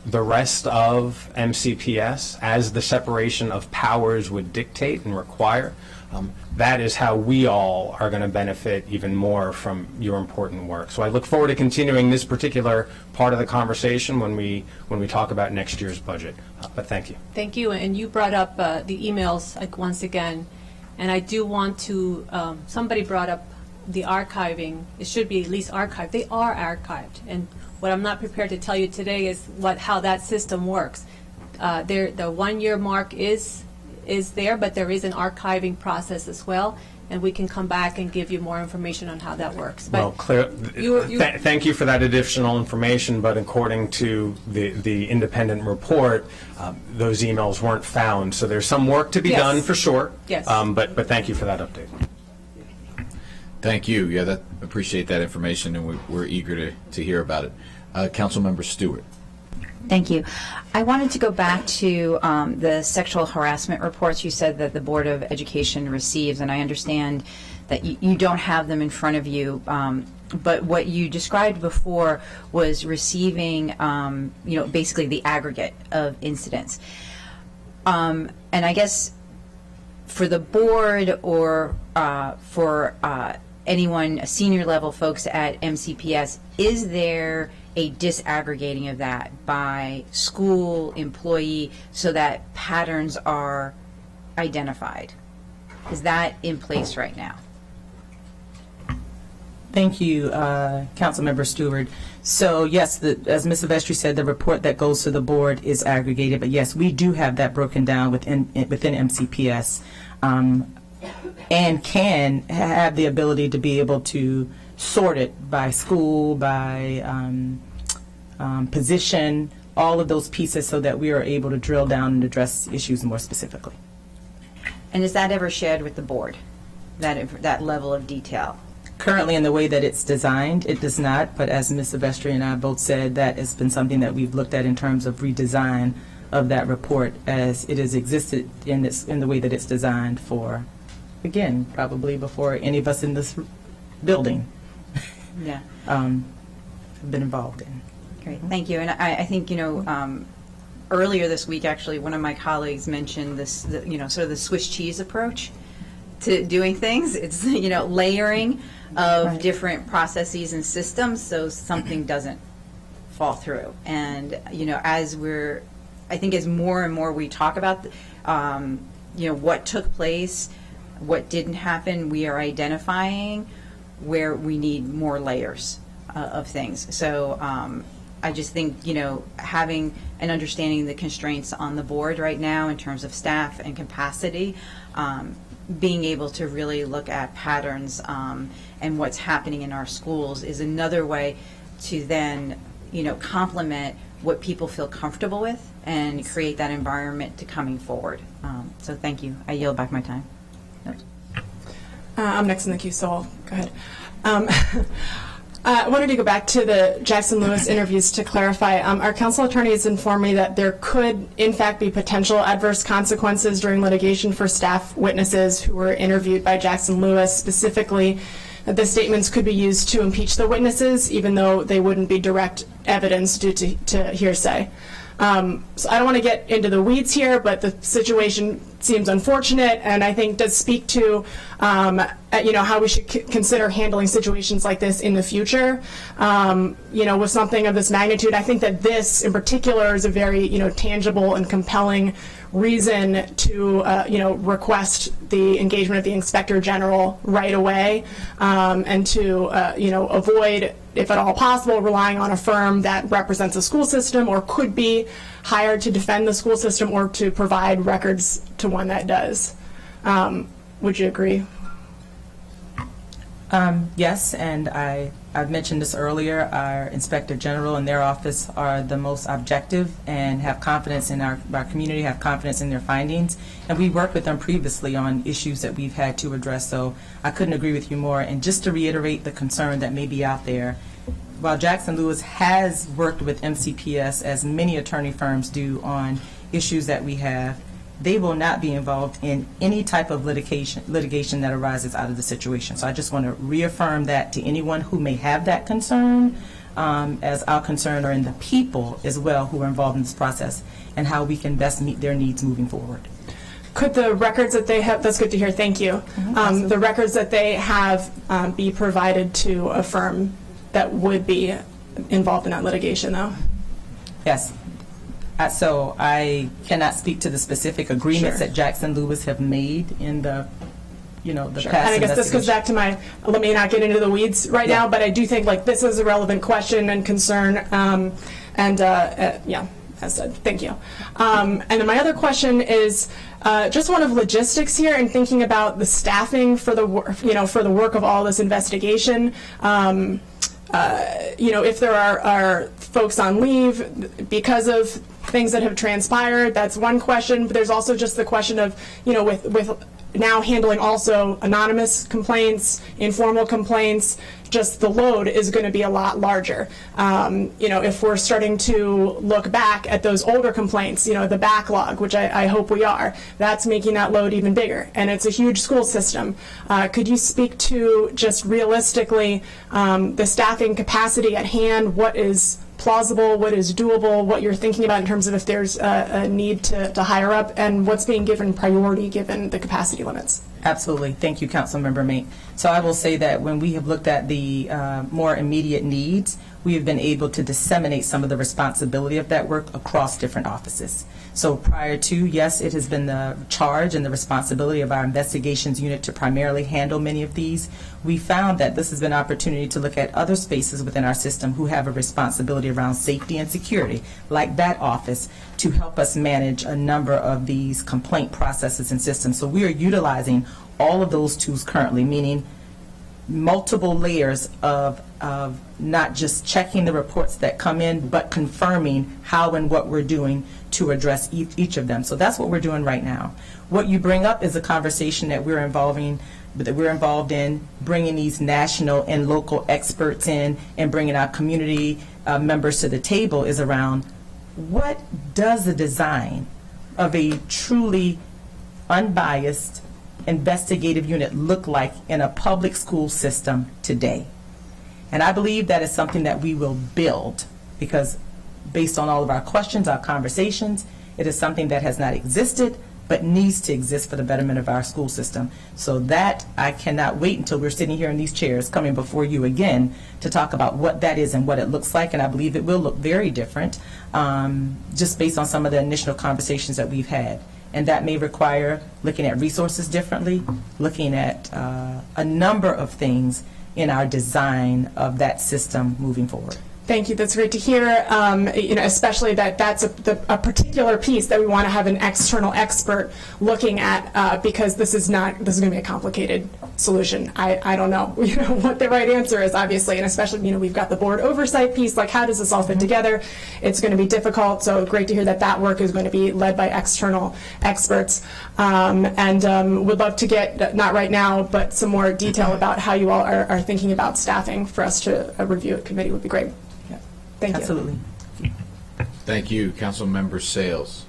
the rest of MCPS, as the separation of powers would dictate and require, that is how we all are going to benefit even more from your important work. So I look forward to continuing this particular part of the conversation when we talk about next year's budget. But thank you. Thank you. And you brought up the emails like once again, and I do want to. Somebody brought up the archiving. It should be at least archived. They are archived, and what I'm not prepared to tell you today is how that system works. The 1 year mark is there, but there is an archiving process as well, and we can come back and give you more information on how that works. But well, clear. Thank you for that additional information. But according to the independent report, those emails weren't found. So there's some work to be done for sure. Yes. But thank you for that update. Thank you. Yeah, appreciate that information, and we're eager to hear about it. Councilmember Stewart. Thank you. I wanted to go back to the sexual harassment reports you said that the Board of Education receives, and I understand that you don't have them in front of you, but what you described before was receiving, basically the aggregate of incidents. And I guess for the board or for anyone, senior level folks at MCPS, is there a disaggregating of that by school, employee, so that patterns are identified? Is that in place right now? Thank you, Councilmember Stewart. So yes, as Ms. Silvestri said, the report that goes to the board is aggregated, but yes, we do have that broken down within MCPS, and can have the ability to be able to sort it by school, by position, all of those pieces, so that we are able to drill down and address issues more specifically. And is that ever shared with the board, that level of detail? Currently, in the way that it's designed, it does not, but as Ms. Silvestri and I both said, that has been something that we've looked at in terms of redesign of that report, as it has existed in the way that it's designed for, again, probably before any of us in this building have been involved in. Great, thank you. And I think, earlier this week, actually, one of my colleagues mentioned this, sort of the Swiss cheese approach to doing things. It's, layering of different processes and systems so something doesn't fall through. And, I think as more and more we talk about, what took place, what didn't happen, we are identifying where we need more layers of things. So I just think, having and understanding the constraints on the board right now in terms of staff and capacity, being able to really look at patterns and what's happening in our schools is another way to then, complement what people feel comfortable with and create that environment to coming forward. So thank you. I yield back my time. I'm next in the queue, so I'll go ahead. I wanted to go back to the Jackson Lewis interviews to clarify. Our council attorney has informed me that there could, in fact, be potential adverse consequences during litigation for staff witnesses who were interviewed by Jackson Lewis. Specifically, that the statements could be used to impeach the witnesses, even though they wouldn't be direct evidence due to hearsay. So I don't want to get into the weeds here, but the situation seems unfortunate, and I think does speak to how we should consider handling situations like this in the future. With something of this magnitude, I think that this in particular is a very tangible and compelling reason to request the engagement of the Inspector General right away, and to avoid, if at all possible, relying on a firm that represents a school system or could be hired to defend the school system or to provide records to one that does. Would you agree? Yes, and I've mentioned this earlier. Our Inspector General and their office are the most objective and have confidence in our community, have confidence in their findings. And we worked with them previously on issues that we've had to address, so I couldn't agree with you more. And just to reiterate the concern that may be out there, while Jackson Lewis has worked with MCPS, as many attorney firms do, on issues that we have, they will not be involved in any type of litigation that arises out of the situation. So I just want to reaffirm that to anyone who may have that concern, as our concern are in the people as well who are involved in this process and how we can best meet their needs moving forward. Could the records that they have, that's good to hear, thank you. The records that they have be provided to a firm that would be involved in that litigation, though? Yes. So I cannot speak to the specific agreements that Jackson Lewis have made in the, the past. And I guess this goes back to let me not get into the weeds right now, but I do think this is a relevant question and concern. As said, thank you. And then my other question is just one of logistics here and thinking about the staffing for the work of all this investigation. If there are folks on leave because of things that have transpired, that's one question. But there's also just the question of, with now handling also anonymous complaints, informal complaints, just the load is going to be a lot larger. If we're starting to look back at those older complaints, the backlog, which I hope we are, that's making that load even bigger. And it's a huge school system. Could you speak to just realistically the staffing capacity at hand, what is plausible, what is doable, what you're thinking about in terms of if there's a need to hire up, and what's being given priority given the capacity limits? Absolutely. Thank you, Councilmember Mate. So I will say that when we have looked at the more immediate needs, we have been able to disseminate some of the responsibility of that work across different offices. So prior to, yes, it has been the charge and the responsibility of our investigations unit to primarily handle many of these. We found that this has been an opportunity to look at other spaces within our system who have a responsibility around safety and security, like that office, to help us manage a number of these complaint processes and systems. So we are utilizing all of those tools currently, meaning multiple layers of not just checking the reports that come in, but confirming how and what we're doing to address each of them. So that's what we're doing right now. What you bring up is a conversation that we're involved in, bringing these national and local experts in and bringing our community members to the table, is around what does the design of a truly unbiased investigative unit look like in a public school system today. And I believe that is something that we will build, because based on all of our questions, our conversations, it is something that has not existed but needs to exist for the betterment of our school system. So that I cannot wait until we're sitting here in these chairs coming before you again to talk about what that is and what it looks like. And I believe it will look very different just based on some of the initial conversations that we've had. And that may require looking at resources differently, looking at a number of things in our design of that system moving forward. Thank you. That's great to hear. Especially that's a particular piece that we want to have an external expert looking at, because this is going to be a complicated solution. I don't know, what the right answer is, obviously, and especially we've got the board oversight piece. Like, how does this all fit together? It's going to be difficult. So great to hear that work is going to be led by external experts. And would love to get, not right now, but some more detail about how you all are thinking about staffing for us to review at committee would be great. Thank you. Absolutely. Thank you, Councilmember Sales.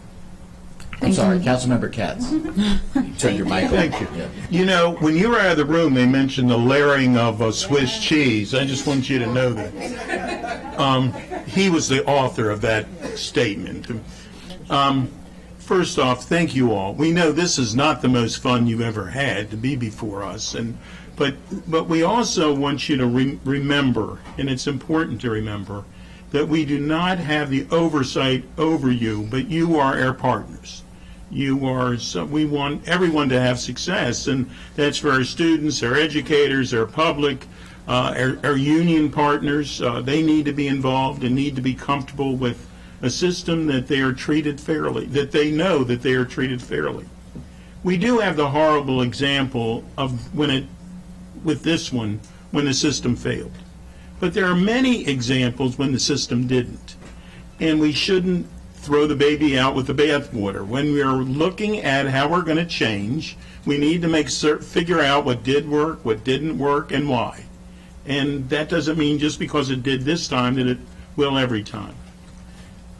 I'm sorry, Councilmember Katz. You turned your mic on. Thank you. Yeah. When you were out of the room, they mentioned the layering of Swiss cheese. I just want you to know that. He was the author of that statement. First off, thank you all. We know this is not the most fun you've ever had to be before us, but we also want you to remember, and it's important to remember, that we do not have the oversight over you, but you are our partners. We want everyone to have success, and that's for our students, our educators, our public, our union partners. They need to be involved and need to be comfortable with a system that they are treated fairly, that they know that they are treated fairly. We do have the horrible example of with this one, when the system failed. But there are many examples when the system didn't. And we shouldn't throw the baby out with the bathwater. When we are looking at how we're going to change, we need to figure out what did work, what didn't work, and why. And that doesn't mean just because it did this time that it will every time.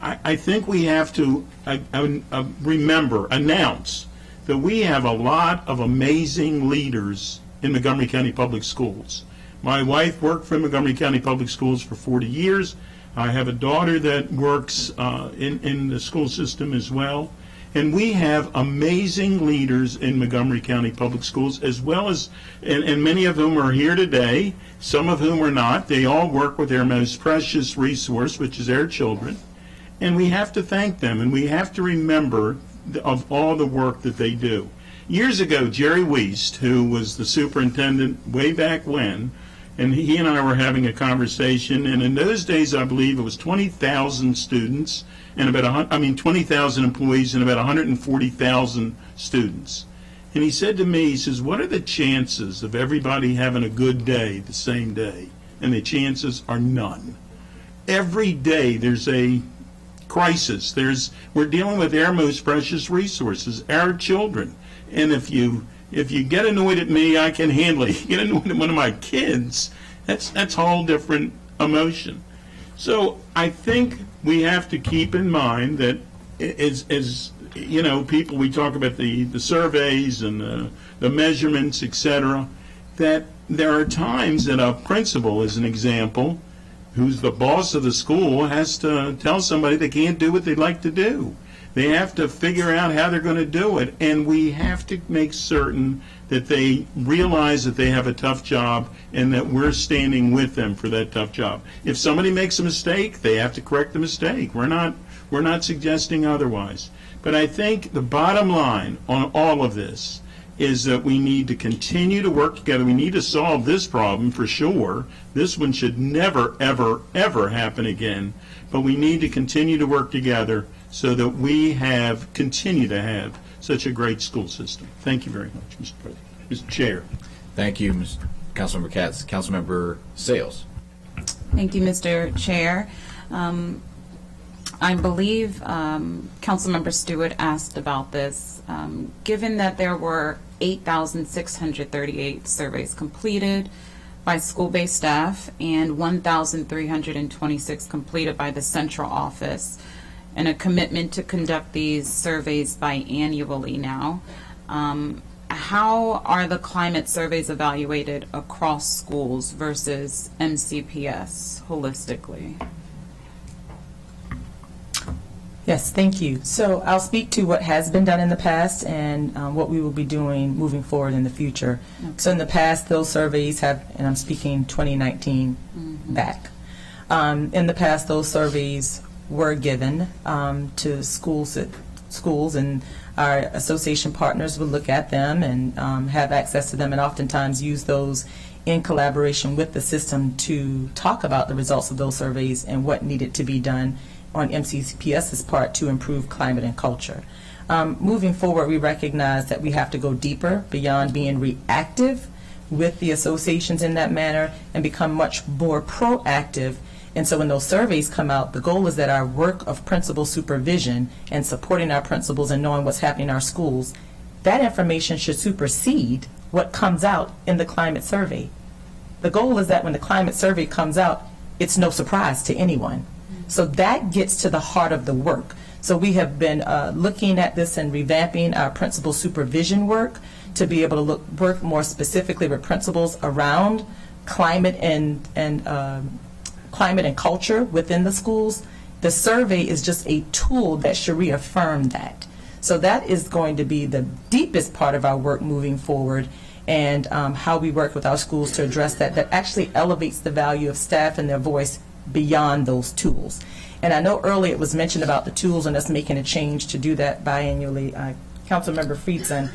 I think we have to announce that we have a lot of amazing leaders in Montgomery County Public Schools. My wife worked for Montgomery County Public Schools for 40 years. I have a daughter that works in the school system as well. And we have amazing leaders in Montgomery County Public Schools, as well as, and many of whom are here today, some of whom are not. They all work with their most precious resource, which is their children. And we have to thank them, and we have to remember of all the work that they do. Years ago, Jerry Wiest, who was the superintendent way back when, and he and I were having a conversation, and in those days, I believe it was 20,000 students, and about 20,000 employees and about 140,000 students. And he said to me, he says, what are the chances of everybody having a good day the same day? And the chances are none. Every day there's a crisis. We're dealing with our most precious resources, our children. And if you get annoyed at me, I can handle it. You get annoyed at one of my kids, that's a whole different emotion. So I think we have to keep in mind that as you know, people, we talk about the surveys and the measurements, etc., that there are times that a principal, as an example, who's the boss of the school, has to tell somebody they can't do what they'd like to do. They have to figure out how they're going to do it, and we have to make certain that they realize that they have a tough job and that we're standing with them for that tough job. If somebody makes a mistake, they have to correct the mistake. We're not suggesting otherwise. But I think the bottom line on all of this is that we need to continue to work together. We need to solve this problem for sure. This one should never, ever, ever happen again. But we need to continue to work together so that we continue to have such a great school system. Thank you very much, Mr. President. Mr. Chair. Thank you, Councilmember Katz. Councilmember Sales. Thank you, Mr. Chair. I believe Councilmember Stewart asked about this. Given that there were 8,638 surveys completed by school-based staff and 1,326 completed by the central office, and a commitment to conduct these surveys biannually now, how are the climate surveys evaluated across schools versus MCPS holistically? Yes, thank you. So I'll speak to what has been done in the past and what we will be doing moving forward in the future. Okay. So in the past, those surveys have, and I'm speaking 2019 back. In the past, those surveys were given to schools, and our association partners would look at them and have access to them, and oftentimes use those in collaboration with the system to talk about the results of those surveys and what needed to be done on MCPS's part to improve climate and culture. Moving forward, we recognize that we have to go deeper beyond being reactive with the associations in that manner and become much more proactive. And so when those surveys come out, the goal is that our work of principal supervision and supporting our principals and knowing what's happening in our schools, that information should supersede what comes out in the climate survey. The goal is that when the climate survey comes out, it's no surprise to anyone. So that gets to the heart of the work. So we have been looking at this and revamping our principal supervision work to be able to work more specifically with principals around climate and culture within the schools. The survey is just a tool that should reaffirm that. So that is going to be the deepest part of our work moving forward, and how we work with our schools to address that actually elevates the value of staff and their voice beyond those tools. And I know earlier it was mentioned about the tools and us making a change to do that biannually. Councilmember Friedson,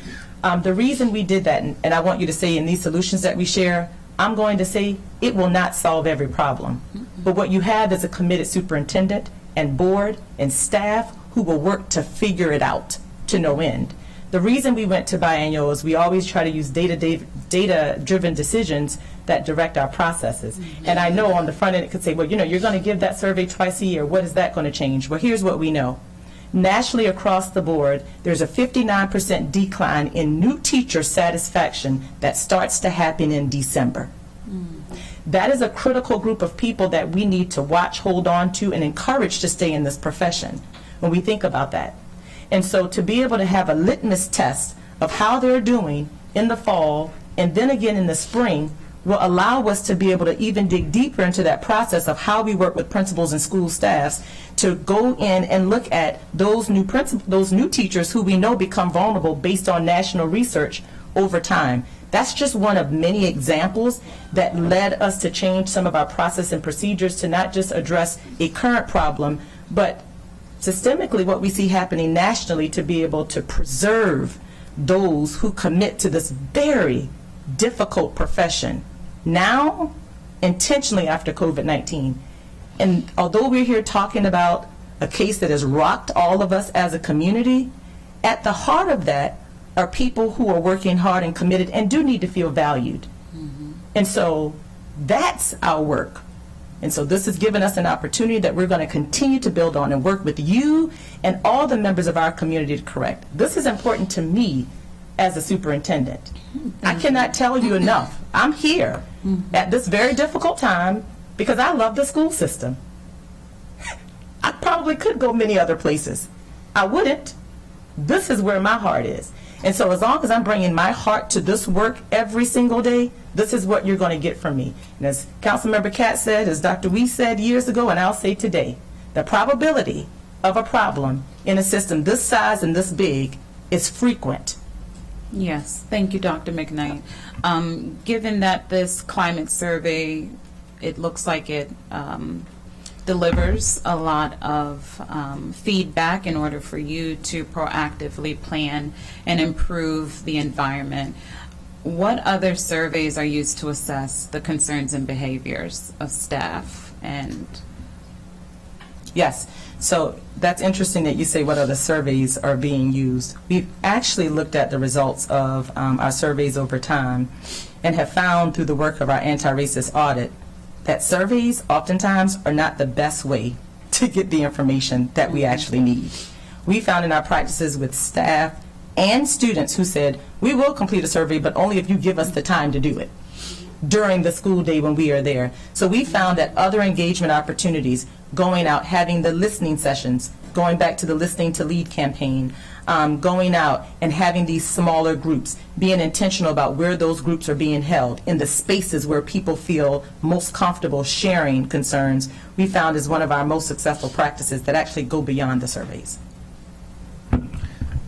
the reason we did that, and I want you to say in these solutions that we share, I'm going to say it will not solve every problem. But what you have is a committed superintendent and board and staff who will work to figure it out to no end. The reason we went to biannual is we always try to use data-driven decisions that direct our processes. And I know on the front end it could say, well, you know, you're going to give that survey twice a year. What is that going to change? Well, here's what we know. Nationally across the board, there's a 59% decline in new teacher satisfaction that starts to happen in December. That is a critical group of people that we need to watch, hold on to, and encourage to stay in this profession when we think about that. And so to be able to have a litmus test of how they're doing in the fall and then again in the spring will allow us to be able to even dig deeper into that process of how we work with principals and school staffs to go in and look at those new teachers who we know become vulnerable based on national research over time. That's just one of many examples that led us to change some of our process and procedures to not just address a current problem, but systemically what we see happening nationally to be able to preserve those who commit to this very difficult profession now, intentionally after COVID-19. And although we're here talking about a case that has rocked all of us as a community, at the heart of that are people who are working hard and committed and do need to feel valued. And so that's our work. And so this has given us an opportunity that we're going to continue to build on and work with you and all the members of our community to correct. This is important to me as a superintendent. I cannot tell you enough. I'm here at this very difficult time because I love the school system. I probably could go many other places. I wouldn't. This is where my heart is. And so as long as I'm bringing my heart to this work every single day, this is what you're going to get from me. And as Councilmember Katz said, as Dr. Weiss said years ago, and I'll say today, the probability of a problem in a system this size and this big is frequent. Yes, thank you, Dr. McKnight. Given that this climate survey, it looks like it delivers a lot of feedback in order for you to proactively plan and improve the environment. What other surveys are used to assess the concerns and behaviors of staff? And yes, so that's interesting that you say what other surveys are being used. We've actually looked at the results of our surveys over time and have found through the work of our anti-racist audit that surveys oftentimes are not the best way to get the information that we actually need. We found in our practices with staff and students who said, we will complete a survey, but only if you give us the time to do it during the school day when we are there. So we found that other engagement opportunities, going out, having the listening sessions, going back to the Listening to Lead campaign, going out and having these smaller groups, being intentional about where those groups are being held, in the spaces where people feel most comfortable sharing concerns, we found is one of our most successful practices that actually go beyond the surveys.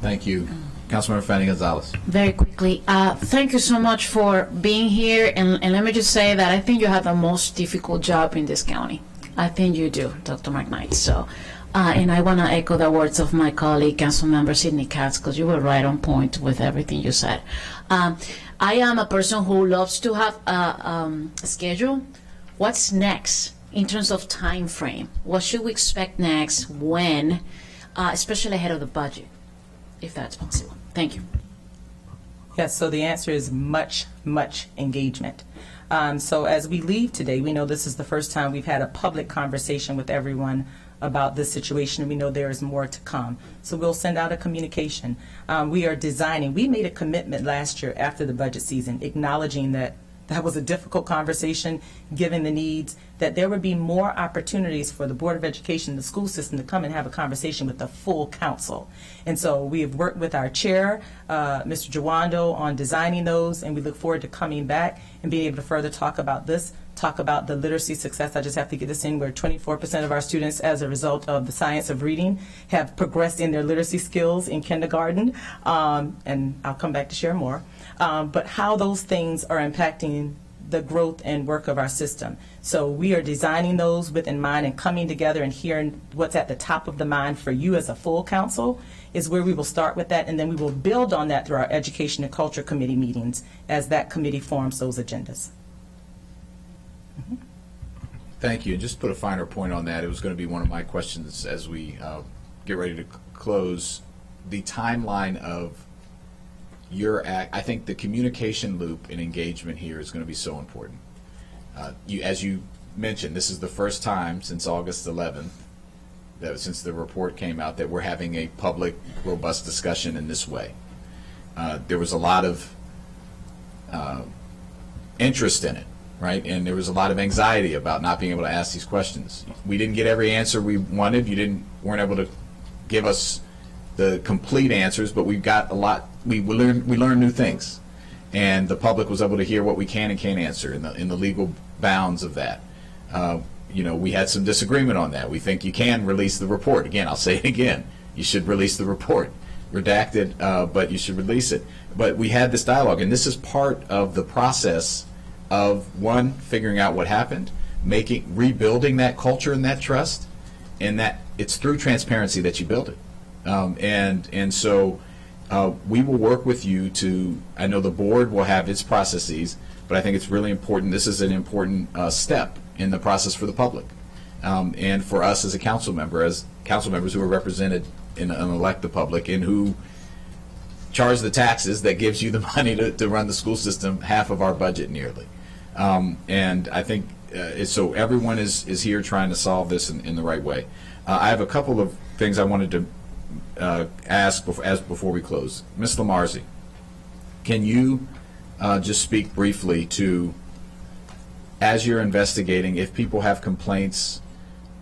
Thank you. Councilmember Fanny Gonzalez. Very quickly, thank you so much for being here, and let me just say that I think you have the most difficult job in this county. I think you do, Dr. McKnight. So, and I want to echo the words of my colleague, Councilmember Sidney Katz, because you were right on point with everything you said. I am a person who loves to have a schedule. What's next in terms of time frame? What should we expect next? When? Especially ahead of the budget, if that's possible. Thank you. Yes, so the answer is much, much engagement. So as we leave today, we know this is the first time we've had a public conversation with everyone about this situation, and we know there is more to come. So we'll send out a communication. We are designing. We made a commitment last year after the budget season, acknowledging that that was a difficult conversation, given the needs, that there would be more opportunities for the Board of Education, the school system, to come and have a conversation with the full council. And so we have worked with our chair, Mr. Jawando, on designing those, and we look forward to coming back and being able to further talk about this, talk about the literacy success. I just have to get this in, where 24% of our students, as a result of the science of reading, have progressed in their literacy skills in kindergarten, and I'll come back to share more. But how those things are impacting the growth and work of our system. So we are designing those with in mind, and coming together and hearing what's at the top of the mind for you as a full council is where we will start with that, and then we will build on that through our Education and Culture Committee meetings as that committee forms those agendas. Thank you. And just to put a finer point on that, it was going to be one of my questions as we get ready to close. The timeline of your act, I think the communication loop and engagement here is going to be so important. As you mentioned, this is the first time since August 11th, since the report came out, that we're having a public, robust discussion in this way. There was a lot of interest in it, right? And there was a lot of anxiety about not being able to ask these questions. We didn't get every answer we wanted. You weren't able to give us the complete answers, but we've got a lot. We learned new things, and the public was able to hear what we can and can't answer in the legal bounds of that. We had some disagreement on that. We think you can release the report. Again, I'll say it again. You should release the report. Redacted, but you should release it. But we had this dialogue, and this is part of the process of, one, figuring out what happened, rebuilding that culture and that trust, and that it's through transparency that you build it. And so we will work with you I know the board will have its processes, but I think it's really important. This is an important step in the process for the public, and for us as council members who are represented and elect the public, and who charge the taxes that gives you the money to run the school system, half of our budget nearly. And I think so everyone is here trying to solve this in the right way. I have a couple of things I wanted to ask before we close. Ms. Lamarzi, can you just speak briefly to, as you're investigating, if people have complaints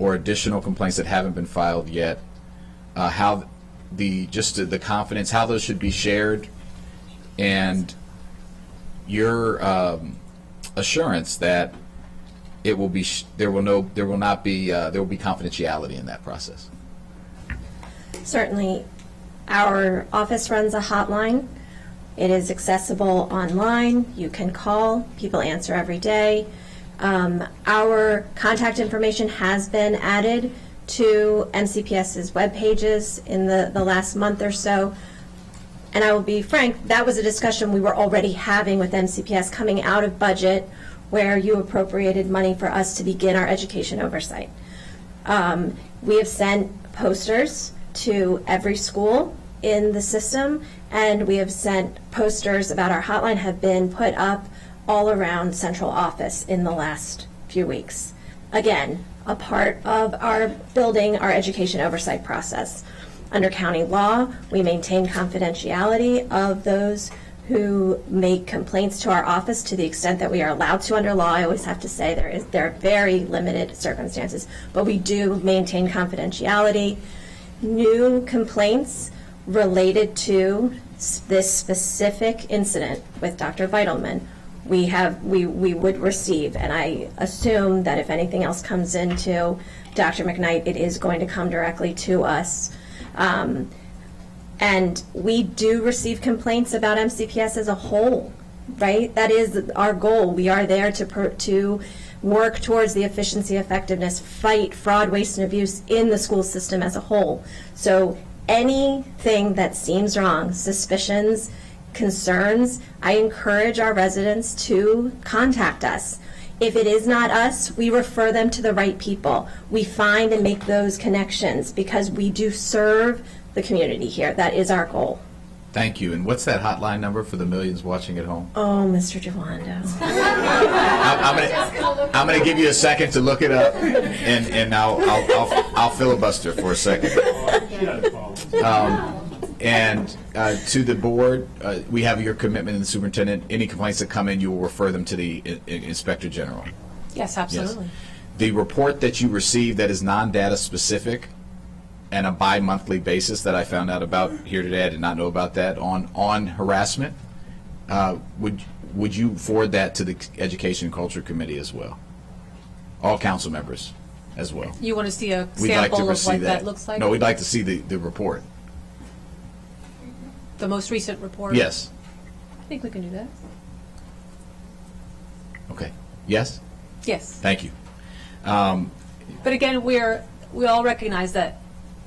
or additional complaints that haven't been filed yet, how the confidence, how those should be shared, and your assurance that it will be there will be confidentiality in that process. Certainly, our office runs a hotline. It is accessible online. You can call. People answer every day. Our contact information has been added to MCPS's web pages in the last month or so. And I will be frank, that was a discussion we were already having with MCPS coming out of budget, where you appropriated money for us to begin our education oversight. We have sent posters to every school in the system, and we have sent posters about our hotline have been put up all around central office in the last few weeks. Again, a part of our building our education oversight process. Under county law, we maintain confidentiality of those who make complaints to our office to the extent that we are allowed to under law. I always have to say there are very limited circumstances, but we do maintain confidentiality. New complaints related to this specific incident with Dr. Vitalman, we would receive, and I assume that if anything else comes into Dr. McKnight, it is going to come directly to us. And we do receive complaints about MCPS as a whole, right? That is our goal. We are there to work towards the efficiency, effectiveness, fight fraud, waste, and abuse in the school system as a whole. So anything that seems wrong, suspicions, concerns, I encourage our residents to contact us. If it is not us, we refer them to the right people. We find and make those connections because we do serve the community here. That is our goal. Thank you. And what's that hotline number for the millions watching at home? Oh, Mr. Giovando. I'm going to give you a second to look it up, and I'll filibuster for a second. And to the board, we have your commitment in the superintendent. Any complaints that come in, you will refer them to the Inspector General. Yes, absolutely. Yes. The report that you receive that is non-data specific and a bi-monthly basis that I found out about here today, I did not know about that, on harassment, would you forward that to the Education and Culture Committee as well? All council members as well. You want to see a We'd like to sample of receive what that looks like? No, we'd like to see the report. The most recent report? Yes. I think we can do that. Okay. Yes? Yes. Thank you. But again, we all recognize that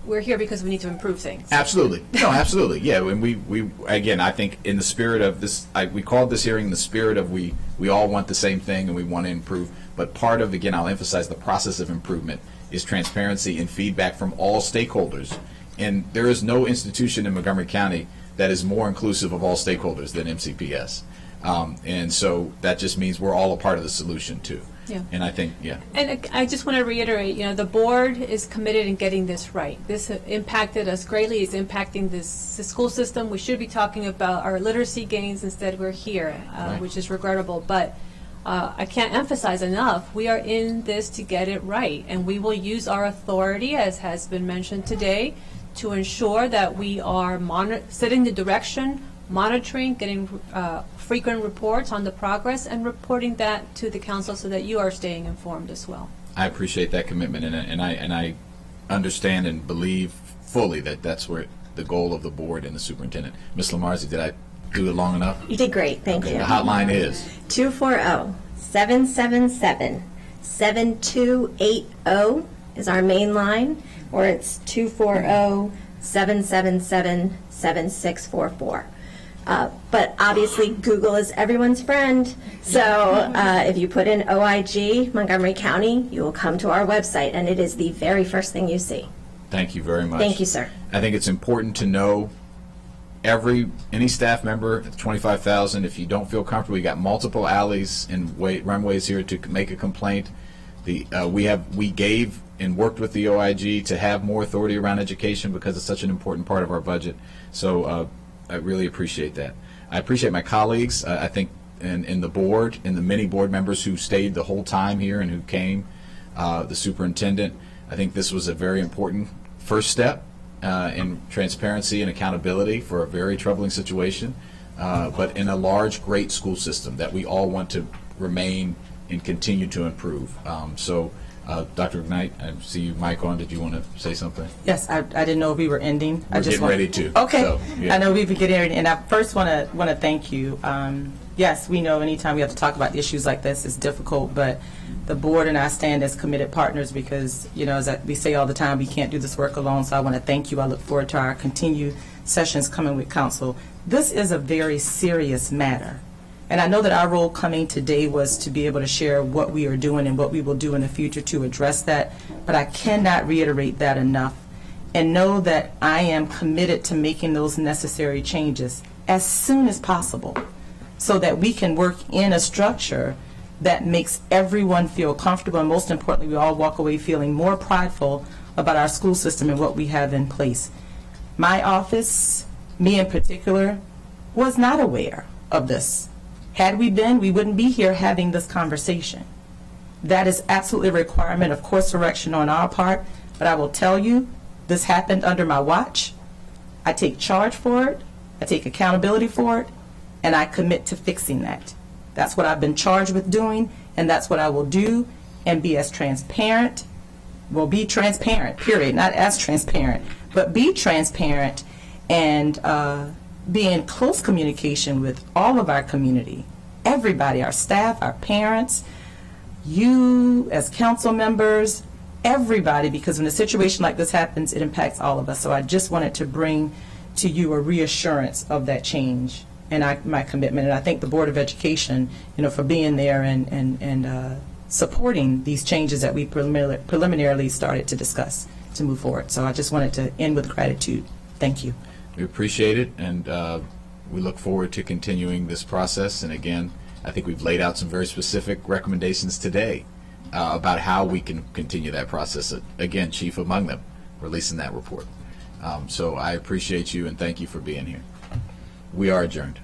we're here because we need to improve things. Absolutely. No, absolutely. Yeah, and we again, I think in the spirit of this, we called this hearing in the spirit of we all want the same thing and we want to improve. But part of, again, I'll emphasize the process of improvement is transparency and feedback from all stakeholders. And there is no institution in Montgomery County that is more inclusive of all stakeholders than MCPS. And so that just means we're all a part of the solution too. Yeah. And I think, yeah. And I just want to reiterate, the board is committed in getting this right. This impacted us greatly. It's impacting the school system. We should be talking about our literacy gains. Instead, we're here, Right. which is regrettable. But I can't emphasize enough, we are in this to get it right. And we will use our authority, as has been mentioned today, to ensure that we are setting the direction, monitoring, getting frequent reports on the progress, and reporting that to the council so that you are staying informed as well. I appreciate that commitment, and I understand and believe fully that that's where the goal of the board and the superintendent. Ms. Lamarzi, did I do it long enough? You did great. Thank you. The hotline is 240-777-7280 is our main line, or it's 240-777-7644. But obviously, Google is everyone's friend. So if you put in OIG, Montgomery County, you will come to our website, and it is the very first thing you see. Thank you very much. Thank you, sir. I think it's important to know any staff member at 25,000, if you don't feel comfortable, we got multiple alleys and runways here to make a complaint. We gave and worked with the OIG to have more authority around education because it's such an important part of our budget. So I really appreciate that. I appreciate my colleagues, I think, in the board, and the many board members who stayed the whole time here and who came, the superintendent. I think this was a very important first step in transparency and accountability for a very troubling situation, but in a large, great school system that we all want to remain and continue to improve. Dr. Ignite, I see you, Mike, on. Did you want to say something? Yes, I didn't know we were ending. We're getting ready to. Okay. So, yeah. I know we've been getting ready, and I first want to thank you. Yes, we know anytime we have to talk about issues like this, it's difficult, but the board and I stand as committed partners because, as we say all the time, we can't do this work alone, so I want to thank you. I look forward to our continued sessions coming with council. This is a very serious matter, and I know that our role coming today was to be able to share what we are doing and what we will do in the future to address that, but I cannot reiterate that enough, and know that I am committed to making those necessary changes as soon as possible so that we can work in a structure that makes everyone feel comfortable, and most importantly, we all walk away feeling more prideful about our school system and what we have in place. My office, me in particular, was not aware of this. Had we been, we wouldn't be here having this conversation. That is absolutely a requirement of course correction on our part, but I will tell you, this happened under my watch. I take charge for it, I take accountability for it, and I commit to fixing that. That's what I've been charged with doing, and that's what I will do, and be as transparent. Well, be transparent, period. Not as transparent, but be transparent and be in close communication with all of our community, everybody, our staff, our parents, you as council members, everybody, because when a situation like this happens, it impacts all of us. So I just wanted to bring to you a reassurance of that change and my commitment. And I thank the Board of Education, for being there and supporting these changes that we preliminarily started to discuss to move forward. So I just wanted to end with gratitude. Thank you. We appreciate it, and we look forward to continuing this process. And again, I think we've laid out some very specific recommendations today about how we can continue that process. Again, chief among them, releasing that report. So I appreciate you and thank you for being here. We are adjourned.